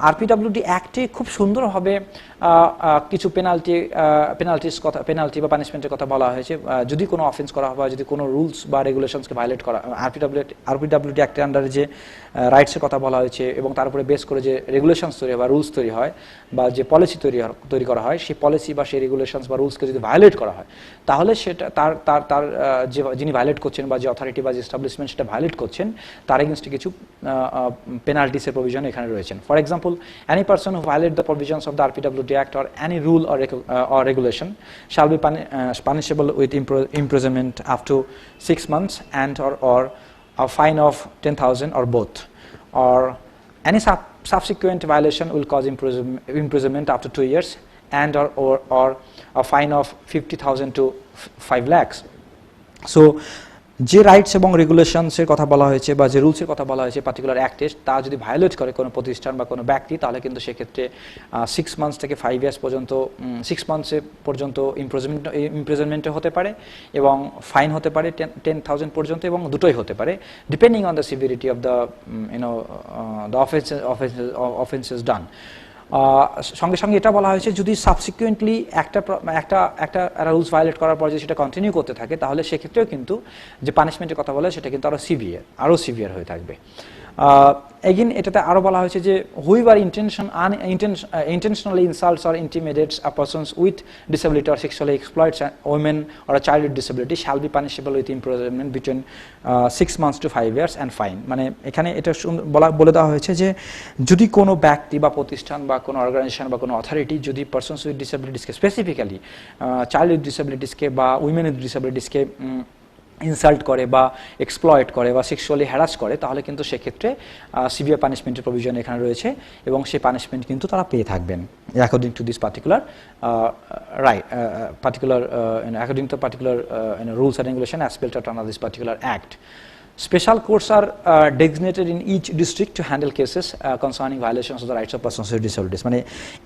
আরপিডব্লিউডি অ্যাক্টে খুব সুন্দরভাবে কিছু পেনাল্টি বা পানিশমেন্টের কথা বলা হয়েছে যদি কোনো অফেন্স করা হয়, যদি কোনো রুলস বা রেগুলেশনসকে ভায়োলেট করা। আরপিডব্লিউডি অ্যাক্টের আন্ডারে যে রাইটসের কথা বলা হয়েছে এবং তার উপরে বেস করে যে রেগুলেশনস তৈরি হয় বা রুলস তৈরি হয় বা যে পলিসি তৈরি করা হয়, সেই পলিসি বা সেই রেগুলেশনস বা রুলসকে যদি ভায়োলেট করা হয় তাহলে সেটা তার যিনি ভায়োলেট করছেন বা যে অথরিটি বা যে এস্টাবলিশমেন্ট সেটা ভায়োলেট করছেন তার এগেনস্টে কিছু পেনাল্টিসের প্রভিশন এখানে রয়েছেন। For example, any person who violate the provisions of the RPWD Act or any rule or regulation shall be punishable with imprisonment up to 6 months and or a fine of 10,000 or both, or any subsequent violation will cause imprisonment up to 2 years and or a fine of 50,000 to 5 lakhs. So যে রাইটস এবং রেগুলেশনসের কথা বলা হয়েছে বা যে রুলসের কথা বলা হয়েছে পার্টিকুলার অ্যাক্টে, তা যদি ভায়োলেট করে কোনো প্রতিষ্ঠান বা কোনো ব্যক্তি, তাহলে কিন্তু সেক্ষেত্রে 6 মান্থস থেকে 5 ইয়ার্স পর্যন্ত 6 মান্থসে পর্যন্ত ইমপ্রিজনমেন্টও হতে পারে এবং ফাইন হতে পারে 10,000 পর্যন্ত, এবং দুটোই হতে পারে depending on the severity of the the offences done. সঙ্গে সঙ্গে এটা বলা হয়েছে যদি সাবসিকুয়েন্টলি একটা রুলস ভায়োলেট করার পর যদি সেটা কন্টিনিউ করতে থাকে, তাহলে সেক্ষেত্রেও কিন্তু যে পানিশমেন্টের কথা বলে সেটা কিন্তু আরও সিভিয়ার হয়ে থাকবে। এগেইন এটাতে আরও বলা হয়েছে যে whoever intentionally insults or intimidates a person with disability or sexually exploits a woman or a child with disability shall be punishable with imprisonment between 6 months to 5 years and fine। মানে এখানে এটা বলে দেওয়া হয়েছে যে যদি কোনো ব্যক্তি বা প্রতিষ্ঠান বা কোনো অর্গানাইজেশন বা কোনো অথরিটি যদি পারসনস উইথ ডিসেবিলিটিসকে স্পেসিফিক্যালি চাইল্ড উইথ ডিসেবিলিটিসকে বা উইমেন উইথ ডিসেবিলিটিসকে ইনসাল্ট করে বা এক্সপ্লয়েট করে বা সেক্সুয়ালি হ্যারাস করে, তাহলে কিন্তু সেক্ষেত্রে সিভিয়ার পানিশমেন্টের প্রভিশন এখানে রয়েছে এবং সেই পানিশমেন্ট কিন্তু তারা পেয়ে থাকবেন according to this particular according to particular rules and regulation as built out under this particular act. Special courts are designated in each district to handle cases concerning violations of the rights of persons with disabilities. মানে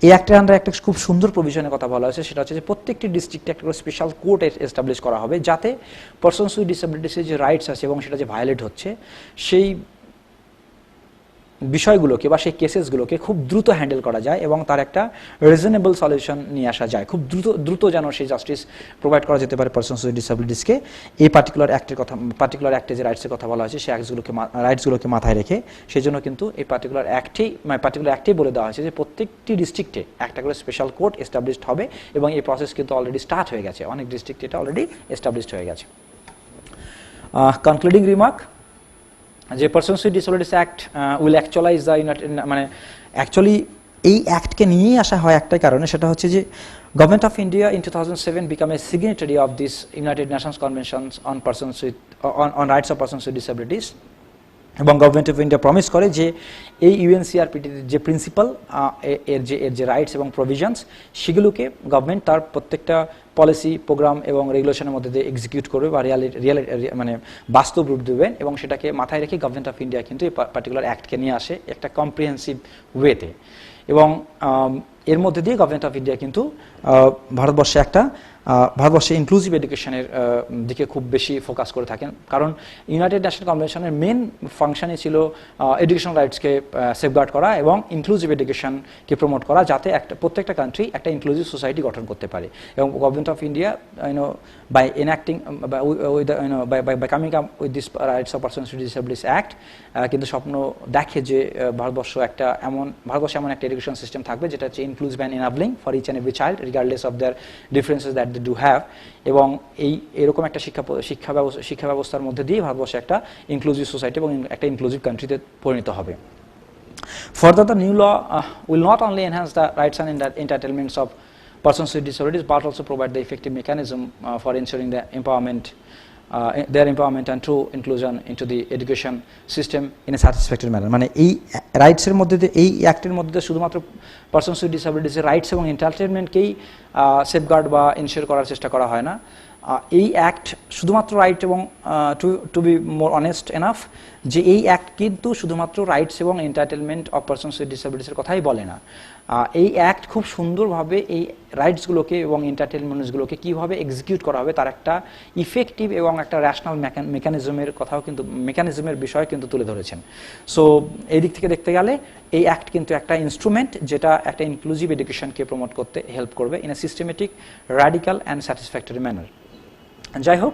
এই অ্যাক্টের আন্ডারে একটা খুব সুন্দর প্রভিশনের কথা বলা হয়েছে, সেটা হচ্ছে যে প্রত্যেকটি ডিস্ট্রিক্টে একটা করে স্পেশাল কোর্ট এস্টাবলিশ করা হবে, যাতে পারসনস উইথ ডিসেবিলিটিসের যে রাইটস আছে এবং সেটা যে ভায়োলেট হচ্ছে সেই বিষয়গুলোকে বা সেই কেসেসগুলোকে খুব দ্রুত হ্যান্ডেল করা যায় এবং তার একটা রিজনেবল সলিউশন নিয়ে আসা যায়। খুব দ্রুত যেন সেই জাস্টিস প্রোভাইড করা যেতে পারে পারসনস উইথ ডিসেবিলিটিসকে। এই পার্টিকুলার অ্যাক্টে যে রাইটসের কথা বলা হয়েছে সেই রাইটসগুলোকে মাথায় রেখে সেই জন্য কিন্তু এই পার্টিকুলার অ্যাক্টেই বলে দেওয়া হয়েছে যে প্রত্যেকটি ডিস্ট্রিক্টে একটা করে স্পেশাল কোর্ট এস্টাবলিশড হবে এবং এই প্রসেস কিন্তু অলরেডি স্টার্ট হয়ে গেছে, অনেক ডিস্ট্রিক্টে এটা অলরেডি এস্টাবলিশড হয়ে গেছে। কনক্লুডিং রিমার্ক, যে persons with disabilities act will actualise the মানে অ্যাকচুয়ালি এই অ্যাক্টকে নিয়েই আসা হয় একটাই কারণে, সেটা হচ্ছে যে government of India in 2007 become a signatory of this United nations conventions on persons with on rights of persons with disabilities, এবং গভর্নমেন্ট অফ ইন্ডিয়া প্রমিস করে যে এই ইউএনসিআরপিটির যে প্রিন্সিপাল এর যে রাইটস এবং প্রভিশনস সেগুলোকে গভর্নমেন্ট তার প্রত্যেকটা পলিসি প্রোগ্রাম এবং রেগুলেশনের মধ্যে দিয়ে এক্সিকিউট করবে বা মানে বাস্তব রূপ দেবেন, এবং সেটাকে মাথায় রেখে গভর্নমেন্ট অফ ইন্ডিয়া কিন্তু এই পার্টিকুলার অ্যাক্টকে নিয়ে আসে একটা কম্প্রিহেন্সিভ ওয়েতে, এবং এর মধ্যে দিয়ে গভর্নমেন্ট অফ ইন্ডিয়া কিন্তু ভারতবর্ষে ইনক্লুসিভ এডুকেশনের দিকে খুব বেশি ফোকাস করে থাকেন, কারণ ইউনাইটেড নেশন কনভেনশনের মেন ফাংশনই ছিল এডুকেশনাল রাইটসকে সেফগার্ড করা এবং ইনক্লুসিভ এডুকেশনকে প্রমোট করা, যাতে প্রত্যেকটা কান্ট্রি একটা ইনক্লুসিভ সোসাইটি গঠন করতে পারে। এবং government of India by enacting by coming up with this rights of persons with disabilities act কিন্তু স্বপ্ন দেখে যে ভারতবর্ষে এমন একটা এডুকেশন সিস্টেম থাকবে যেটা হচ্ছে inclusive and enabling for each and every child regardless of their differences that they do have, এবং এরকম একটা শিক্ষা ব্যবস্থার মধ্যে দিয়ে ভারতবর্ষে একটা ইনক্লুসিভ সোসাইটি এবং একটা ইনক্লুসিভ কান্ট্রিতে পরিণত হবে। Further, the new law will not only enhance the rights and entitlements of persons with disabilities but also provide the effective mechanism for ensuring their empowerment and true inclusion into the education system in a satisfactory manner. মানে এই রাইটসের মধ্যে দিয়ে, এই অ্যাক্টের মধ্যে দিয়ে শুধুমাত্র পারসনস উইথ ডিসেবিলিটিসের রাইটস এবং এন্টারটেনমেন্টকেই সেফগার্ড বা ইনশিওর করার চেষ্টা করা হয় না। এই অ্যাক্ট শুধুমাত্র রাইট এবং to be more honest enough যে এই অ্যাক্ট কিন্তু শুধুমাত্র রাইটস এবং এন্টারটেনমেন্ট অফ পারসনস উইথ ডিসেবিলিটিসের কথাই বলে না। এই অ্যাক্ট খুব সুন্দরভাবে এই রাইটসগুলোকে এবং এন্টারটেনমেন্টসগুলোকে কীভাবে এক্সিকিউট করা হবে তার একটা ইফেক্টিভ এবং একটা র্যাশনাল মেকানিজমের কথাও কিন্তু মেকানিজমের বিষয় কিন্তু তুলে ধরেছেন। সো এই দিক থেকে দেখতে গেলে এই অ্যাক্ট কিন্তু একটা ইনস্ট্রুমেন্ট যেটা একটা ইনক্লুসিভ এডুকেশনকে প্রমোট করতে হেল্প করবে in a systematic, radical and satisfactory manner. যাই হোক,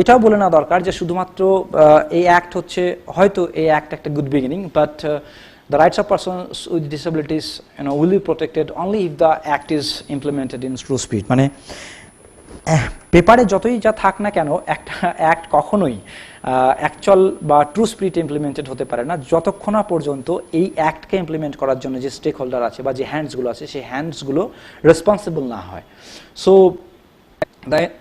এটাও বলে নেওয়া দরকার যে শুধুমাত্র এই অ্যাক্ট হচ্ছে, হয়তো এই অ্যাক্ট একটা good beginning, but the rights of persons with disabilities will be protected only if the act is implemented in true spirit. মানে পেপারে যতই যা থাক না কেন একটা অ্যাক্ট কখনোই অ্যাকচুয়াল বা ট্রু স্পিরিট ইমপ্লিমেন্টেড হতে পারে না যতক্ষণ না পর্যন্ত এই অ্যাক্টকে ইমপ্লিমেন্ট করার জন্য যে স্টেক হোল্ডার আছে বা যে হ্যান্ডসগুলো আছে সেই হ্যান্ডসগুলো রেসপন্সিবল না হয়। So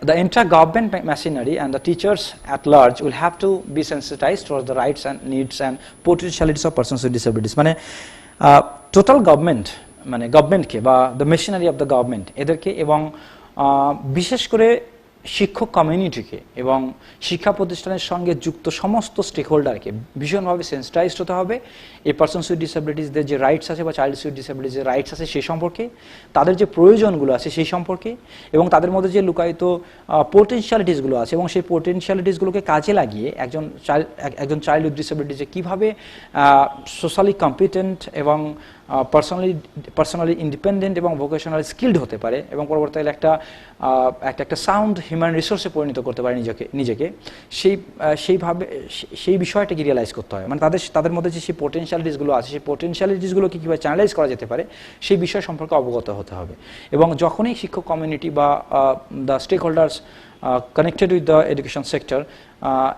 the entire government machinery and the teachers at large will have to be sensitized towards the rights and needs and potentialities of persons with disabilities. মানে টোটাল গভর্নমেন্ট মানে গভর্নমেন্টকে বা the machinery of the government এদেরকে এবং বিশেষ করে শিক্ষক কমিউনিটিকে এবং শিক্ষা প্রতিষ্ঠানের সঙ্গে যুক্ত সমস্ত স্টেক হোল্ডারকে ভীষণভাবে সেন্সিটাইজড হতে হবে এই পার্সনস উইথ ডিসেবিলিটিসদের যে রাইটস আছে বা চাইল্ডস উইথ ডিসেবিলিটিসের রাইটস আছে সেই সম্পর্কে, তাদের যে প্রয়োজনগুলো আছে সেই সম্পর্কে এবং তাদের মধ্যে যে লুকায়িত পোটেনশিয়ালিটিসগুলো আছে এবং সেই পোটেনশিয়ালিটিসগুলোকে কাজে লাগিয়ে একজন চাইল্ড উইথ ডিসেবিলিটিস যে কীভাবে সোশ্যালি কম্পিটেন্ট এবং পার্সোনালি ইন্ডিপেন্ডেন্ট এবং ভোকেশনালি স্কিলড হতে পারে এবং পরবর্তীকালে একটা সাউন্ড হিউম্যান রিসোর্সে পরিণত করতে পারে নিজেকে সেই বিষয়টাকে রিয়েলাইজ করতে হয়। মানে তাদের মধ্যে যে সেই পোটেনশিয়ালিটিসগুলো আছে সেই পোটেনশিয়ালিটিসগুলোকে কীভাবে চ্যানেলাইজ করা যেতে পারে সেই বিষয় সম্পর্কে অবগত হতে হবে এবং যখনই শিক্ষক কমিউনিটি বা the stakeholders connected with the education sector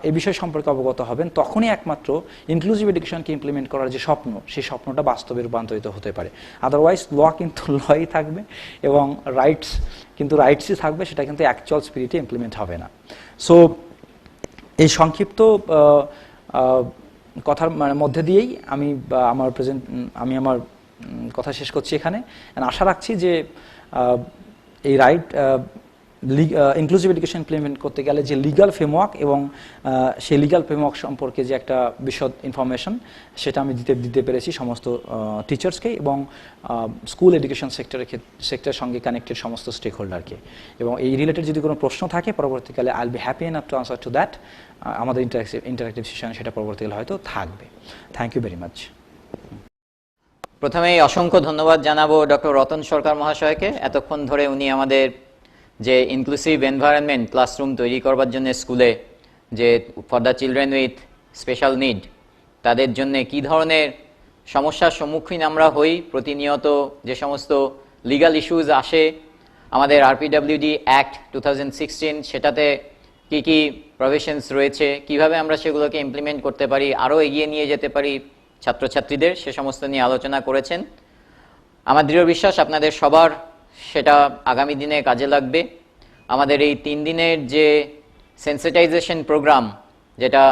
এই বিষয় সম্পর্কে অবগত হবেন তখনই একমাত্র ইনক্লুসিভ এডুকেশনকে ইমপ্লিমেন্ট করার যে স্বপ্ন সেই স্বপ্নটা বাস্তবে রূপান্তরিত হতে পারে। আদারওয়াইজ ল কিন্তু লই থাকবে এবং রাইটসই থাকবে, সেটা কিন্তু অ্যাকচুয়াল স্পিরিটে ইমপ্লিমেন্ট হবে না। সো এই সংক্ষিপ্ত কথার মধ্যে দিয়েই আমি আমার কথা শেষ করছি এখানে। আশা রাখছি যে এই রাইট ইনক্লুসিভ এডুকেশন ইমপ্লিমেন্ট করতে গেলে যে লিগাল ফ্রেমওয়ার্ক এবং সেই লিগাল ফ্রেমওয়ার্ক সম্পর্কে যে একটা বিশদ ইনফরমেশন সেটা আমি দিতে পেরেছি সমস্ত টিচার্সকে এবং স্কুল এডুকেশন সেক্টরের সঙ্গে কানেক্টেড সমস্ত স্টেক হোল্ডারকে। এবং এই রিলেটেড যদি কোনো প্রশ্ন থাকে পরবর্তীকালে I will be happy enough to answer to that. আমাদের ইন্টারেক্টিভ সেশন সেটা পরবর্তীকালে হয়তো থাকবে। Thank you very much. প্রথমেই অসংখ্য ধন্যবাদ জানাবো ডক্টর রতন সরকার মহাশয়কে। এতক্ষণ ধরে উনি আমাদের যে ইনক্লুসিভ এনভায়রনমেন্ট ক্লাসরুম তৈরি করবার জন্য স্কুলে যে for the children with special need তাদের জন্য কী ধরনের সমস্যার সম্মুখীন আমরা হই, প্রতিনিয়ত যে সমস্ত লিগাল ইস্যুজ আসে, আমাদের আরপিডব্লিউডি অ্যাক্ট 2016 সেটাতে কি কি প্রভিশনস রয়েছে, কিভাবে আমরা সেগুলোকে ইমপ্লিমেন্ট করতে পারি, আরও এগিয়ে নিয়ে যেতে পারি ছাত্রছাত্রীদের, সে সমস্ত নিয়ে আলোচনা করেছেন। আমার দৃঢ় বিশ্বাস আপনাদের সবার সেটা আগামী দিনে কাজে লাগবে। আমাদের এই 3 দিনের যে সেন্সিটাইজেশন প্রোগ্রাম যেটা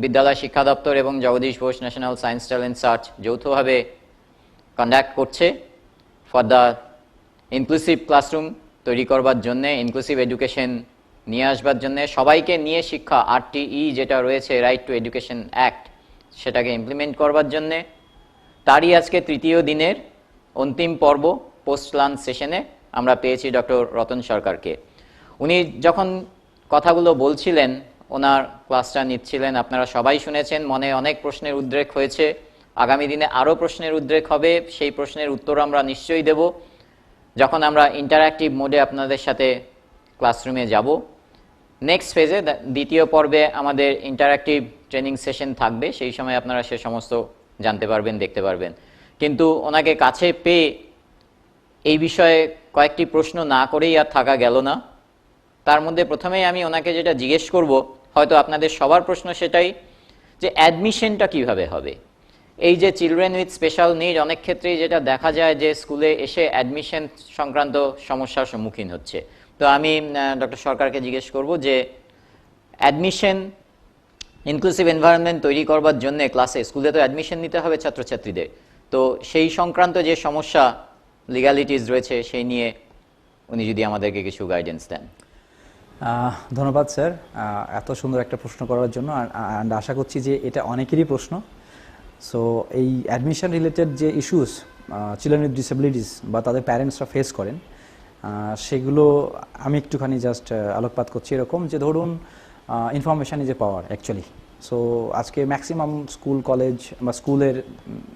বিদ্যালয় শিক্ষা দপ্তর এবং Jagadish Bose national science talent search যৌথভাবে কন্ডাক্ট করছে ফর দ্য ইনক্লুসিভ ক্লাসরুম তৈরি করবার জন্যে, ইনক্লুসিভ এডুকেশন নিয়ে আসবার জন্যে, সবাইকে নিয়ে শিক্ষা RTE যেটা রয়েছে রাইট টু এডুকেশন অ্যাক্ট সেটাকে ইমপ্লিমেন্ট করবার জন্যে, তারই আজকে 3য় দিনের অন্তিম পর্ব পোস্ট লাঞ্চ সেশনে আমরা পেয়েছি ডক্টর রতন সরকারকে। উনি যখন কথাগুলো বলছিলেন, ওনার ক্লাসটা নিচ্ছিলেন, আপনারা সবাই শুনেছেন, মনে অনেক প্রশ্নের উদ্রেক হয়েছে। আগামী দিনে আরও প্রশ্নের উদ্রেক হবে, সেই প্রশ্নের উত্তর আমরা নিশ্চয়ই দেব যখন আমরা ইন্টারঅ্যাক্টিভ মোডে আপনাদের সাথে ক্লাসরুমে যাব। নেক্সট ফেজে 2য় পর্বে আমাদের ইন্টারঅ্যাক্টিভ ট্রেনিং সেশন থাকবে, সেই সময় আপনারা সে সমস্ত জানতে পারবেন, দেখতে পারবেন। কিন্তু ওনাকে কাছে পেয়ে এই বিষয়ে কয়েকটি প্রশ্ন না করেই আর থাকা গেল না। তার মধ্যে প্রথমেই আমি ওনাকে যেটা জিজ্ঞেস করব, হয়তো আপনাদের সবার প্রশ্ন সেটাই, যে অ্যাডমিশনটা কিভাবে হবে। এই যে চিলড্রেন উইথ স্পেশাল নিড, অনেক ক্ষেত্রেই যেটা দেখা যায় যে স্কুলে এসে অ্যাডমিশন সংক্রান্ত সমস্যার সম্মুখীন হচ্ছে। তো আমি ডক্টর সরকারকে জিজ্ঞেস করব যে অ্যাডমিশন ইনক্লুসিভ এনভায়রনমেন্ট তৈরি করবার জন্য ক্লাসে স্কুলে তো অ্যাডমিশন নিতে হবে ছাত্রছাত্রীদের, তো সেই সংক্রান্ত যে সমস্যা লিগ্যালিটিস রয়েছে সেই নিয়ে উনি যদি আমাদেরকে কিছু গাইডেন্স দেন। ধন্যবাদ স্যার এত সুন্দর একটা প্রশ্ন করার জন্য। অ্যান্ড আশা করছি যে এটা অনেকেরই প্রশ্ন। সো এই অ্যাডমিশন রিলেটেড যে ইস্যুস চিলড্রেন উইথ ডিসেবিলিটিস বা তাদের প্যারেন্টসরা ফেস করেন, সেগুলো আমি একটুখানি জাস্ট আলোকপাত করছি। এরকম যে ধরুন information is a power actually. So আজকে ম্যাক্সিমাম স্কুল কলেজ বা স্কুলের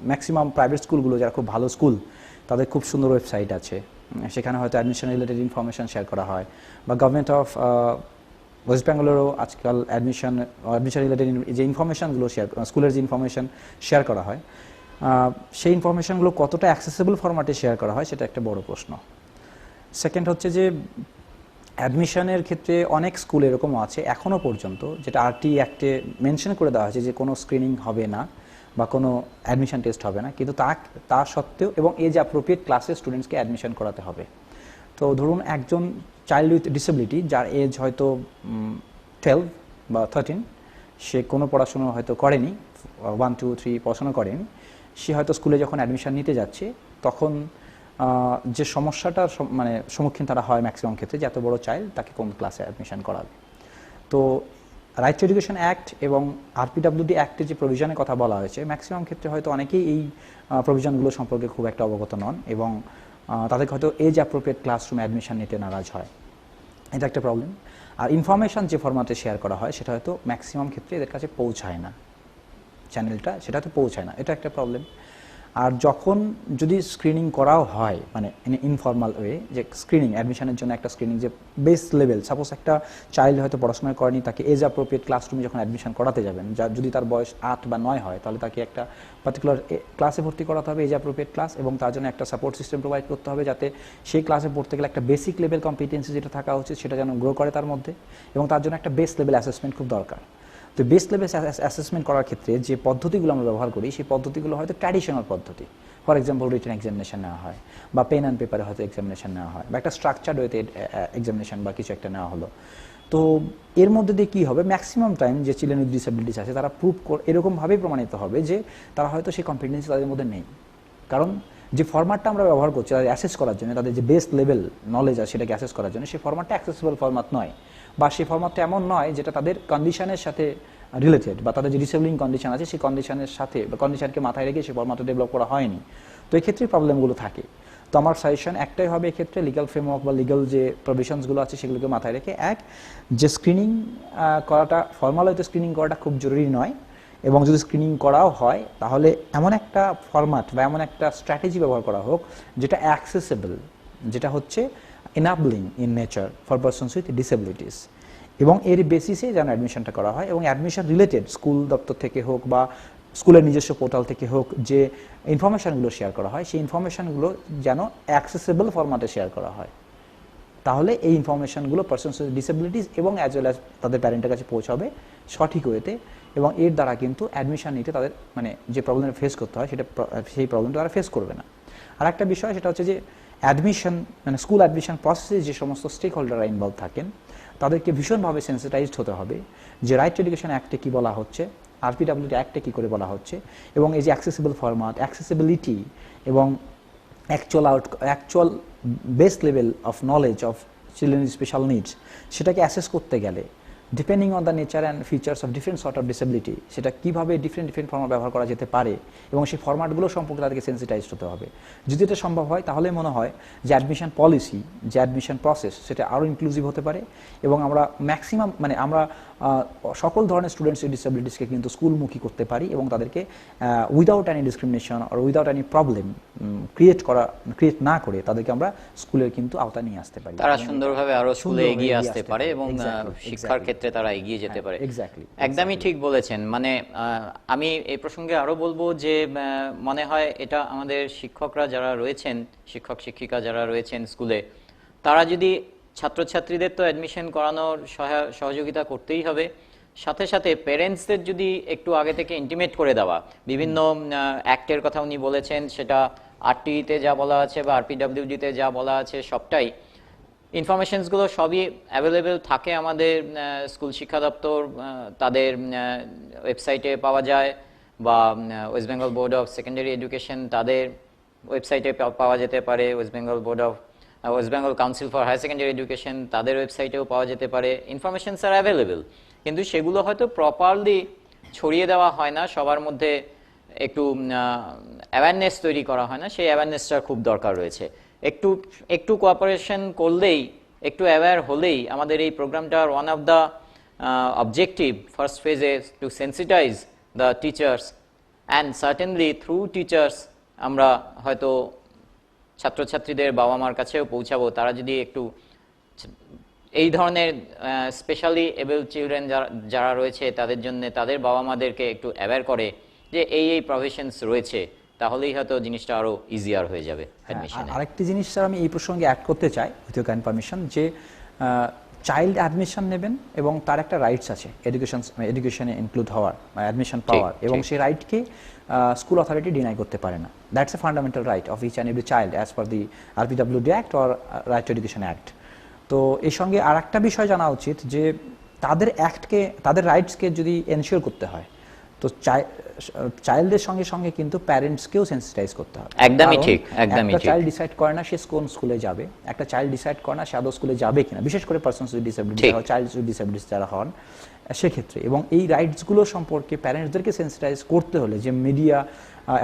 ম্যাক্সিমাম প্রাইভেট স্কুলগুলো যারা খুব ভালো স্কুল, তাদের খুব সুন্দর ওয়েবসাইট আছে, সেখানে হয়তো অ্যাডমিশন রিলেটেড ইনফরমেশান শেয়ার করা হয়। বা গভর্নমেন্ট অফ ওয়েস্ট বেঙ্গলেরও আজকাল অ্যাডমিশন রিলেটেড যে ইনফরমেশানগুলো স্কুলের যে ইনফরমেশান শেয়ার করা হয়, সেই ইনফরমেশানগুলো কতটা অ্যাক্সেসিবল ফরম্যাটে শেয়ার করা হয় সেটা একটা বড় প্রশ্ন। সেকেন্ড হচ্ছে যে অ্যাডমিশনের ক্ষেত্রে অনেক স্কুল এরকম আছে এখনও পর্যন্ত, যেটা আরটি অ্যাক্টে মেনশন করে দেওয়া হয়েছে যে কোনো স্ক্রিনিং হবে না বা কোনো অ্যাডমিশন টেস্ট হবে না, কিন্তু তা সত্ত্বেও এবং এজ অ্যাপ্রোপ্রিয়েট ক্লাসে স্টুডেন্টসকে অ্যাডমিশন করাতে হবে। তো ধরুন একজন চাইল্ড উইথ ডিসেবিলিটি যার এজ হয়তো 12 বা 13, সে কোনো পড়াশুনো হয়তো করেনি, 1 2 3 পড়াশোনা করেনি, সে হয়তো স্কুলে যখন অ্যাডমিশন নিতে যাচ্ছে তখন যে সমস্যাটার মানে সম্মুখীন তারা হয় ম্যাক্সিমাম ক্ষেত্রে, যে এত বড় চাইল্ড তাকে কোন ক্লাসে অ্যাডমিশন করাবে। তো রাইট টু এডুকেশন অ্যাক্ট এবং আরপিডব্লিউডি অ্যাক্টের যে প্রভিশনের কথা বলা হয়েছে, ম্যাক্সিমাম ক্ষেত্রে হয়তো অনেকেই এই প্রভিশনগুলো সম্পর্কে খুব একটা অবগত নন এবং তাদেরকে হয়তো এজ অ্যাপ্রোপ্রিয়েট ক্লাসরুমে অ্যাডমিশন নিতে নারাজ হয়, এটা একটা প্রবলেম। আর ইনফরমেশন যে ফরম্যাটে শেয়ার করা হয় সেটা হয়তো ম্যাক্সিমাম ক্ষেত্রে এদের কাছে পৌঁছায় না, চ্যানেলটা সেটা হয়তো পৌঁছায় না, এটা একটা প্রবলেম। আর যখন যদি স্ক্রিনিং করাও হয় মানে ইনফর্মাল ওয়ে, যে স্ক্রিনিং অ্যাডমিশনের জন্য একটা স্ক্রিনিং যে বেস লেভেল, সাপোজ একটা চাইল্ড হয়তো পড়াশোনা করেনি, তাকে এজ অ্যাপ্রোপ্রিয়েট ক্লাসরুমে যখন অ্যাডমিশন করাতে যাবেন, যদি তার বয়স 8 বা 9 হয়, তাহলে তাকে একটা পার্টিকুলার ক্লাসে ভর্তি করাতে হবে, এজ অ্যাপ্রোপ্রিয়েট ক্লাস, এবং তার জন্য একটা সাপোর্ট সিস্টেম প্রোভাইড করতে হবে যাতে সেই ক্লাসে পড়তে গেলে একটা বেসিক লেভেল কম্পিটেন্সি যেটা থাকা উচিত সেটা যেন গ্রো করে তার মধ্যে, এবং তার জন্য একটা বেস লেভেল অ্যাসেসমেন্ট খুব দরকার। তো বেস লেভেল অ্যাসেসমেন্ট করার ক্ষেত্রে যে পদ্ধতিগুলো আমরা ব্যবহার করি সেই পদ্ধতিগুলো হয়তো ট্র্যাডিশনাল পদ্ধতি, ফর এক্সাম্পল রিটেন এক্সামিনেশন নেওয়া হয় বা পেন অ্যান্ড পেপারে হয়তো এক্সামিনেশন নেওয়া হয় বা একটা স্ট্রাকচার্ড ওয়েতে এক্সামিনেশন বা কিছু একটা নেওয়া হলো। তো এর মধ্যে দিয়ে কী হবে, ম্যাক্সিমাম টাইম যে চিলড্রেন উইথ ডিসেবিলিটিস আছে তারা এরকমভাবেই প্রমাণিত হবে যে তারা হয়তো সেই কম্পিটেন্সি তাদের মধ্যে নেই, কারণ যে ফরম্যাটটা আমরা ব্যবহার করছি তাদের অ্যাসেস করার জন্য, তাদের যে বেস লেভেল নলেজ আছে সেটাকে অ্যাসেস করার জন্য, সেই ফরম্যাটটা অ্যাক্সেসিবল ফরম্যাট নয়, বা সেই ফরম্যাটটা এমন নয় যেটা তাদের কন্ডিশনের সাথে রিলেটেড, বা তাদের যে ডিসেবলিং কন্ডিশন আছে সেই কন্ডিশনের সাথে বা কন্ডিশনকে মাথায় রেখে সেই ফরম্যাটটা ডেভেলপ করা হয়নি। তো এই ক্ষেত্রে প্রবলেমগুলো থাকে। তো আমার সাজেশন একটাই হবে এক্ষেত্রে, লিগ্যাল ফ্রেমওয়ার্ক বা লিগ্যাল যে প্রভিশনসগুলো আছে সেগুলোকে মাথায় রেখে, এক, যে স্ক্রিনিং করাটা ফর্মাল হয়তো স্ক্রিনিং করাটা খুব জরুরি নয়, এবং যদি স্ক্রিনিং করাও হয় তাহলে এমন একটা ফরম্যাট বা এমন একটা স্ট্র্যাটেজি ব্যবহার করা হোক যেটা অ্যাক্সেসেবল, যেটা হচ্ছে enabling in nature for persons with disabilities, এবং এর বেসিসে যেন অ্যাডমিশনটা করা হয়, এবং অ্যাডমিশন রিলেটেড স্কুল দপ্তর থেকে হোক বা স্কুলের নিজস্ব পোর্টাল থেকে হোক যে ইনফরমেশানগুলো শেয়ার করা হয় সেই ইনফরমেশানগুলো যেন অ্যাক্সেসেবল ফরম্যাটে শেয়ার করা হয়, তাহলে এই ইনফরমেশানগুলো পারসনস উইথ ডিসেবিলিটিস এবং অ্যাজ ওয়েল অ্যাজ তাদের প্যারেন্টের কাছে পৌঁছাবে সঠিক ওয়েতে, এবং এর দ্বারা কিন্তু অ্যাডমিশন নিতে তাদের মানে যে প্রবলেম ফেস করতে হয় সেই প্রবলেমটা তারা ফেস করবে না। আর একটা বিষয় সেটা হচ্ছে যে অ্যাডমিশন মানে স্কুল অ্যাডমিশন প্রসেসে যে সমস্ত স্টেক হোল্ডাররা ইনভলভ থাকেন তাদেরকে ভীষণভাবে সেন্সিটাইজড হতে হবে যে রাইট টু এডুকেশন অ্যাক্টে কী বলা হচ্ছে, আরপিডব্লিউডি অ্যাক্টে কী করে বলা হচ্ছে, এবং এই যে অ্যাক্সেসিবল ফরম্যাট, অ্যাক্সেসিবিলিটি এবং actual base level of knowledge of children with special needs সেটাকে অ্যাসেস করতে গেলে depending on the nature and features of different sort of disability সেটা কীভাবে ডিফারেন্ট ফরম্যাট ব্যবহার করা যেতে পারে এবং সেই ফরম্যাটগুলো সম্পর্কে তাদেরকে সেন্সিটাইজড হতে হবে। যদি এটা সম্ভব হয় তাহলে মনে হয় যে অ্যাডমিশন পলিসি, যে অ্যাডমিশন প্রসেস সেটা আরও ইনক্লুসিভ হতে পারে, এবং আমরা ম্যাক্সিমাম মানে আমরা সকল ধরনের স্টুডেন্টস উইথ ডিসেবিলিটিসকে কিন্তু স্কুলমুখী করতে পারি এবং তাদেরকে উইদাউট এনি ডিসক্রিমিনেশন আর উইদাউট এনি প্রবলেম ক্রিয়েট না করে তাদেরকে আমরা স্কুলের কিন্তু আওতায় নিয়ে আসতে পারি, তারা সুন্দরভাবে আরো স্কুলে এগিয়ে আসতে পারে এবং শিক্ষার ক্ষেত্রে তারা এগিয়ে যেতে পারে। একদমই ঠিক বলেছেন। মানে আমি এই প্রসঙ্গে আরো বলবো যে মনে হয় এটা আমাদের শিক্ষকরা যারা রয়েছেন, শিক্ষক শিক্ষিকা যারা রয়েছেন স্কুলে, তারা যদি ছাত্রছাত্রীদের তো অ্যাডমিশন করানোর সহযোগিতা করতেই হবে, সাথে সাথে প্যারেন্টসদের যদি একটু আগে থেকে ইন্টিমেট করে দেওয়া, বিভিন্ন অ্যাক্টের কথা উনি বলেছেন, সেটা আরটিতে যা বলা আছে বা আরপিডব্লিউডিতে যা বলা আছে সবটাই ইনফরমেশনসগুলো সবই অ্যাভেলেবেল থাকে আমাদের স্কুল শিক্ষা দপ্তর তাদের ওয়েবসাইটে পাওয়া যায়, বা West Bengal board of secondary education তাদের ওয়েবসাইটে পাওয়া যেতে পারে, West Bengal council for higher secondary education তাদের ওয়েবসাইটেও পাওয়া যেতে পারে। ইনফরমেশনস আর অ্যাভেলেবেল, কিন্তু সেগুলো হয়তো প্রপারলি ছড়িয়ে দেওয়া হয় না, সবার মধ্যে একটু অ্যাওয়ারনেস তৈরি করা হয় না, সেই অ্যাওয়ারনেসটার খুব দরকার রয়েছে। একটু কোঅপারেশন করলেই, একটু অ্যাওয়্যার হলেই আমাদের এই প্রোগ্রামটার one of the objective first ফেজে to sensitise the teachers and certainly through teachers আমরা হয়তো ছাত্রছাত্রীদের বাবা মার কাছেও পৌঁছাবো। তারা যদি একটু এই ধরনের স্পেশালি এবল চিলড্রেন যারা রয়েছে তাদের জন্য তাদের বাবা মাদেরকে একটু অ্যাওয়্যার করে যে এই প্রভিশনস রয়েছে, তাহলেই হয়তো জিনিসটা আরো ইজিয়ার হয়ে যাবে অ্যাডমিশনে। আরেকটি জিনিস স্যার আমি এই প্রসঙ্গে অ্যাড করতে চাই উইথ ইউর কাইন্ড পারমিশন, যে চাইল্ড অ্যাডমিশন নেবেন এবং তার একটা রাইটস আছে এডুকেশনে ইনক্লুড হওয়ার অ্যাডমিশন পাওয়ার, এবং সেই রাইটকে স্কুল অথরিটি ডিনাই করতে পারে না। That's a fundamental right of each and every child as per the RPWD act or right to education act. তো এর সঙ্গে আর একটা বিষয় জানা উচিত যে তাদের রাইটসকে যদি এনশিওর করতে হয়, তো চাইল্ডের সঙ্গে সঙ্গে কিন্তু প্যারেন্টসকেও সেন্সিটাইজ করতে হবে। একদমই ঠিক, একদমই ঠিক। একটা চাইল্ড ডিসাইড করে না সে কোন স্কুলে যাবে, একটা চাইল্ড ডিসাইড করে না সে আদৌ স্কুলে যাবে কিনা, বিশেষ করে পারসনস উইথ ডিসেবিলিটি বা চাইল্ড উইথ ডিসেবিলিটি যারা হন সেক্ষেত্রে। এবং এই রাইটসগুলো সম্পর্কে প্যারেন্টসদেরকে সেন্সিটাইজ করতে হলে যে মিডিয়া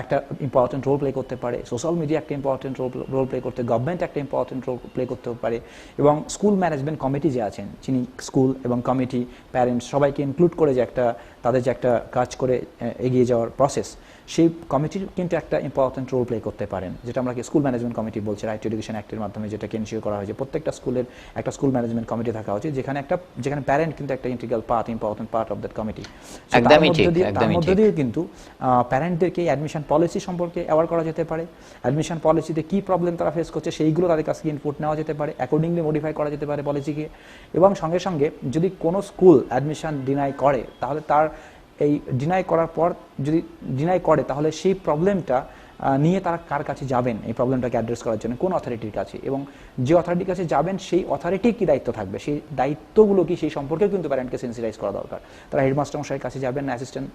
একটা ইম্পর্টেন্ট রোল প্লে করতে পারে, সোশ্যাল মিডিয়া একটা ইম্পর্টেন্ট রোল প্লে করতে, গভর্নমেন্ট একটা ইম্পর্টেন্ট রোল প্লে করতে পারে, এবং স্কুল ম্যানেজমেন্ট কমিটি যে আছেন যিনি স্কুল এবং কমিটি প্যারেন্টস সবাইকে ইনক্লুড করে যে একটা তাদের যে একটা কাজ করে এগিয়ে যাওয়ার প্রসেস, সেই কমিটির কিন্তু একটা ইম্পর্টেন্ট রোল প্লে করতে পারেন, যেটা আমরা স্কুল ম্যানেজমেন্ট কমিটি বলছি রাইট টু এডুকেশন অ্যাক্টের মাধ্যমে যেটাকে এনশিওর করা হয়েছে। প্রত্যেকটা স্কুলের একটা স্কুল ম্যানেজমেন্ট কমিটি থাকা উচিত যেখানে প্যারেন্ট কিন্তু একটা integral important part of that committee. তার মধ্যে দিয়ে কিন্তু প্যারেন্টদেরকে অ্যাডমিশন পলিসি সম্পর্কে অ্যাওয়ার করা যেতে পারে, অ্যাডমিশন পলিসিতে কী প্রবলেম তারা ফেস করছে সেইগুলো তাদের কাছ থেকে ইনপুট নেওয়া যেতে পারে, অ্যাকর্ডিংলি মডিফাই করা যেতে পারে পলিসিকে। এবং সঙ্গে সঙ্গে যদি কোনো স্কুল অ্যাডমিশন ডিনাই করে তাহলে তার এই ডিনাই করার পর যদি ডিনাই করে তাহলে সেই প্রবলেমটা নিয়ে তারা কার কাছে যাবেন এই প্রবলেমটাকে অ্যাড্রেস করার জন্য, কোন অথরিটির কাছে, এবং যে অথরিটির কাছে যাবেন সেই অথরিটির কী দায়িত্ব থাকবে, সেই দায়িত্বগুলো কি সেই সম্পর্কেও কিন্তু প্যারেন্টকে সেন্সিটাইজ করা দরকার। তারা হেডমাস্টার মশাইয়ের কাছে যাবেন না, অ্যাসিস্ট্যান্ট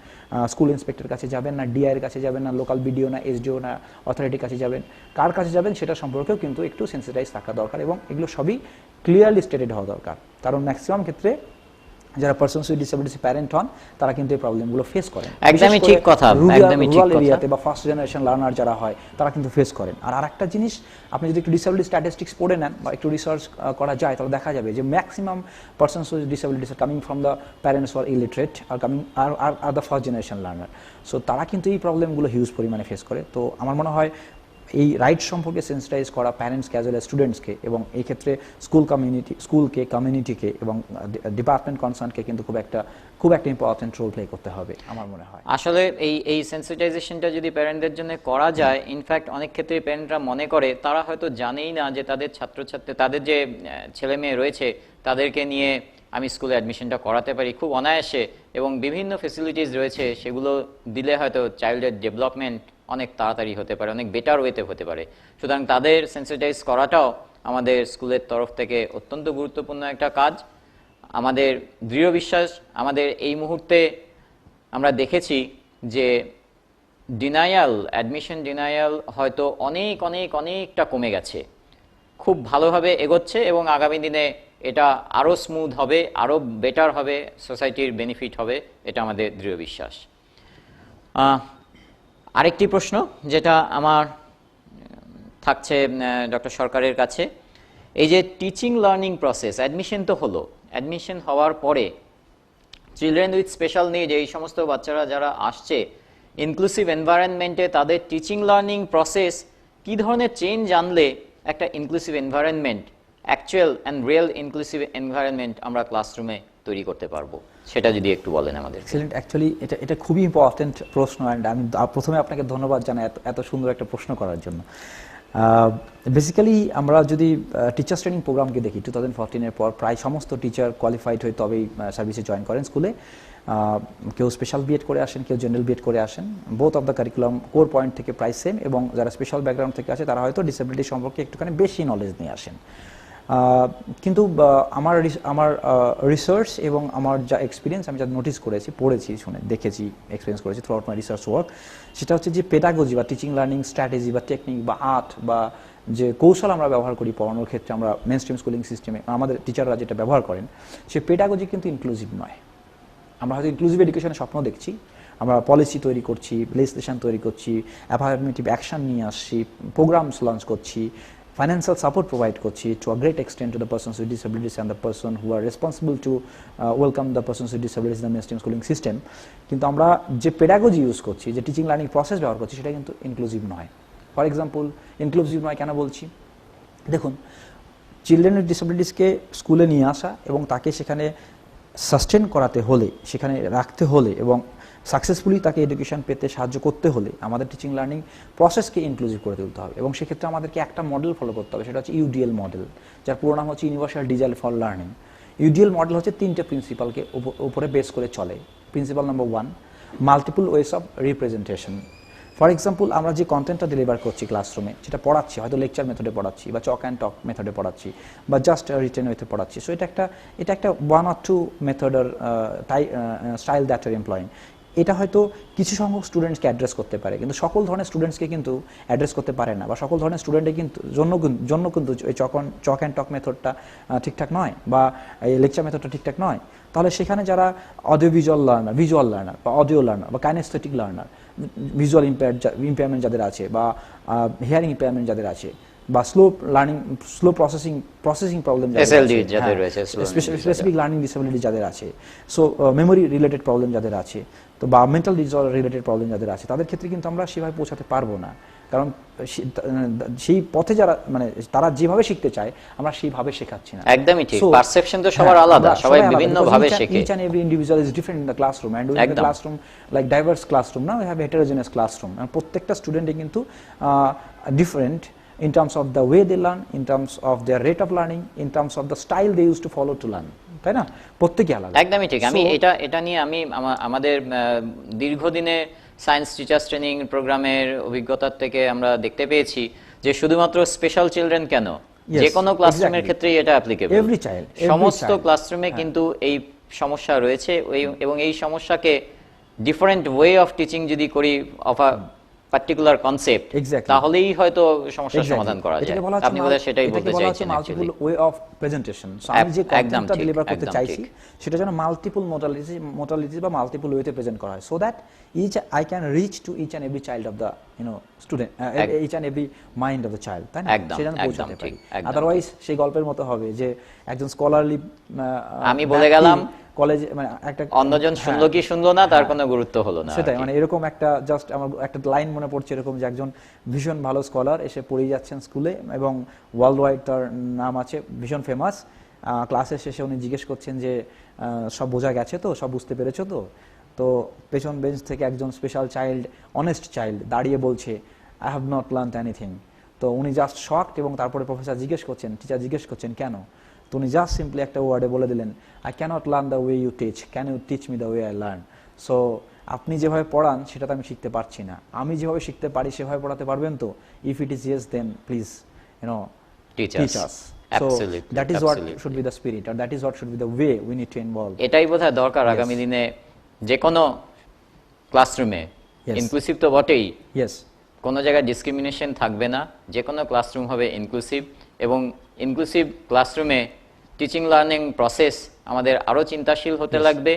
স্কুল ইন্সপেক্টর কাছে যাবেন না, ডিআইয়ের কাছে যাবেন না, লোকাল বিডিও না, এসডিও না, অথরিটির কাছে যাবেন, কার কাছে যাবেন সেটা সম্পর্কেও কিন্তু একটু সেন্সিটাইজ থাকা দরকার, এবং এগুলো সবই ক্লিয়ারলি স্টেটেড হওয়া দরকার। কারণ ম্যাক্সিমাম ক্ষেত্রে যারা পারসনস উইথ ডিসেবিলিটি প্যারেন্ট হন তারা কিন্তু এই প্রবলেমগুলো ফেস করেন। একদমই ঠিক কথা, একদমই ঠিক কথা। এরিয়াতে বা ফার্স্ট জেনারেশন লার্নার যারা হয় তারা কিন্তু ফেস করেন। আর আরেকটা জিনিস, আপনি যদি একটু ডিসেবিলিটি স্ট্যাটিস্টিক্স পড়ে নেন বা একটু রিসার্চ করা যায় তাহলে দেখা যাবে যে maximum persons with disabilities are coming from the parents are illiterate are the first generation learner. So তারা কিন্তু এই প্রবলেমগুলো হিউজ পরিমাণে ফেস করে। তো আমার মনে হয় এই রাইট সম্পর্কে সেন্সিটাইজ করা প্যারেন্টসকে অ্যাজ ওয়েল অ্যাজ স্টুডেন্টসকে, এবং এই ক্ষেত্রে স্কুলকে কমিউনিটিকে এবং ডিপার্টমেন্ট কনসার্নকে কিন্তু খুব একটা ইম্পর্টেন্ট রোল প্লে করতে হবে আমার মনে হয়। আসলে এই সেন্সিটাইজেশনটা যদি প্যারেন্টদের জন্য করা যায়, ইনফ্যাক্ট অনেক ক্ষেত্রে প্যারেন্টরা মনে করে তারা হয়তো জানেই না যে তাদের ছাত্রছাত্রী তাদের যে ছেলে মেয়ে রয়েছে তাদেরকে নিয়ে আমি স্কুলে অ্যাডমিশনটা করাতে পারি খুব অনায়াসে, এবং বিভিন্ন ফেসিলিটিস রয়েছে সেগুলো দিলে হয়তো চাইল্ডের ডেভেলপমেন্ট অনেক তাড়াতাড়ি হতে পারে, অনেক বেটার ওয়েতে হতে পারে। সুতরাং তাদের সেন্সিটাইজ করাটাও আমাদের স্কুলের তরফ থেকে অত্যন্ত গুরুত্বপূর্ণ একটা কাজ। আমাদের দৃঢ় বিশ্বাস, আমাদের এই মুহূর্তে আমরা দেখেছি যে অ্যাডমিশন ডিনায়াল হয়তো অনেকটা কমে গেছে, খুব ভালোভাবে এগোচ্ছে, এবং আগামী দিনে এটা আরও স্মুথ হবে, আরও বেটার হবে, সোসাইটির বেনিফিট হবে, এটা আমাদের দৃঢ় বিশ্বাস। আরেকটি প্রশ্ন যেটা আমার থাকছে ডক্টর সরকারের কাছে, এই যে টিচিং লার্নিং প্রসেস, অ্যাডমিশন তো হলো, অ্যাডমিশন হওয়ার পরে চিলড্রেন উইথ স্পেশাল নিড এই সমস্ত বাচ্চারা যারা আসছে ইনক্লুসিভ এনভায়রনমেন্টে তাদের টিচিং লার্নিং প্রসেস কী ধরনের চেঞ্জ আনলে একটা inclusive environment, actual and real inclusive environment আমরা ক্লাসরুমে তৈরি করতে পারবো, সেটা যদি একটু বলেন আমাদের। এক্সেলেন্ট, অ্যাকচুয়ালি এটা খুবই ইম্পর্টেন্ট প্রশ্ন, অ্যান্ড আমি প্রথমে আপনাকে ধন্যবাদ জানাই এত সুন্দর একটা প্রশ্ন করার জন্য। বেসিক্যালি আমরা যদি টিচার্স ট্রেনিং প্রোগ্রামকে দেখি 2014-এর পর প্রায় সমস্ত টিচার কোয়ালিফাইড হয়ে তবেই সার্ভিসে জয়েন করেন স্কুলে। কেউ স্পেশাল বিএড করে আসেন, কেউ জেনারেল বিএড করে আসেন। Both of the curriculum core point থেকে প্রায় সেম, এবং যারা স্পেশাল ব্যাকগ্রাউন্ড থেকে আসে তারা হয়তো ডিসেবিলিটি সম্পর্কে একটুখানি বেশি নলেজ নিয়ে আসেন। কিন্তু আমার রিসার্চ এবং আমার যা এক্সপিরিয়েন্স, আমি যা নোটিস করেছি, পড়েছি, দেখেছি, এক্সপিরিয়েন্স করেছি through out my research work, সেটা হচ্ছে যে পেডাগজি বা টিচিং লার্নিং স্ট্র্যাটেজি বা টেকনিক বা আর্ট বা যে কৌশল আমরা ব্যবহার করি পড়ানোর ক্ষেত্রে, আমরা মেন স্ট্রিম স্কুলিং সিস্টেমে আমাদের টিচাররা যেটা ব্যবহার করেন, সে পেডাগজি কিন্তু ইনক্লুসিভ নয়। আমরা হয়তো ইনক্লুসিভ এডুকেশনের স্বপ্ন দেখছি, আমরা পলিসি তৈরি করছি, লেজিসলেশন তৈরি করছি, অ্যাফার্মেটিভ অ্যাকশন নিয়ে আসছি, প্রোগ্রামস লঞ্চ করছি, financial support provide করছি to a great extent to the persons with disabilities and the person who are responsible to welcome the persons with disabilities in the mainstream schooling system, কিন্তু আমরা যে পেডাগজি ইউজ করছি, যে টিচিং লার্নিং প্রসেস ব্যবহার করছি, সেটা কিন্তু ইনক্লুসিভ নয়। ফর এক্সাম্পল, ইনক্লুসিভ নয় কেন বলছি, দেখুন, চিলড্রেন উইথ ডিসেবিলিটিসকে স্কুলে নিয়ে আসা এবং তাকে সেখানে সাস্টেন করাতে হলে, সেখানে রাখতে হলে এবং সাকসেসফুলি তাকে এডুকেশন পেতে সাহায্য করতে হলে আমাদের টিচিং লার্নিং প্রসেসকে ইনক্লুসিভ করে তুলতে হবে, এবং সেক্ষেত্রে আমাদেরকে একটা মডেল ফলো করতে হবে, সেটা হচ্ছে ইউডিএল মডেল, যার পুরো নাম হচ্ছে universal design for learning. UDL model হচ্ছে 3টে প্রিন্সিপালকে উপরে বেস করে চলে। Principal number 1, multiple ways of representation. For example, আমরা যে কন্টেন্টটা ডেলিভার করছি ক্লাসরুমে, যেটা পড়াচ্ছি, হয়তো লেকচার মেথডে পড়াচ্ছি বা চক অ্যান্ড টক মেথডে পড়াচ্ছি বা জাস্ট রিটেন ওয়েতে পড়াচ্ছি, সো এটা একটা 1 or 2 মেথডের স্টাইল দ্যাট আর এমপ্লয়িং। এটা হয়তো কিছু সংখ্যক স্টুডেন্টসকে অ্যাড্রেস করতে পারে, কিন্তু সকল ধরনের স্টুডেন্টসকে কিন্তু অ্যাড্রেস করতে পারে না, বা সকল ধরনের স্টুডেন্টের জন্য কিন্তু এই চক অ্যান্ড টক মেথডটা ঠিকঠাক নয়, বা এই লেকচার মেথডটা ঠিকঠাক নয়। তাহলে সেখানে যারা অডিও ভিজুয়াল লার্নার বা অডিও লার্নার বা কাইনেস্থেটিক লার্নার, ভিজুয়াল ইম্পেয়ারমেন্ট যাদের আছে, বা হিয়ারিং ইম্পেয়ারমেন্ট যাদের আছে, বা স্লো প্রসেসিং প্রবলেম যাদের রয়েছে, স্পেসিফিক লার্নিং ডিসেবিলিটি যাদের আছে, সো মেমোরি রিলেটেড প্রবলেম যাদের আছে, তো বা মেন্টাল ডিসঅর্ডার রিলেটেড প্রবলেম যাদের আছে, তাদের ক্ষেত্রে কিন্তু আমরা সেভাবে পৌঁছাতে পারবো না, কারণ সেই পথে যারা মানে তারা যেভাবে শিখতে চায় আমরা সেইভাবে শেখাচ্ছি না। একদমই ঠিক, পারসেপশন তো সবার আলাদা, সবাই বিভিন্ন ভাবে শেখে। Each and every individual is different in the classroom, and in the classroom, like diverse classroom, now we have a heterogeneous classroom, and প্রত্যেকটা স্টুডেন্টই কিন্তু different in terms of the way they learn, in terms of their rate of learning, in terms of the style they used to follow to learn, তাই না? প্রত্যেকই আলাদা। একদমই ঠিক। আমি এটা নিয়ে আমি আমাদের দীর্ঘদিনে সায়েন্স টিচার্স ট্রেনিং প্রোগ্রামের অভিজ্ঞতা থেকে আমরা দেখতে পেয়েছি যে শুধুমাত্র স্পেশাল চিলড্রেন কেন, যে কোনো ক্লাসরুমের ক্ষেত্রেই এটা অ্যাপ্লিকেবল। এভরি চাইল্ড, সমস্ত ক্লাসরুমে কিন্তু এই সমস্যা রয়েছে, এবং এই সমস্যাকে ডিফারেন্ট ওয়ে অফ টিচিং যদি করি অফ আ পার্টিকুলার কনসেপ্ট, তাহলেই হয়তো সমস্যার সমাধান করা যায়। আপনি বোধহয় সেটাই বলতে চাইছেন। Multiple way of presentation, so আমি যে কনসেপ্টটা ডেলিভার করতে চাইছি সেটা যেন মাল্টিপল মোডালিটিস বা মাল্টিপল ওয়েতে প্রেজেন্ট করা হয়, so that I can reach to each and every child of the student, each and every mind of the child, তাই না? সেটা পৌঁছাতে পারি। আদারওয়াইজ সেই গল্পের মতো হবে যে একজন স্কলারলি আমি বলে গেলাম কলেজে, মানে একটা অন্যজন শুনলো কি শুনলো না তার কোনো গুরুত্ব হলো না, সেটাই। মানে এরকম একটা জাস্ট আমার একটা লাইন মনে পড়ছে এরকম, যে একজন ভীষণ ভালো স্কলার এসে পড়িয়ে যাচ্ছেন স্কুলে, এবং ওয়ার্ল্ড ওয়াইড তার নাম আছে, ভীষণ ফেমাস। ক্লাসের শেষে উনি জিজ্ঞেস করছেন যে সব বোঝা গেছে তো, সব বুঝতে পেরেছো তো? তো পেছন বেঞ্চ থেকে একজন স্পেশাল চাইল্ড, অনেস্ট চাইল্ড দাঁড়িয়ে বলছে, I have not learned anything. তো উনি জাস্ট শকড, এবং তারপরে টিচার জিজ্ঞেস করছেন কেন? তো উনি জাস্ট সিম্পলি একটা ওয়ার্ডে বলে দিলেন, I can't learn the way you teach, can you teach me the way I learn? So আপনি যেভাবে পড়ান সেটা তো আমি শিখতে পারছি না, আমি যেভাবে শিখতে পারি সেভাবে পড়াতে পারবেন তো? If it is yes, then please teach us. So that is what should be the spirit, or that is what should be the way we need to involve. এটাই বোধহয় দরকার আগামী দিনে যে কোনো ক্লাসরুমে। ইনক্লুসিভ তো বটেই, কোনো জায়গায় ডিসক্রিমিনেশন থাকবে না, যে কোনো ক্লাসরুম হবে ইনক্লুসিভ, এবং ইনক্লুসিভ ক্লাসরুমে টিচিং লার্নিং প্রসেস আমাদের আরও চিন্তাশীল হতে লাগবে।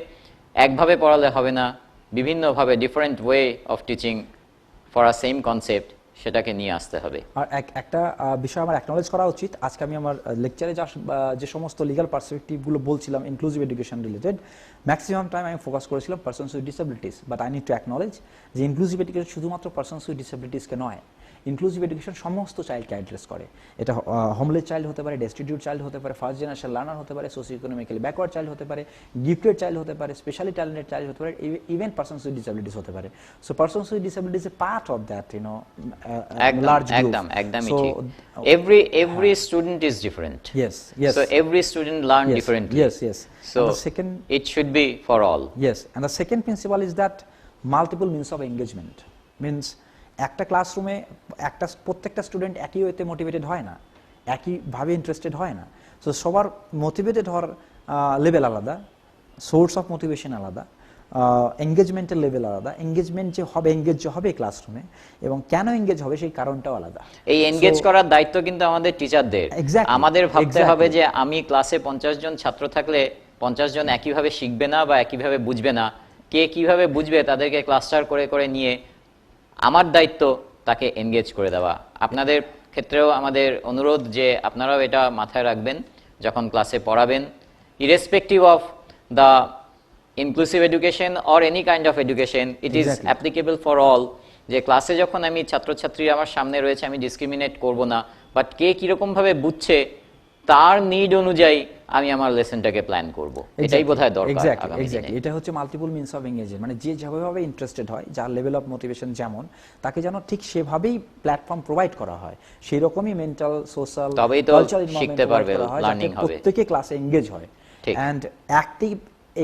একভাবে পড়ালে হবে না, বিভিন্নভাবে different way of teaching for a same concept, সেটাকে নিয়ে আসতে হবে। আর একটা বিষয় আমার অ্যাকনোলেজ করা উচিত, আজকে আমি আমার লেকচারে যে সমস্ত লিগাল পার্সপেক্টিভগুলো বলছিলাম inclusive education related, maximum time আমি ফোকাস করেছিলাম persons with disabilities, but I need to acknowledge যে ইনক্লুসিভ এডুকেশন শুধুমাত্র পারসনস উইথ ডিসেবিলিটিসকে নয়, ইনক্লুসিভ এডুকেশন সমস্ত চাইল্ডকে অ্যাড্রেস করে। এটা হোমলেস চাইল্ড হতে পারে, ডেস্টিটিউট চাইল্ড হতে পারে, ফার্স্ট জেনারেশন লার্নার হতে পারে, সোশিও ইকোনমিক্যালি ব্যাকওয়ার্ড চাইল্ড হতে পারে, গিফটেড চাইল্ড হতে পারে, স্পেশালি ট্যালেন্টেড চাইল্ড হতে পারে, ইভেন পারসনস উইথ ডিসেবিলিটিস হতে পারে। So persons with disabilities is a part of that large group. একদমই ঠিক। Every student is different. Yes. So every student learn differently. Yes. So it should be for all. Yes, and the second principle is that multiple means of engagement means একটা ক্লাসরুমে প্রত্যেকটা স্টুডেন্ট একই ওয়েতে মোটিভেটেড হয় না, একইভাবে ইন্টারেস্টেড হয় না। সো সবার মোটিভেটেড হওয়ার লেভেল আলাদা, সোর্স অফ মোটিভেশন আলাদা, এঙ্গেজমেন্টের লেভেল আলাদা, এঙ্গেজ যে হবে ক্লাসরুমে, এবং কেন এঙ্গেজ হবে সেই কারণটাও আলাদা। এই এঙ্গেজ করার দায়িত্ব কিন্তু আমাদের টিচারদের। আমাদের ভাবতে হবে যে আমি ক্লাসে 50 জন ছাত্র থাকলে 50 জন একইভাবে শিখবে না বা একইভাবে বুঝবে না, কে কিভাবে বুঝবে তাদেরকে ক্লাস্টার করে করে নিয়ে আমার দায়িত্ব তাকে এনগেজ করে দেওয়া। আপনাদের ক্ষেত্রেও আমাদের অনুরোধ যে আপনারাও এটা মাথায় রাখবেন যখন ক্লাসে পড়াবেন, irrespective of the inclusive education or any kind of education, it is applicable for all, যে ক্লাসে যখন আমি ছাত্রছাত্রী আমার সামনে রয়েছে আমি ডিসক্রিমিনেট করব না, বাট কে কিরকম ভাবে বুঝছে তার নিড অনুযায়ী আমি আমার লেসনটাকে প্ল্যান করব, এটাই বোধহয় দরকার আগামী দিনে। এটা হচ্ছে মাল্টিপল মিনস অফ এঙ্গেজমেন্ট, মানে যে যেভাবে ইন্টারেস্টেড হয়, যার লেভেল অফ মোটিভেশন যেমন, তাকে যেন ঠিক সেভাবেই প্ল্যাটফর্ম প্রোভাইড করা হয়, সেই রকমই মেন্টাল, সোশ্যাল, তবেই তো কালচারাল শিখতে পারবে, লার্নিং হবে, প্রত্যেকে ক্লাসে এঙ্গেজ হয়, ঠিক। এন্ড অ্যাক্টিভ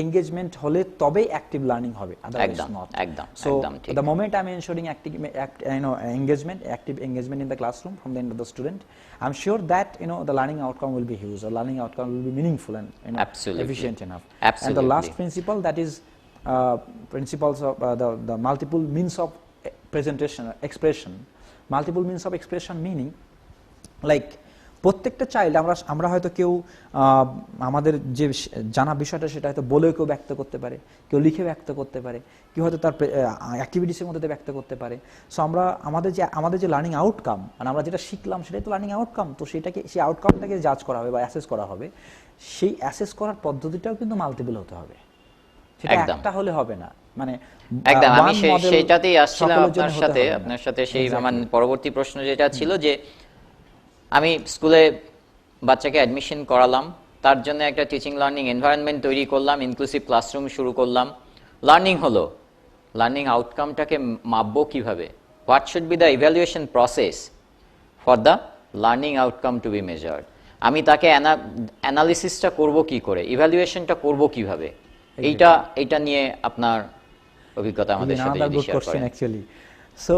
engagement হলে তবেই active learning হবে, otherwise not. So the moment I'm ensuring active engagement in the classroom from the end of the student, I'm sure that the learning outcome will be huge, or learning outcome will be meaningful and efficient enough. And the last principle, that is principles of the multiple means of presentation, expression. Multiple means of expression meaning, like প্রত্যেকটা চাইল্ড, আমরা হয়তো কেউ আমাদের যে জানা বিষয়টা সেটা হয়তো বলেও কেউ ব্যক্ত করতে পারে, কেউ লিখে ব্যক্ত করতে পারে, কেউ হয়তো তার অ্যাক্টিভিটিসের মধ্যে ব্যক্ত করতে পারে। সো আমাদের যে লার্নিং আউটকাম, মানে আমরা যেটা শিখলাম সেটাই তো লার্নিং আউটকাম, তো সেই আউটকামটাকে জাজ করা হবে বা অ্যাসেস করা হবে, সেই অ্যাসেস করার পদ্ধতিটাও কিন্তু মাল্টিপল হতে হবে, সেটা একটা হলে হবে না। মানে একদম, আমি সেটাতেই আসছিলাম আপনার সাথে সেই আমার পরবর্তী প্রশ্ন যেটা ছিল যে আমি স্কুলে বাচ্চাকে অ্যাডমিশন করালাম, তার জন্য একটা টিচিং লার্নিং এনভায়রনমেন্ট তৈরি করলাম, ইনক্লুসিভ ক্লাসরুম শুরু করলাম, লার্নিং হলো, লার্নিং আউটকামটাকে মাপবো কিভাবে? What should be the evaluation process for the learning outcome to be measured? আমি তাকে অ্যানালিসিসটা করব কি করে, ইভ্যালুয়েশনটা করব কিভাবে? এইটা নিয়ে আপনার অভিজ্ঞতা আমাদের সাথে যদি শেয়ার করেন। Actually so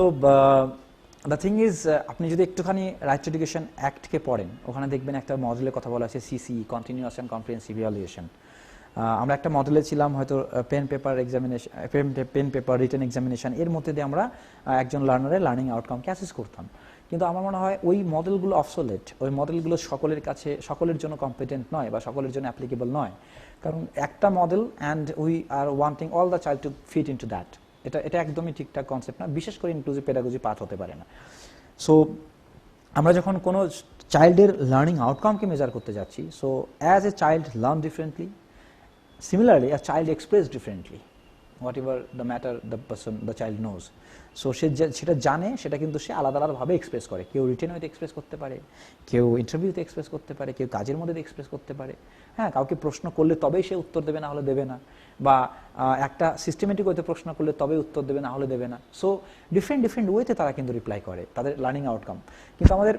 the thing is, আপনি যদি একটুখানি রাইট টু এডুকেশন অ্যাক্টকে পড়েন, ওখানে দেখবেন একটা মডেলের কথা বলা আছে, CC, continuous and comprehensive evaluation. আমরা একটা মডেলে ছিলাম, হয়তো পেন পেপার রিটেন এক্সামিনেশন, এর মধ্যে দিয়ে আমরা একজন লার্নারের লার্নিং আউটকামকে অ্যাসেস করতাম। কিন্তু আমার মনে হয় ওই মডেলগুলো অবসোলেট, ওই মডেলগুলো সকলের জন্য কম্পিটেন্ট নয় বা সকলের জন্য অ্যাপ্লিকেবল নয়, কারণ একটা model and we are wanting all the child to fit into that, এটা একদমই ঠিকঠাক কনসেপ্ট না, বিশেষ করে ইনক্লুসিভ পেডাগজি পাঠ হতে পারে না। সো আমরা যখন কোনো চাইল্ডের লার্নিং আউটকামকে মেজার করতে যাচ্ছি, so as a child learn differently, similarly a child express differently, whatever the matter the child knows. So সে সেটা জানে, সেটা কিন্তু সে আলাদা আলাদাভাবে এক্সপ্রেস করে, কেউ রিটেন হইতে এক্সপ্রেস করতে পারে, কেউ ইন্টারভিউতে এক্সপ্রেস করতে পারে, কেউ কাজের মধ্যে এক্সপ্রেস করতে পারে, হ্যাঁ, কাউকে প্রশ্ন করলে তবেই সে উত্তর দেবে, না হলে দেবে না, বা একটা সিস্টেমেটিক ওয়েতে প্রশ্ন করলে তবে উত্তর দেবে, না হলে দেবে না। সো ডিফারেন্ট ওয়েতে তারা কিন্তু রিপ্লাই করে তাদের লার্নিং আউটকাম। কিন্তু আমাদের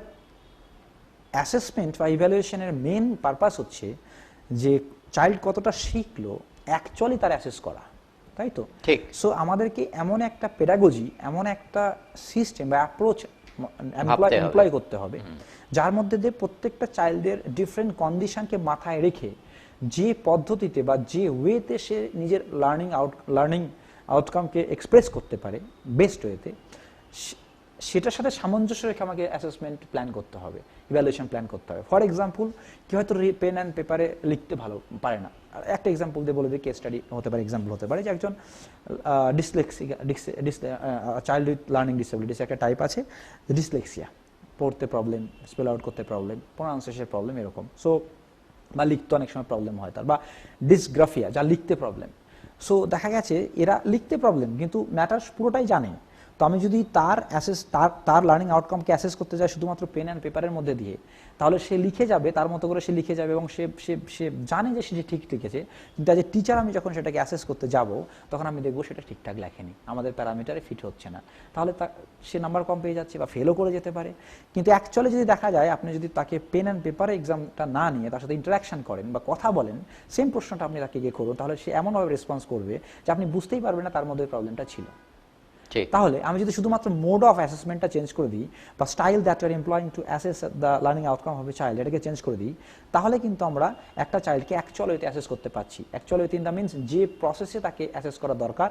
অ্যাসেসমেন্ট বা ইভ্যালুয়েশনের মেন পারপাস হচ্ছে যে চাইল্ড কতটা শিখলো অ্যাকচুয়ালি তার অ্যাসেস করা, তাই তো? ঠিক। সো আমাদেরকে এমন একটা পেডাগজি, এমন একটা সিস্টেম বা অ্যাপ্রোচ এমপ্লয় করতে হবে, যার মধ্যে দিয়ে প্রত্যেকটা চাইল্ডের ডিফারেন্ট কন্ডিশনকে মাথায় রেখে যে পদ্ধতিতে বা যে ওয়েতে সে নিজের লার্নিং আউটকামকে এক্সপ্রেস করতে পারে বেস্ট ওয়েতে, সেটার সাথে সামঞ্জস্য রেখে আমাকে অ্যাসেসমেন্ট প্ল্যান করতে হবে, ইভ্যালুয়েশন প্ল্যান করতে হবে। ফর এক্সাম্পল, কি হয়তো পেন অ্যান্ড পেপারে লিখতে ভালো পারে না, একটা এক্সাম্পল দিয়ে বলে দিই, কেস স্টাডি হতে পারে, এক্সাম্পল হতে পারে যে একজন চাইল্ড উইথ লার্নিং ডিসেবিলিটিস একটা টাইপ আছে, ডিসলেক্সিয়া, পড়তে প্রবলেম, স্পেল আউট করতে প্রবলেম, প্রোনাউন্সিয়েশনের প্রবলেম, এরকম। সো বা লিখতে অনেক সময় প্রবলেম হয় তার, বা ডিসগ্রাফিয়া, যা লিখতে প্রবলেম। সো দেখা গেছে এরা লিখতে প্রবলেম কিন্তু ম্যাটার পুরোটাই জানে। তো আমি যদি তার লার্নিং আউটকামকে অ্যাসেস করতে যাই শুধুমাত্র পেন অ্যান্ড পেপারের মধ্যে দিয়ে, তাহলে সে লিখে যাবে, তার মতো করে সে লিখে যাবে এবং সে জানে যে সে ঠিক লিখেছে, কিন্তু অ্যাজ এ টিচার আমি যখন সেটাকে অ্যাসেস করতে যাব, তখন আমি দেখবো সেটা ঠিকঠাক লেখেনি, আমাদের প্যারামিটারে ফিট হচ্ছে না, তাহলে সে নাম্বার কম পেয়ে যাচ্ছে বা ফেলও করে যেতে পারে। কিন্তু অ্যাকচুয়ালি যদি দেখা যায়, আপনি যদি তাকে পেন অ্যান্ড পেপারে এক্সামটা না নিয়ে তার সাথে ইন্টারাকশন করেন বা কথা বলেন, সেম প্রশ্নটা আপনি তাকে গিয়ে করুন, তাহলে সে এমনভাবে রেসপন্স করবে যে আপনি বুঝতেই পারবেন না তার মধ্যে প্রবলেমটা ছিল। তাহলে আমি যদি শুধুমাত্র মোড অফ অ্যাসেসমেন্টটা চেঞ্জ করে দিই, বা style that are employing to assess the learning outcome of a child, এটাকে চেঞ্জ করে দিই, তাহলে কিন্তু আমরা একটা চাইল্ডকে অ্যাকচুয়াল ওয়েতে অ্যাসেস করতে পারছি। অ্যাকচুয়াল ওয়েতে ইন দ্য মিনস যে প্রসেসে তাকে অ্যাসেস করা দরকার,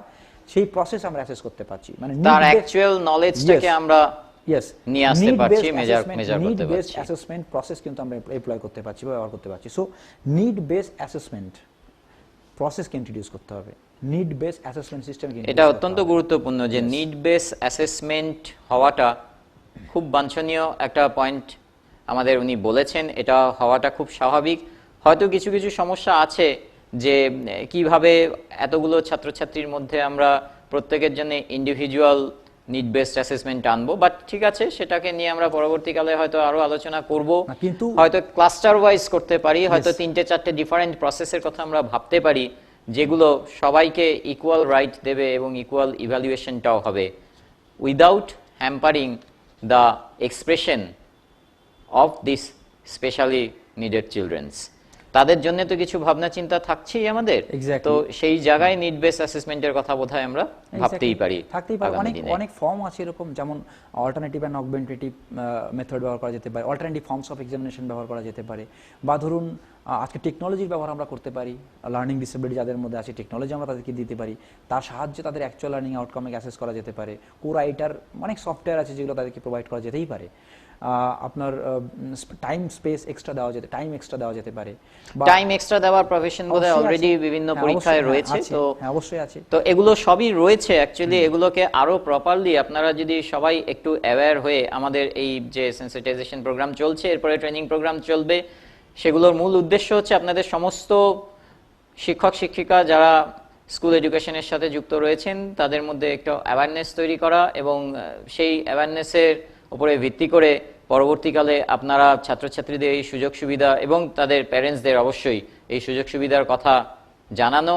সেই প্রসেস আমরা অ্যাসেস করতে পারছি, মানে তার অ্যাকচুয়াল নলেজটাকে আমরা নিয়ে আসতে পারছি, মেজার করতে পারছি। বেসড অ্যাসেসমেন্ট প্রসেস কিন্তু আমরা এমপ্লয় করতে পারছি বা ব্যবহার করতে পারছি। সো নিড বেসড অ্যাসেসমেন্ট প্রসেসকে ইন্ট্রোডিউস করতে হবে, নিড বেস অ্যাসেসমেন্ট সিস্টেম। এটা অত্যন্ত গুরুত্বপূর্ণ যে নিড বেস অ্যাসেসমেন্ট হওয়াটা খুব বাঞ্ছনীয় একটা পয়েন্ট আমাদের উনি বলেছেন, এটা হওয়াটা খুব স্বাভাবিক। হয়তো কিছু কিছু সমস্যা আছে যে কিভাবে এতগুলো ছাত্রছাত্রীর মধ্যে আমরা প্রত্যেকের জন্য ইন্ডিভিজুয়াল নিড বেসড অ্যাসেসমেন্ট আনবো, বাট ঠিক আছে, সেটাকে নিয়ে আমরা পরবর্তীকালে হয়তো আরো আলোচনা করব। কিন্তু হয়তো ক্লাস্টার ওয়াইজ করতে পারি, হয়তো 3-4টে ডিফারেন্ট প্রসেসের কথা আমরা ভাবতে পারি, যেগুলো সবাইকে ইকুয়াল রাইট দেবে এবং ইকুয়াল ইভ্যালুয়েশনটাও হবে, without hampering the expression of this specially needed children's. তাদের জন্য তো কিছু ভাবনা চিন্তা থাকছেই আমাদের, তো সেই জায়গায় নিড বেস অ্যাসেসমেন্টের কথা বোধহয় আমরা ভাবতেই পারি। অনেক ফর্ম আছে এরকম, যেমন অল্টারনেটিভ এন্ড অগমেন্টেটিভ মেথড ব্যবহার করা যেতে পারে, অল্টারনেটিভ ফর্মস অফ এক্সামিনেশন ব্যবহার করা যেতে পারে, বা ধরুন আজকে টেকনোলজির ব্যবহার আমরা করতে পারি, লার্নিং ডিসেবিলিটি যাদের মধ্যে আছে টেকনোলজি আমরা তাদেরকে দিতে পারি, তার সাহায্যে তাদের অ্যাকচুয়াল লার্নিং আউটকামে অ্যাসেস করা যেতে পারে। কোরাইটার অনেক সফটওয়্যার আছে যেগুলো তাদেরকে প্রোভাইড করা যেতেই পারে। আপনার টাইম স্পেস এক্সট্রা দেওয়া যেতে পারে, টাইম এক্সট্রা দেওয়ার প্রভিশন বোধহয় অলরেডি বিভিন্ন পরীক্ষায় রয়েছে, তো অবশ্যই আছে। তো এগুলো সবই রয়েছে অ্যাকচুয়ালি। এগুলোকে আরো প্রপারলি আপনারা যদি সবাই একটু অ্যাওয়্যার হয়ে, আমাদের এই যে সেন্সিটাইজেশন প্রোগ্রাম চলছে, এরপরে ট্রেনিং প্রোগ্রাম চলবে, সেগুলোর মূল উদ্দেশ্য হচ্ছে আপনাদের সমস্ত শিক্ষক শিক্ষিকা যারা স্কুল এডুকেশনের সাথে যুক্ত রয়েছেন তাদের মধ্যে একটা অ্যাওয়ারনেস তৈরি করা, এবং সেই অ্যাওয়ারনেসের উপরে ভিত্তি করে পরবর্তীকালে আপনারা ছাত্রছাত্রীদের এই সুযোগ সুবিধা এবং তাদের প্যারেন্টসদের অবশ্যই এই সুযোগ সুবিধার কথা জানানো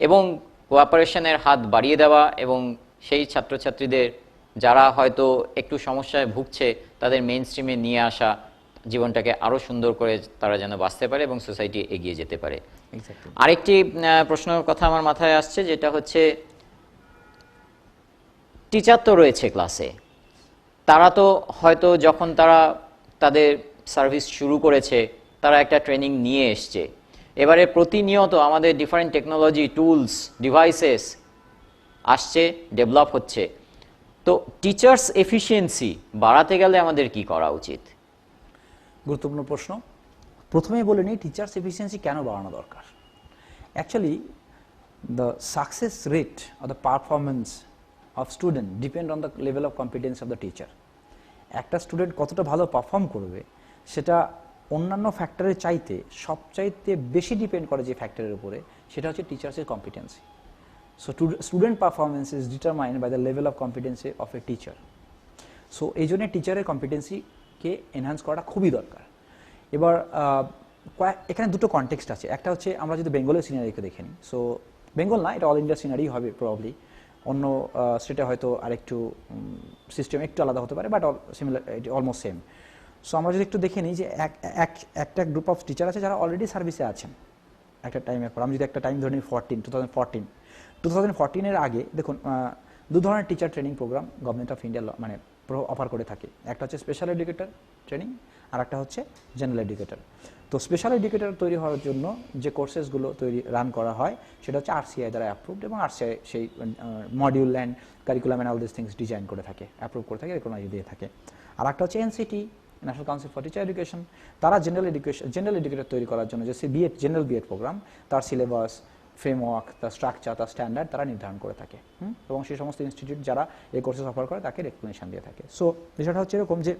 এবং কোঅপারেশনের হাত বাড়িয়ে দেওয়া, এবং সেই ছাত্রছাত্রীদের যারা হয়তো একটু সমস্যায় ভুগছে তাদের মেইন স্ট্রিমে নিয়ে আসা, জীবনটাকে আরো সুন্দর করে তারা যেন বাঁচতে পারে এবং সোসাইটি এগিয়ে যেতে পারে। আরেকটি প্রশ্নের কথা আমার মাথায় আসছে, যেটা হচ্ছে টিচার তো রয়েছে ক্লাসে, তারা তো হয়তো যখন তারা তাদের সার্ভিস শুরু করেছে তারা একটা ট্রেনিং নিয়ে এসছে, এবারে প্রতিনিয়ত আমাদের ডিফারেন্ট টেকনোলজি, টুলস, ডিভাইসেস আসছে, ডেভেলপ হচ্ছে, তো টিচার্স এফিসিয়েন্সি বাড়াতে গেলে আমাদের কি করা উচিত? গুরুত্বপূর্ণ প্রশ্ন। প্রথমেই বলে নিই টিচার্স এফিসিয়েন্সি কেন বাড়ানো দরকার। Actually the success rate or the performance of student depend on the level of competence of the teacher. একটা স্টুডেন্ট কতটা ভালো পারফর্ম করবে সেটা অন্যান্য ফ্যাক্টরের চাইতে সবচাইতে বেশি ডিপেন্ড করে যে ফ্যাক্টরের উপরে, সেটা হচ্ছে টিচার্সের competency. So student performance is determined by the level of competency of a teacher. So এই জন্য টিচারের কম্পিটেন্সিকে এনহ্যান্স করাটা খুবই দরকার। এবার এখানে দুটো কনটেক্সট আছে। একটা হচ্ছে আমরা যদি বেঙ্গলের সিনারিকে দেখে নিই, সো বেঙ্গল না, এটা অল ইন্ডিয়া সিনারি হবে প্রবাবলি, অন্য স্টেটে হয়তো আরেকটু সিস্টেম একটু আলাদা হতে পারে, but similar, almost same. So আমরা যদি একটু দেখে নিই যে একটা গ্রুপ অফ টিচার আছে যারা অলরেডি সার্ভিসে আছেন একটা টাইমের পর। আমি যদি একটা টাইম ধরে নিই 2014 আগে দেখুন দু ধরনের teacher training programme government of India মানে অফার করে থাকে। একটা হচ্ছে স্পেশাল এডুকেটর ট্রেনিং, আর একটা হচ্ছে জেনারেল এডুকেটর। তো স্পেশাল এডুকেটর তৈরি হওয়ার জন্য যে কোর্সেসগুলো রান করা হয় সেটা হচ্ছে আরসিআই দ্বারা অ্যাপ্রুভড, এবং আরসিআই সেই module and curriculum and all this things design করে থাকে, অ্যাপ্রুভ করে থাকে, রেকগনাইজ দিয়ে থাকে। আর একটা হচ্ছে NCT, national council for teacher education, তারা জেনারেল এডুকেটর তৈরি করার জন্য যে জেনারেল বিএড প্রোগ্রাম, তার সিলেবাস, ফ্রেমওয়ার্ক, তার স্ট্রাকচার, তার স্ট্যান্ডার্ড তারা নির্ধারণ করে থাকে, এবং সেই সমস্ত ইনস্টিটিউট যারা এই কোর্সেস অফার করে তাকে রেকগনিশন দিয়ে থাকে। সো বিষয়টা হচ্ছে এরকম যে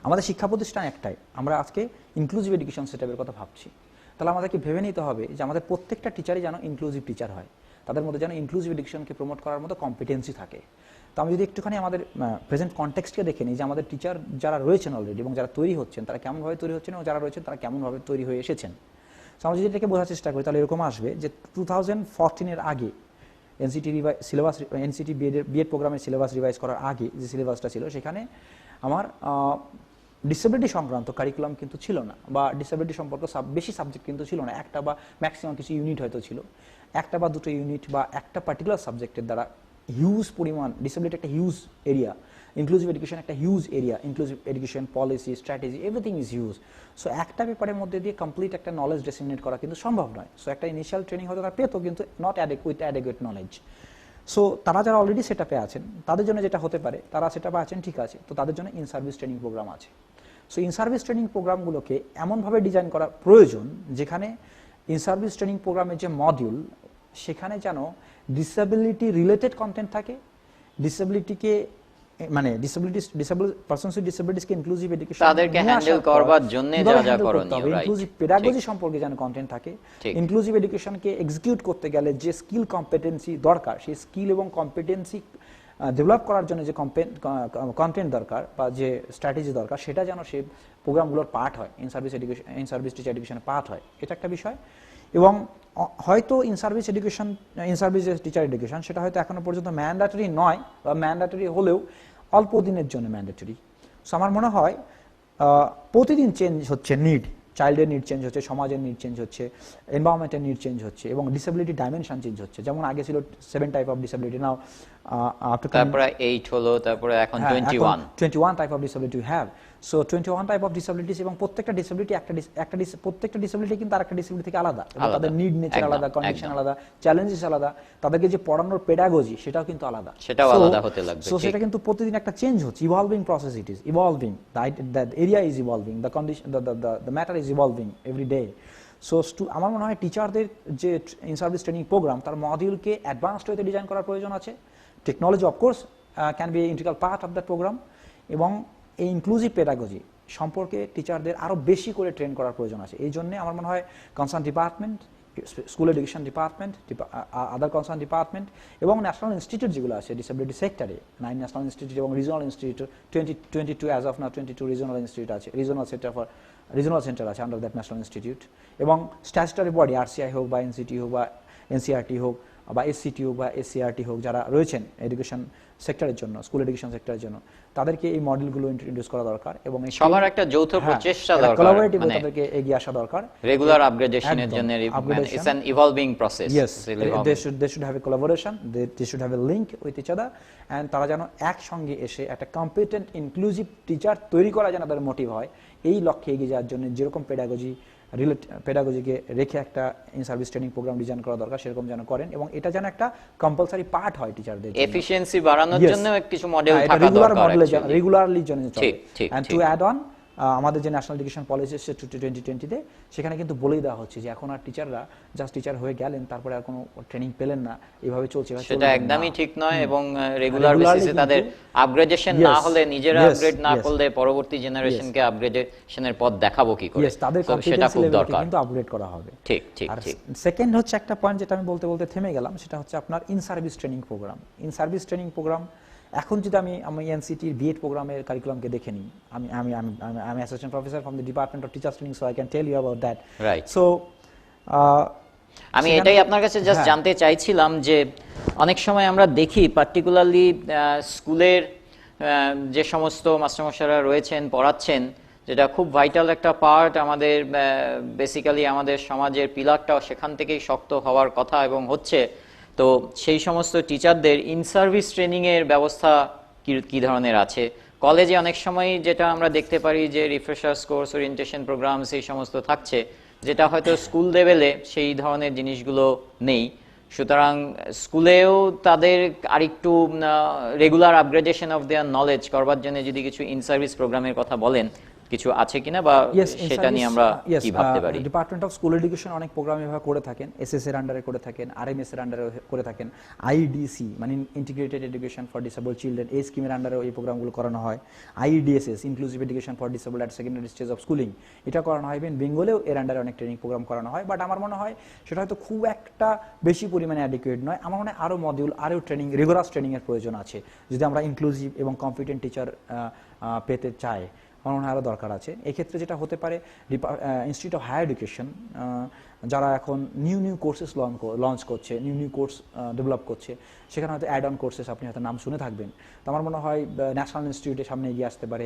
আমাদের শিক্ষা প্রতিষ্ঠান একটাই, আমরা আজকে ইনক্লুসিভ এডুকেশন সেটআপের কথা ভাবছি, তাহলে আমাদেরকে ভেবে নিতে হবে যে আমাদের প্রত্যেকটা টিচারই যেন ইনক্লুসিভ টিচার হয়, তাদের মধ্যে যেন ইনক্লুসিভ এডুকেশনকে প্রমোট করার মতো কম্পিটেন্সি থাকে। তো আমি যদি একটুখানি আমাদের প্রেজেন্ট কনটেক্সটকে দেখে নিই যে আমাদের টিচার যারা রয়েছেন অলরেডি এবং যারা তৈরি হচ্ছেন তারা কেমনভাবে তৈরি হচ্ছেন, এবং যারা রয়েছেন তারা কেমনভাবে তৈরি হয়ে এসেছেন। তো আমরা যদি এটাকে বোঝার চেষ্টা করি তাহলে এরকম আসবে যে 2014 আগে এনসিটি বিএড প্রোগ্রামের সিলেবাস রিভাইজ করার আগে যে সিলেবাসটা ছিল সেখানে আমার ডিসেবিলিটি সংক্রান্ত কারিকুলাম কিন্তু ছিল না, বা ডিসেবিলিটি সম্পর্কে বেশি সাবজেক্ট কিন্তু ছিল না, একটা বা ম্যাক্সিমাম কিছু ইউনিট হয়তো ছিল, একটা বা দুটো ইউনিট বা একটা পার্টিকুলার সাবজেক্টের দ্বারা হিউজ পরিমাণ, ডিসেবিলিটি একটা হিউজ এরিয়া, ইনক্লুসিভ এডুকেশন একটা huge area, inclusive education policy, strategy, everything is huge. So একটা পেপারের মধ্যে দিয়ে কমপ্লিট একটা নলেজ ডিসেমিনেট করা কিন্তু সম্ভব নয়। সো একটা ইনিশিয়াল ট্রেনিং হয়তো তারা পেতো, কিন্তু নট উইথ অ্যাডেকুয়েট নলেজ। সো তারা যারা অলরেডি সেটআপে আছেন তাদের জন্য যেটা হতে পারে, তারা সেটআপে আছেন ঠিক আছে, তো তাদের জন্য ইন সার্ভিস ট্রেনিং প্রোগ্রাম আছে। সো ইন সার্ভিস ট্রেনিং প্রোগ্রামগুলোকে এমনভাবে ডিজাইন করা প্রয়োজন যেখানে ইন সার্ভিস ট্রেনিং প্রোগ্রামের যে মডিউল সেখানে যেন ডিসেবিলিটি রিলেটেড কন্টেন্ট থাকে, ডিসেবিলিটিকে মানে ডিসেবল পারসনস উইথ ডিসেবিলিটিসকে ইনক্লুসিভ এডুকেশন তাদেরকে হ্যান্ডেল করবার জন্য যা যা করণীয়, রাইট, ইনক্লুসিভ পেডাগজি সম্পর্কে যেন কন্টেন্ট থাকে, ইনক্লুসিভ এডুকেশনকে এক্সিকিউট করতে গেলে যে স্কিল কম্পিটেন্সি দরকার সেই স্কিল এবং কম্পিটেন্সি ডেভেলপ করার জন্য যে কন্টেন্ট দরকার বা যে স্ট্র্যাটেজি দরকার সেটা যেন সেই প্রোগ্রামগুলোর পার্ট হয়, ইন সার্ভিস টিচার এডুকেশনের পার্ট হয়, এটা একটা বিষয়। এবং হয়তো ইন সার্ভিস টিচার এডুকেশন সেটা হয়তো এখনো পর্যন্ত ম্যান্ডেটরি নয়, বা ম্যান্ডেটরি হলেও অল্প দিনের জন্য ম্যান্ডেটরি। সো আমার মনে হয় প্রতিদিন চেঞ্জ হচ্ছে নিড, চাইল্ডের নিড চেঞ্জ হচ্ছে, সমাজের নিড চেঞ্জ হচ্ছে, এনভায়রনমেন্টের নিড চেঞ্জ হচ্ছে, এবং ডিসেবিলিটি ডাইমেনশন চেঞ্জ হচ্ছে। যেমন আগে ছিল 7 টাইপ অফ ডিসেবিলিটি, নাও তারপরে 8 হলো, তারপরে এখন 21 type of disability you have. So 21 type of disabilities, এবং প্রত্যেকটা ডিসেবিলিটি প্রত্যেকটা ডিসেবিলিটি কিন্তু আরেকটা ডিসেবিলিটি থেকে আলাদা, তাদের নিড নেচার আলাদা, কন্ডিশন আলাদা, চ্যালেঞ্জেস আলাদা, তাদেরকে যে পড়ানোর পেডাগজি সেটাও কিন্তু আলাদা, সেটাও আলাদা হতে লাগবে। সো সেটা কিন্তু প্রতিদিন একটা চেঞ্জ হচ্ছে, evolving process, it is evolving, the area is evolving, the condition, the matter is evolving every day. So আমার মনে হয় টিচারদের যে ইন সার্ভিস ট্রেনিং প্রোগ্রাম তার মডিউলকে অ্যাডভান্সড ওয়েতে ডিজাইন করার প্রয়োজন আছে। Technology of course can be integral part of that programme, এবং এই ইনক্লুসিভ পেডাগজি সম্পর্কে টিচারদের আরও বেশি করে ট্রেন করার প্রয়োজন আছে। এই জন্য আমার মনে হয় concern department, school education department, আদার কনসার্ন ডিপার্টমেন্ট এবং ন্যাশনাল ইনস্টিটিউট যেগুলো আছে ডিসেবিলিটি সেক্টরে, 9 ন্যাশনাল ইনস্টিটিউট এবং regional institute, 22 as of now 22 regional institute আছে, রিজনাল সেন্টার আছে আন্ডার দ্যাট ন্যাশনাল ইনস্টিটিউট, এবং স্ট্যাচুটরি বডি আরসিআই হোক বা এনসিটি হোক বা এনসিআরটি হোক বা এসসিটি হোক বা এসসিআরটি হোক, যারা রয়েছেন এডুকেশন সেক্টরের জন্য, স্কুল এডুকেশন সেক্টরের জন্য, তাদেরকে এই মডেলগুলো ইন্ট্রোডিউস করা দরকার, এবং সবার একটা যৌথ প্রচেষ্টা দরকার, কোলাবোরেটিভ তাদেরকে এগিয়ে আসা দরকার রেগুলার আপগ্রেডেশনের জন্য। It's an evolving process. Yes, they should have a collaboration, they should have a link with each other, and তারা যেন একসঙ্গে এসে একটা কম্পিটেন্ট ইনক্লুসিভ টিচার তৈরি করা যেন তাদের মোটিভ হয়। এই লক্ষ্যে এগিয়ে যাওয়ার জন্য যেরকম পেডাগজিকে রেখে একটা in service training program design করা দরকার, সেরকম যেন করেন, এবং এটা যেন একটা কম্পালসারি পার্ট হয় টিচারদের। এফিশিয়েন্সি বাড়ানোর জন্য কিছু মডেল থাকা দরকার, রেগুলারলি জন্য চলে। এন্ড টু অ্যাড অন, আমাদের যে ন্যাশনাল এডুকেশন পলিসি এসেছে 2020-তে, সেখানে কিন্তু বলেই দেওয়া হচ্ছে যে এখন আর টিচাররা জাস্ট টিচার হয়ে গেলেন তারপরে আর কোনো ট্রেনিং পেলেন না, এইভাবে চলছে, সেটা একদমই ঠিক নয়। এবং রেগুলার বেসিসে তাদের আপগ্রেডেশন না হলে, নিজেরা আপগ্রেড না করলে পরবর্তী জেনারেশনকে আপগ্রেডেশনের পথ দেখাবো কি করে? তাদের কম্পিটেন্সি লেভেলকে কিন্তু আপগ্রেড করা হবে। ঠিক ঠিক ঠিক। সেকেন্ড হচ্ছে একটা পয়েন্ট যেটা আমি বলতে বলতে থেমে গেলাম, সেটা হচ্ছে আপনার in service training programme. In service training programme এখন যদি আমি এনসিটির বিএড প্রোগ্রামের কারিকুলামকে দেখে নিই, আমি assistant professor from the department of teachers training, so I can tell you about that. Right. So আমি এটাই আপনার কাছে জাস্ট জানতে চাইছিলাম যে অনেক সময় আমরা দেখি পার্টিকুলারলি স্কুলের যে সমস্ত মাস্টারমশাইরা রয়েছেন, পড়াচ্ছেন, যেটা খুব ভাইটাল একটা পার্ট, আমাদের বেসিক্যালি আমাদের সমাজের পিলারটাও সেখান থেকেই শক্ত হওয়ার কথা এবং হচ্ছে। তো সেই সমস্ত টিচারদের ইন সার্ভিস ট্রেনিংয়ের ব্যবস্থা কি ধরনের আছে? কলেজে অনেক সময় যেটা আমরা দেখতে পারি যে রিফ্রেশার্স কোর্স, ওরিয়েন্টেশন প্রোগ্রাম, সেই সমস্ত থাকছে, যেটা হয়তো স্কুল লেভেলে সেই ধরনের জিনিসগুলো নেই। সুতরাং স্কুলেও তাদের আরেকটু regular upgradation of their knowledge করবার জন্য যদি কিছু ইন সার্ভিস প্রোগ্রামের কথা বলেন, কিছু আছে কিনা, বা সেটা নিয়ে আমরা কি ভাবতে পারি? ডিপার্টমেন্ট অফ স্কুল এডুকেশন অনেক প্রোগ্রাম এভাবে করে থাকেন, এসএস এর আন্ডারে করে থাকেন, আরএমএস এর আন্ডারে করে থাকেন, আইডিসি মানে integrated education for disable children, এই স্কিমের আন্ডারে এই প্রোগ্রামগুলো করানো হয়। IDSS, inclusive education for disable at secondary stage of schooling, এটা করানো হয়। ইভেন বেঙ্গলেও এর আন্ডারে অনেক ট্রেনিং প্রোগ্রাম করানো হয়, বাট আমার মনে হয় সেটা হয়তো খুব একটা বেশি পরিমাণে অ্যাডিকুয়েট নয়। আমার মনে হয় আরও মডিউল, আরও ট্রেনিং, রিগোরাস ট্রেনিংয়ের প্রয়োজন আছে যদি আমরা ইনক্লুসিভ এবং কম্পিটেন্ট টিচার পেতে চাই। আমার মনে হয় আরও দরকার আছে। এক্ষেত্রে যেটা হতে পারে, ইনস্টিটিউট অফ হায়ার এডুকেশন যারা এখন নিউ কোর্সেস লঞ্চ করছে, নিউ কোর্স ডেভেলপ করছে, সেখানে হয়তো অ্যাড অন কোর্সেস আপনি হয়তো নাম শুনে থাকবেন। তো আমার মনে হয় ন্যাশনাল ইনস্টিটিউটের সামনে এগিয়ে আসতে পারে,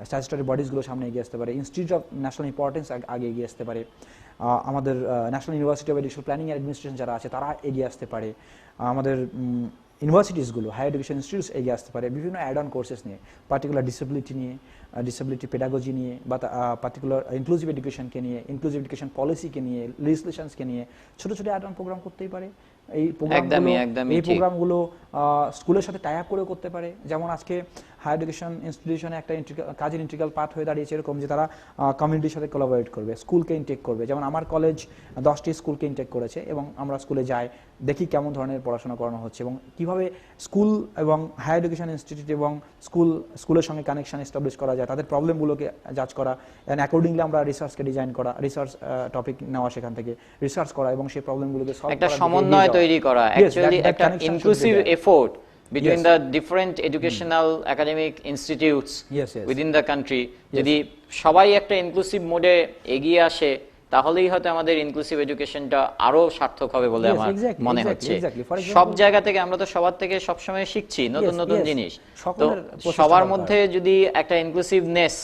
স্ট্যাচুটরি বডিজগুলো সামনে এগিয়ে আসতে পারে, ইনস্টিটিউট অফ ন্যাশনাল ইম্পর্টেন্স আগে এগিয়ে আসতে পারে, আমাদের national university of education planning and administration যারা আছে তারা এগিয়ে আসতে পারে, আমাদের ইউনিভার্সিটিসগুলো, হায়ার এডুকেশন ইনস্টিটিউটস এগিয়ে আসতে পারে বিভিন্ন অ্যাড অন কোর্সেস নিয়ে, পার্টিকুলার ডিসেবিলিটি নিয়ে, ডিসেবিলিটি পেডাগজি নিয়ে, বা পার্টিকুলার ইনক্লুসিভ এডুকেশনকে নিয়ে, ইনক্লুসিভ এডুকেশন পলিসিকে নিয়ে, লেজিসলেশনসকে নিয়ে ছোটো ছোটো অ্যাড অন প্রোগ্রাম করতেই পারে। এই প্রোগ্রামগুলো স্কুলের সাথে টাই আপ করেও করতে পারে। যেমন আজকে হায়ার এডুকেশন ইনস্টিটিউশনে একটা কাজের ইন্টিগ্রাল পার্ট হয়ে দাঁড়িয়েছে এরকম যে তারা কমিউনিটির সাথে কোলাবোরেট করবে, স্কুলকে ইনটেক করবে। যেমন আমার কলেজ 10টি স্কুলকে ইনটেক করেছে, এবং আমরা স্কুলে যাই, দেখি কেমন ধরনের পড়াশোনা করানো হচ্ছে এবং কিভাবে স্কুল এবং হায়ার এডুকেশন ইনস্টিটিউট এবং স্কুলের সঙ্গে কানেকশন এস্টাবলিশ করা যায়, তাদের প্রবলেমগুলোকে জাজ করা, অ্যান্ড অ্যাকর্ডিংলি আমরা রিসার্চকে ডিজাইন করা, রিসার্চ টপিক নেওয়া, সেখান থেকে রিসার্চ করা এবং সেই প্রবলেমগুলোকে সলভ করা, একটা সমন্বয় তৈরি করা, অ্যাকচুয়ালি একটা inclusive effort between the different educational academic institutes Yes, yes. within the country, যদি সবাই একটা ইনক্লুসিভ মোডে এগিয়ে আসে তাহলেই হয়তো আমাদের ইনক্লুসিভ এডুকেশনটা আরো সার্থক হবে বলে আমার মনে হচ্ছে। সব জায়গা থেকে আমরা তো সবার থেকে সবসময় শিখছি নতুন নতুন জিনিস, তো সবার মধ্যে যদি একটা ইনক্লুসিভনেস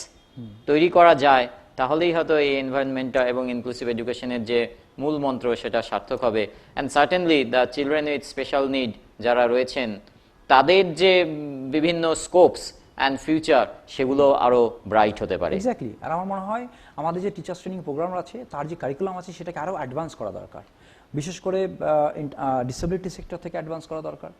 তৈরি করা যায় তাহলেই হয়তো এই এনভায়রনমেন্টটা এবং ইনক্লুসিভ এডুকেশনের যে মূল মন্ত্র সেটা সার্থক হবে। And certainly the children with special need যারা রয়েছেন তাদের যে বিভিন্ন স্কোপস অ্যান্ড ফিউচার সেগুলো আরো ব্রাইট হতে পারে। এক্স্যাক্টলি। আর আমার মনে হয় আমাদের যে টিচার্স ট্রেনিং প্রোগ্রাম আছে তার যে কারিকুলাম আছে সেটাকে আরো অ্যাডভান্স করা দরকার, বিশেষ করে ডিসেবিলিটি সেক্টর থেকে অ্যাডভান্স করা দরকার।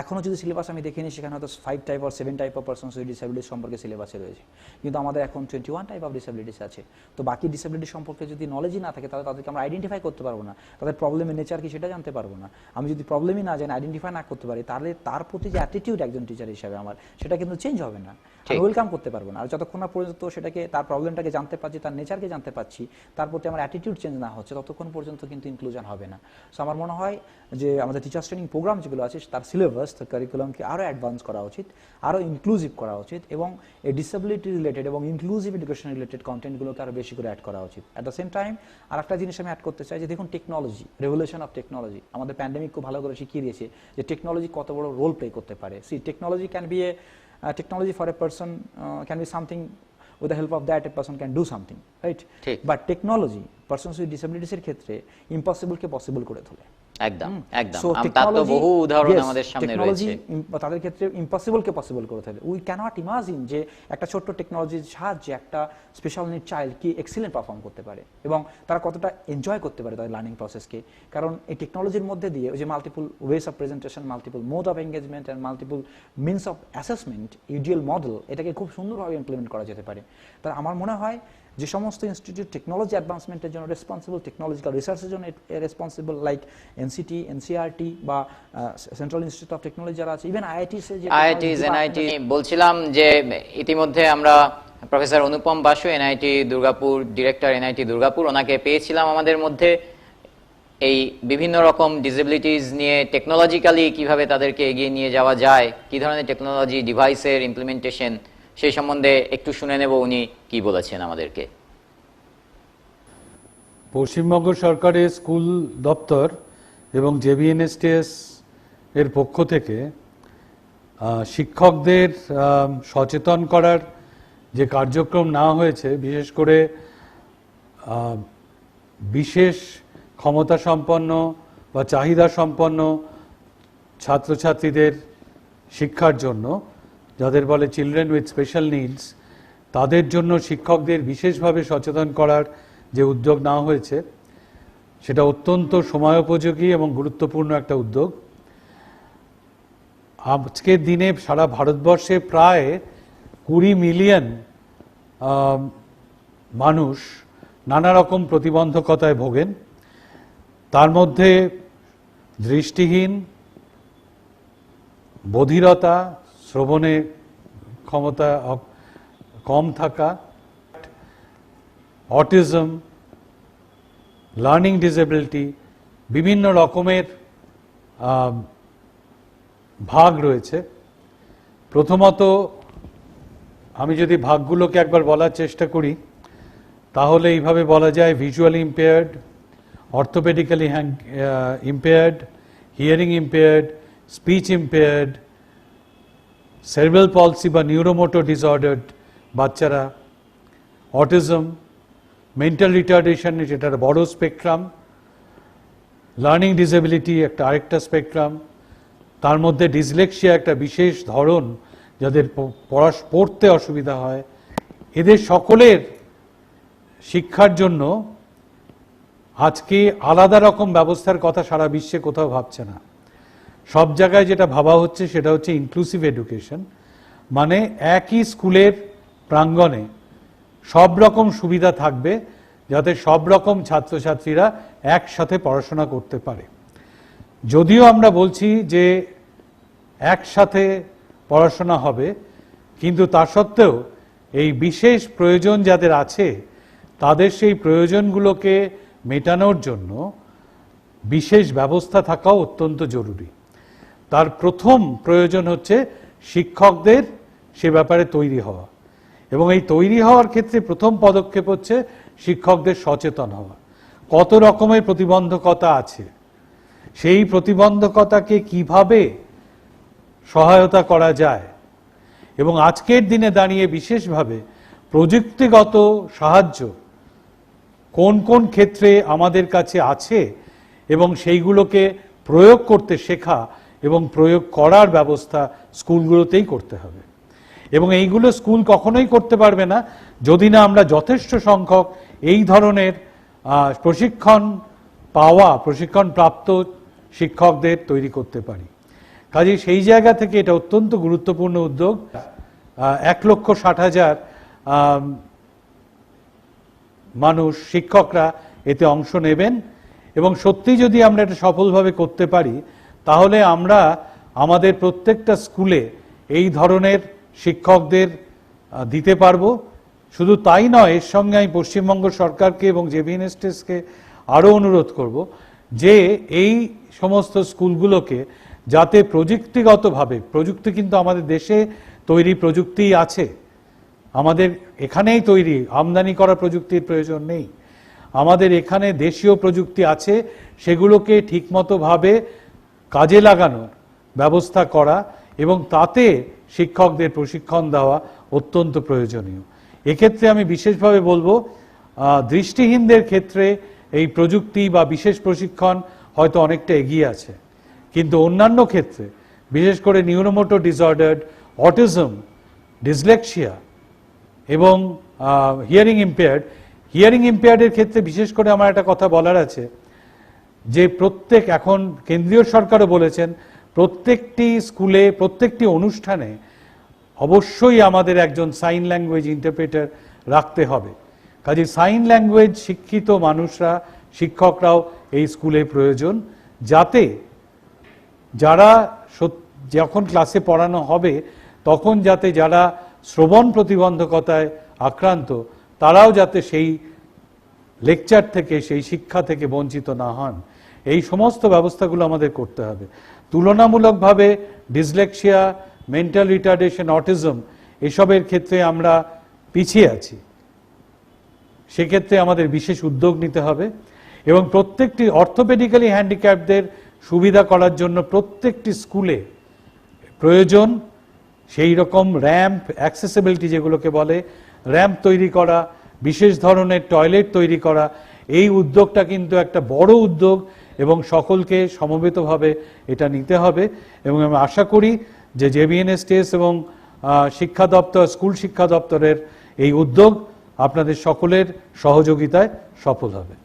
এখনো যদি সিলেবাস আমি দেখিনি সেখানে হয়তো 5 টাইপ আর 7 type of persons with disability সম্পর্কে সিলেবাসে রয়েছে, কিন্তু আমাদের এখন 21 টাইপ অফ ডিসেবিলিটিস আছে। তো বাকি ডিসেবিলিটি সম্পর্কে যদি নলেজই না থাকে তাহলে তাদেরকে আমরা আইডেন্টিফাই করতে পারবো না, তাদের প্রবলেমের নেচার কি সেটা জানতে পারবো না। আমি যদি প্রবলেমই না জানি, আইডেন্টিফাই না করতে পারি, তাহলে তার প্রতি যে অ্যাটিটিউড একজন টিচার হিসেবে আমার সেটা কিন্তু চেঞ্জ হবে না, ওয়েলকাম করতে পারবো না। আর যতক্ষণ না পর্যন্ত সেটাকে তার প্রবলেমটাকে জানতে পারছি, তার নেচারকে জানতে পারছি, তার প্রতি আমার অ্যাটিটিউড চেঞ্জ না হচ্ছে, ততক্ষণ পর্যন্ত কিন্তু ইনক্লুশন হবে না। সো আমার মনে হয় যে আমাদের টিচার্স ট্রেনিং প্রোগ্রাম যেগুলো আছে তার সিলেবাস, তার কারিকুলামকে আরও অ্যাডভান্স করা উচিত, আরও ইনক্লুসিভ করা উচিত, এবং এই ডিসেবিলিটি রিলেটেড এবং ইনক্লুসিভ এডুকেশন রিলেটেড কন্টেন্টগুলোকে আরও বেশি করে অ্যাড করা উচিত। অ্যাট দ্য সেম টাইম আর একটা জিনিস আমি অ্যাড করতে চাই যে দেখুন টেকনোলজি, রেভলিউশন অফ টেকনোলজি আমাদের প্যান্ডেমিক খুব ভালো করে শিখিয়ে দিয়েছে যে টেকনোলজি কত বড় রোল প্লে করতে পারে। See technology can be a technology for a person can be something, with the help of that a person can do something, right? But technology persons with disabilities এর ক্ষেত্রে impossible কে possible করে তোলে। একদম একদম, তার তো বহু উদাহরণ আমাদের সামনে রয়েছে। তাদের ক্ষেত্রে ইম্পসিবল কে পসিবল করে তোলে। উই ক্যানট ইমাজিন যে একটা ছোট্ট টেকনোলজির সাহায্যে একটা স্পেশাল নিড চাইল্ড কি এক্সিলেন্ট পারফর্ম করতে পারে এবং তারা কতটা এনজয় করতে পারে তাদের লার্নিং প্রসেসকে। কারণ এই টেকনোলজির মধ্যে দিয়ে ওই যে multiple ways of presentation, multiple mode of engagement and multiple means of assessment, UDL model, এটাকে খুব সুন্দরভাবে ইমপ্লিমেন্ট করা যেতে পারে। তাই আমার মনে হয় যে সমস্ত ইনস্টিটিউট টেকনোলজি অ্যাডভান্সমেন্টের জন্য রেসপন্সিবল, টেকনোলজিক্যাল রিসার্চের জন্য রেসপন্সিবল, লাইক এনসিটি, এনসিআরটি বা সেন্ট্রাল ইনস্টিটিউট অফ টেকনোলজি যারা আছে, ইভেন আইআইটিস, এনআইটি। বলছিলাম যে ইতিমধ্যে আমরা professor Anupam Basu, NIT Durgapur director, NIT Durgapur, ওনাকে পেয়েছিলাম আমাদের মধ্যে। এই বিভিন্ন রকম ডিসেবিলিটিস নিয়ে টেকনোলজিক্যালি কিভাবে তাদেরকে এগিয়ে নিয়ে যাওয়া যায়, কি ধরনের টেকনোলজি ডিভাইসের ইমপ্লিমেন্টেশন, সেই সম্বন্ধে একটু শুনে নেব উনি কি বলেছেন আমাদেরকে। পশ্চিমবঙ্গ সরকারের স্কুল দপ্তর এবং JBNSTS এর পক্ষ থেকে শিক্ষকদের সচেতন করার যে কার্যক্রম নেওয়া হয়েছে, বিশেষ করে বিশেষ ক্ষমতা সম্পন্ন বা চাহিদা সম্পন্ন ছাত্রছাত্রীদের শিক্ষার জন্য, যাদের বলে চিলড্রেন উইথ স্পেশাল নিডস, তাদের জন্য শিক্ষকদের বিশেষভাবে সচেতন করার যে উদ্যোগ নেওয়া হয়েছে সেটা অত্যন্ত সময়োপযোগী এবং গুরুত্বপূর্ণ একটা উদ্যোগ। আজকের দিনে সারা ভারতবর্ষে প্রায় 20 মিলিয়ন মানুষ নানা রকম প্রতিবন্ধকতায় ভোগেন। তার মধ্যে দৃষ্টিহীন, বধিরতা, শ্রবণে ক্ষমতা কম থাকা, অটিজম, লার্নিং ডিসেবিলিটি, বিভিন্ন রকমের ভাগ রয়েছে। প্রথমত আমি যদি ভাগগুলোকে একবার বলার চেষ্টা করি তাহলে এইভাবে বলা যায়: visually impaired, orthopaedically impaired, hearing impaired, speech impaired, cerebral palsy বা নিউরোমোটর ডিসঅর্ডার্ড বাচ্চারা, অটিজম, মেন্টাল রিটার্ডেশন, যেটা বড় স্পেকট্রাম, লার্নিং ডিসেবিলিটি একটা আরেকটা স্পেকট্রাম, তার মধ্যে ডিসলেক্সিয়া একটা বিশেষ ধরন, যাদের পড়তে অসুবিধা হয়। এদের সকলের শিক্ষার জন্য আজকে আলাদা রকম ব্যবস্থার কথা সারা বিশ্বে কোথাও ভাবছে না। সব জায়গায় যেটা ভাবা হচ্ছে সেটা হচ্ছে ইনক্লুসিভ এডুকেশন, মানে একই স্কুলের প্রাঙ্গণে সব রকম সুবিধা থাকবে যাতে সব রকম ছাত্রছাত্রীরা একসাথে পড়াশোনা করতে পারে। যদিও আমরা বলছি যে একসাথে পড়াশোনা হবে, কিন্তু তা সত্ত্বেও এই বিশেষ প্রয়োজন যাদের আছে তাদের সেই প্রয়োজনগুলোকে মেটানোর জন্য বিশেষ ব্যবস্থা থাকাও অত্যন্ত জরুরি। তার প্রথম প্রয়োজন হচ্ছে শিক্ষকদের সে ব্যাপারে তৈরি হওয়া, এবং এই তৈরি হওয়ার ক্ষেত্রে প্রথম পদক্ষেপ হচ্ছে শিক্ষকদের সচেতন হওয়া। কত রকমের প্রতিবন্ধকতা আছে, সেই প্রতিবন্ধকতাকে কিভাবে সহায়তা করা যায়, এবং আজকের দিনে দাঁড়িয়ে বিশেষভাবে প্রযুক্তিগত সাহায্য কোন কোন ক্ষেত্রে আমাদের কাছে আছে এবং সেইগুলোকে প্রয়োগ করতে শেখা এবং প্রয়োগ করার ব্যবস্থা স্কুলগুলোতেই করতে হবে। এবং এইগুলো স্কুল কখনোই করতে পারবে না যদি না আমরা যথেষ্ট সংখ্যক এই ধরনের প্রশিক্ষণ প্রাপ্ত শিক্ষকদের তৈরি করতে পারি। কাজে সেই জায়গা থেকে এটা অত্যন্ত গুরুত্বপূর্ণ উদ্যোগ। 1,60,000 মানুষ, শিক্ষকরা এতে অংশ নেবেন, এবং সত্যি যদি আমরা এটা সফলভাবে করতে পারি তাহলে আমরা আমাদের প্রত্যেকটা স্কুলে এই ধরনের শিক্ষকদের দিতে পারবো। শুধু তাই নয়, এর সঙ্গে আমি পশ্চিমবঙ্গ সরকারকে এবং JBNSTSকে আরও অনুরোধ করব যে এই সমস্ত স্কুলগুলোকে যাতে প্রযুক্তিগতভাবে, প্রযুক্তি কিন্তু আমাদের দেশে তৈরি প্রযুক্তিই আছে, আমাদের এখানেই তৈরি, আমদানি করা প্রযুক্তির প্রয়োজন নেই, আমাদের এখানে দেশীয় প্রযুক্তি আছে, সেগুলোকে ঠিকমতোভাবে কাজে লাগানোর ব্যবস্থা করা এবং তাতে শিক্ষকদের প্রশিক্ষণ দেওয়া অত্যন্ত প্রয়োজনীয়। এক্ষেত্রে আমি বিশেষভাবে বলবো, দৃষ্টিহীনদের ক্ষেত্রে এই প্রযুক্তি বা বিশেষ প্রশিক্ষণ হয়তো অনেকটা এগিয়ে আছে, কিন্তু অন্যান্য ক্ষেত্রে বিশেষ করে নিউরোমোটর ডিসঅর্ডার, অটিজম, ডিসলেক্সিয়া এবং হিয়ারিং ইম্পেয়ার্ডের ক্ষেত্রে বিশেষ করে আমার একটা কথা বলার আছে যে এখন কেন্দ্রীয় সরকারও বলেছেন প্রত্যেকটি স্কুলে, প্রত্যেকটি অনুষ্ঠানে অবশ্যই আমাদের একজন সাইন ল্যাঙ্গুয়েজ ইন্টারপ্রেটার রাখতে হবে। কাজে সাইন ল্যাঙ্গুয়েজ শিক্ষিত মানুষরা, শিক্ষকরাও এই স্কুলে প্রয়োজন, যাতে যারা যখন ক্লাসে পড়ানো হবে তখন যাতে যারা শ্রবণ প্রতিবন্ধকতায় আক্রান্ত তারাও যাতে সেই লেকচার থেকে, সেই শিক্ষা থেকে বঞ্চিত না হন, এই সমস্ত ব্যবস্থাগুলো আমাদের করতে হবে। তুলনামূলকভাবে ডিসলেক্সিয়া, মেন্টাল রিটার্ডেশন, অটিজম এসবের ক্ষেত্রে আমরা পিছিয়ে আছি, সেক্ষেত্রে আমাদের বিশেষ উদ্যোগ নিতে হবে এবং প্রত্যেকটি অর্থোপেডিক্যালি হ্যান্ডিক্যাপদের সুবিধা করার জন্য প্রত্যেকটি স্কুলে প্রয়োজন সেই রকম র্যাম্প, অ্যাক্সেসিবিলিটি যেগুলোকে বলে, র্যাম্প তৈরি করা, বিশেষ ধরনের টয়লেট তৈরি করা। এই উদ্যোগটা কিন্তু একটা বড় উদ্যোগ এবং সকলকে সমবেতভাবে এটা নিতে হবে, এবং আমি আশা করি যে JBNSTS এবং শিক্ষা দপ্তর, স্কুল শিক্ষা দপ্তরের এই উদ্যোগ আপনাদের সকলের সহযোগিতায় সফল হবে।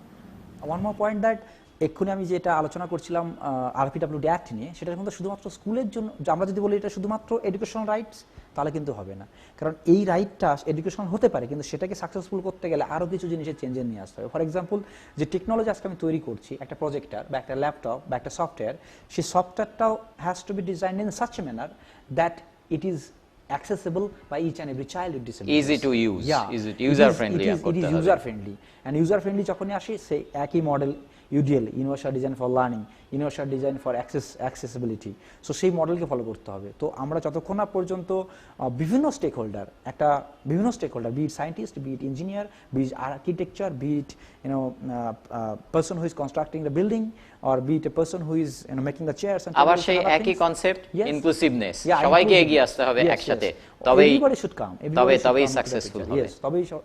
ওয়ান মোর পয়েন্ট দ্যাট এক্ষুনি আমি যেটা আলোচনা করছিলাম RPWD অ্যাক্ট নিয়ে, সেটার মধ্যে শুধুমাত্র স্কুলের জন্য, আমরা যদি বলি এটা শুধুমাত্র এডুকেশনাল রাইটস তাহলে কিন্তু হবে না, কারণ এই রাইটটা এডুকেশনাল হতে পারে কিন্তু সেটাকে সাকসেসফুল করতে গেলে আরও কিছু জিনিসের চেঞ্জের নিয়ে আসতে হবে। ফর এক্সাম্পল, যে টেকনোলজি আজকে আমি তৈরি করছি, একটা প্রজেক্টর বা একটা ল্যাপটপ বা একটা সফটওয়্যার, সেই সফটওয়্যারটাও has to be designed in such a manner that it is accessible by each and every child with disabilities. Easy to use. Yeah, Is it user friendly? It is user friendly, and user friendly যখনই আসে সেই একই model UDL, universal design for learning, universal design for accessibility, so সেই মডেলকে ফলো করতে হবে। তো আমরা যতক্ষণ না পর্যন্ত বিভিন্ন stakeholder, be it scientist, be it engineer, be it architecture, be it person who is constructing the building, or be it a person who is making the chairs and আবার সেই একই কনসেপ্ট, ইনক্লুসিভনেস, সবাইকে এগিয়ে আসতে হবে একসাথে, তবেই সাকসেসফুল হবে।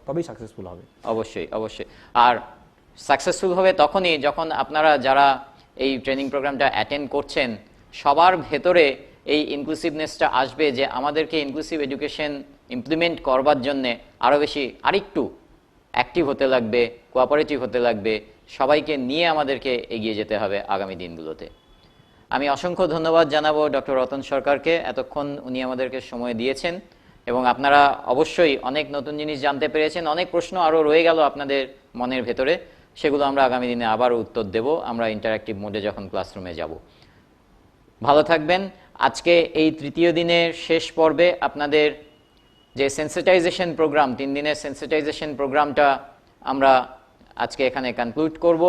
তবেই সাকসেসফুল হবে। অবশ্যই। আর সাকসেসফুল হবে তখনই যখন আপনারা যারা এই ট্রেনিং প্রোগ্রামটা অ্যাটেন্ড করছেন সবার ভেতরে এই ইনক্লুসিভনেসটা আসবে, যে আমাদেরকে ইনক্লুসিভ এডুকেশন ইমপ্লিমেন্ট করবার জন্য আরও বেশি আরেকটু অ্যাক্টিভ হতে লাগবে, কোঅপারেটিভ হতে লাগবে, সবাইকে নিয়ে আমাদেরকে এগিয়ে যেতে হবে আগামী দিনগুলোতে। আমি অসংখ্য ধন্যবাদ জানাবো ডক্টর রতন সরকারকে, এতক্ষণ উনি আমাদেরকে সময় দিয়েছেন এবং আপনারা অবশ্যই অনেক নতুন জিনিস জানতে পেরেছেন। অনেক প্রশ্ন আরও রয়ে গেল আপনাদের মনের ভেতরে, সেগুলো আমরা আগামী দিনে আবারও উত্তর দেব আমরা ইন্টারঅ্যাক্টিভ মোডে যখন ক্লাসরুমে যাব। ভালো থাকবেন। আজকে এই তৃতীয় দিনের শেষ পর্বে আপনাদের যে সেন্সিটাইজেশন প্রোগ্রাম, 3 দিনের সেন্সিটাইজেশন প্রোগ্রামটা আমরা আজকে এখানে কনক্লুড করব।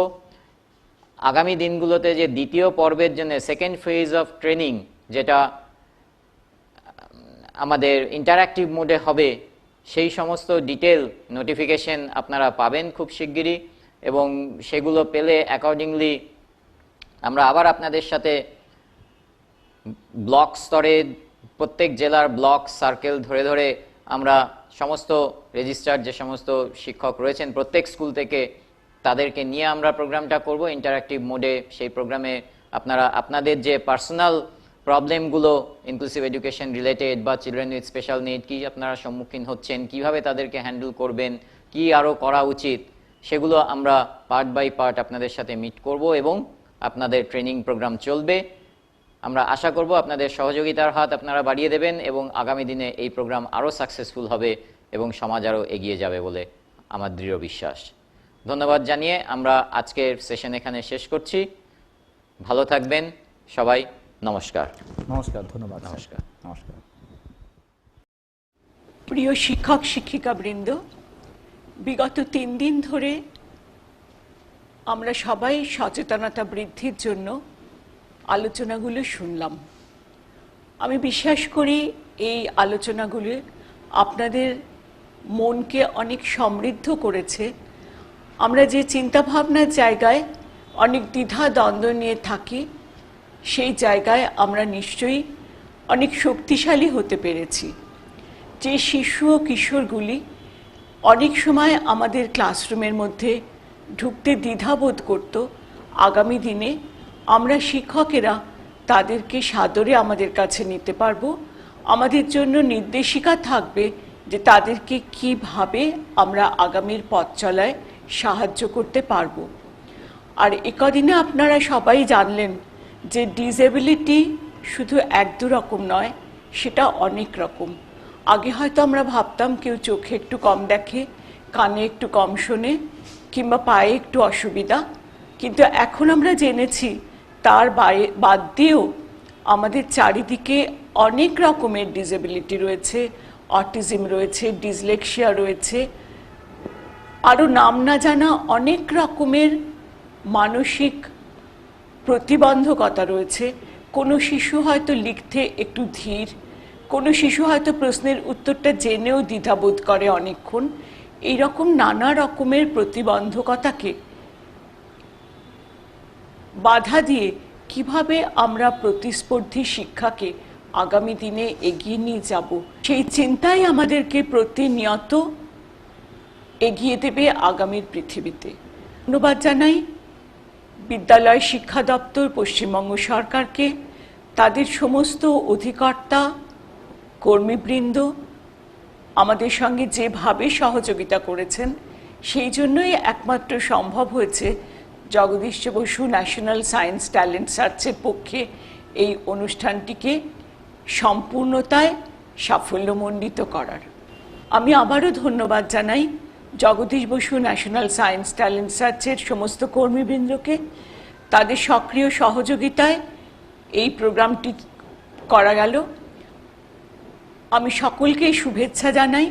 আগামী দিনগুলোতে যে দ্বিতীয় পর্বের জন্য, সেকেন্ড ফেজ অফ ট্রেনিং, যেটা আমাদের ইন্টারঅ্যাক্টিভ মোডে হবে, সেই সমস্ত ডিটেল নোটিফিকেশন আপনারা পাবেন খুব শিগগিরই, এবং সেগুলো পেলে অ্যাকর্ডিংলি আমরা আবার আপনাদের সাথে ব্লক স্তরে প্রত্যেক জেলার ব্লক সার্কেল ধরে ধরে আমরা সমস্ত রেজিস্টার্ড যে সমস্ত শিক্ষক রয়েছেন প্রত্যেক স্কুল থেকে তাদেরকে নিয়ে আমরা প্রোগ্রামটা করব ইন্টারঅ্যাক্টিভ মোডে। সেই প্রোগ্রামে আপনারা আপনাদের যে পার্সোনাল প্রবলেমগুলো ইনক্লুসিভ এডুকেশন রিলেটেড বা চিলড্রেন উইথ স্পেশাল নিড কি আপনারা সম্মুখীন হচ্ছেন, কিভাবে তাদেরকে হ্যান্ডেল করবেন, কি আরও করা উচিত, সেগুলো আমরা পার্ট বাই পার্ট আপনাদের সাথে মিট করব এবং আপনাদের ট্রেনিং প্রোগ্রাম চলবে। আমরা আশা করব আপনাদের সহযোগিতার হাত আপনারা বাড়িয়ে দেবেন এবং আগামী দিনে এই প্রোগ্রাম আরও সাকসেসফুল হবে এবং সমাজ আরও এগিয়ে যাবে বলে আমার দৃঢ় বিশ্বাস। ধন্যবাদ জানিয়ে আমরা আজকের সেশন এখানে শেষ করছি। ভালো থাকবেন সবাই। নমস্কার। নমস্কার, ধন্যবাদ। নমস্কার। নমস্কার। প্রিয় শিক্ষক শিক্ষিকা বৃন্দ, বিগত 3 দিন ধরে আমরা সবাই সচেতনতা বৃদ্ধির জন্য আলোচনাগুলো শুনলাম। আমি বিশ্বাস করি এই আলোচনাগুলো আপনাদের মনকে অনেক সমৃদ্ধ করেছে। আমরা যে চিন্তাভাবনার জায়গায় অনেক দ্বিধা দ্বন্দ্ব নিয়ে থাকি, সেই জায়গায় আমরা নিশ্চয়ই অনেক শক্তিশালী হতে পেরেছি। যে শিশু ও কিশোরগুলি অনেক সময় আমাদের ক্লাসরুমের মধ্যে ঢুকতে দ্বিধাবোধ করত, আগামী দিনে আমরা শিক্ষকেরা তাদেরকে সাদরে আমাদের কাছে নিতে পারবো। আমাদের জন্য নির্দেশিকা থাকবে যে তাদেরকে কিভাবে আমরা আগামীর পথ চলায় সাহায্য করতে পারবো। আর একদিনে আপনারা সবাই জানলেন যে ডিসেবিলিটি শুধু 1-2 রকম নয়, সেটা অনেক রকম। আগে হয়তো আমরা ভাবতাম কেউ চোখে একটু কম দেখে, কানে একটু কম শোনে, কিংবা পায়ে একটু অসুবিধা, কিন্তু এখন আমরা জেনেছি তার বাদ দিয়েও আমাদের চারিদিকে অনেক রকমের ডিসেবিলিটি রয়েছে। অটিজম রয়েছে, ডিসলেক্সিয়া রয়েছে, আরও নাম না জানা অনেক রকমের মানসিক প্রতিবন্ধকতা রয়েছে। কোনো শিশু হয়তো লিখতে একটু ধীর, কোনো শিশু হয়তো প্রশ্নের উত্তরটা জেনেও দ্বিধাবোধ করে অনেকক্ষণ। এইরকম নানা রকমের প্রতিবন্ধকতাকে বাধা দিয়ে কিভাবে আমরা প্রতিস্পর্ধী শিক্ষাকে আগামী দিনে এগিয়ে নিয়ে যাব, সেই চিন্তাই আমাদেরকে প্রতিনিয়ত এগিয়ে দেবে আগামীর পৃথিবীতে। ধন্যবাদ জানাই বিদ্যালয় শিক্ষা দপ্তর, পশ্চিমবঙ্গ সরকারকে, তাদের সমস্ত অধিকর্তা কর্মীবৃন্দ আমাদের সঙ্গে যেভাবে সহযোগিতা করেছেন, সেই জন্যই একমাত্র সম্ভব হয়েছে Jagadish Basu national science talent সার্চের পক্ষে এই অনুষ্ঠানটিকে সম্পূর্ণতায় সাফল্যমণ্ডিত করার। আমি আবারও ধন্যবাদ জানাই Jagadish Basu national science talent সার্চের সমস্ত কর্মীবৃন্দকে। তাদের সক্রিয় সহযোগিতায় এই প্রোগ্রামটি করা গেল। আমি সকলকে শুভেচ্ছা জানাই।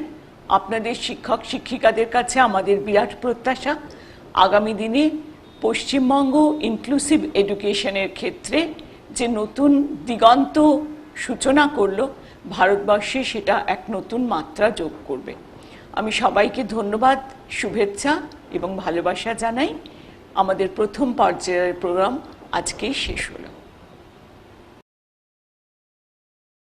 আপনাদের শিক্ষক শিক্ষিকাদের কাছে আমাদের বিরাট প্রত্যাশা আগামী দিনে পশ্চিমবঙ্গ ইনক্লুসিভ এডুকেশনের ক্ষেত্রে যে নতুন দিগন্ত সূচনা করলো, ভারতবর্ষে সেটা এক নতুন মাত্রা যোগ করবে। আমি সবাইকে ধন্যবাদ, শুভেচ্ছা এবং ভালোবাসা জানাই। আমাদের প্রথম পর্যায়ের প্রোগ্রাম আজকেই শেষ হলো।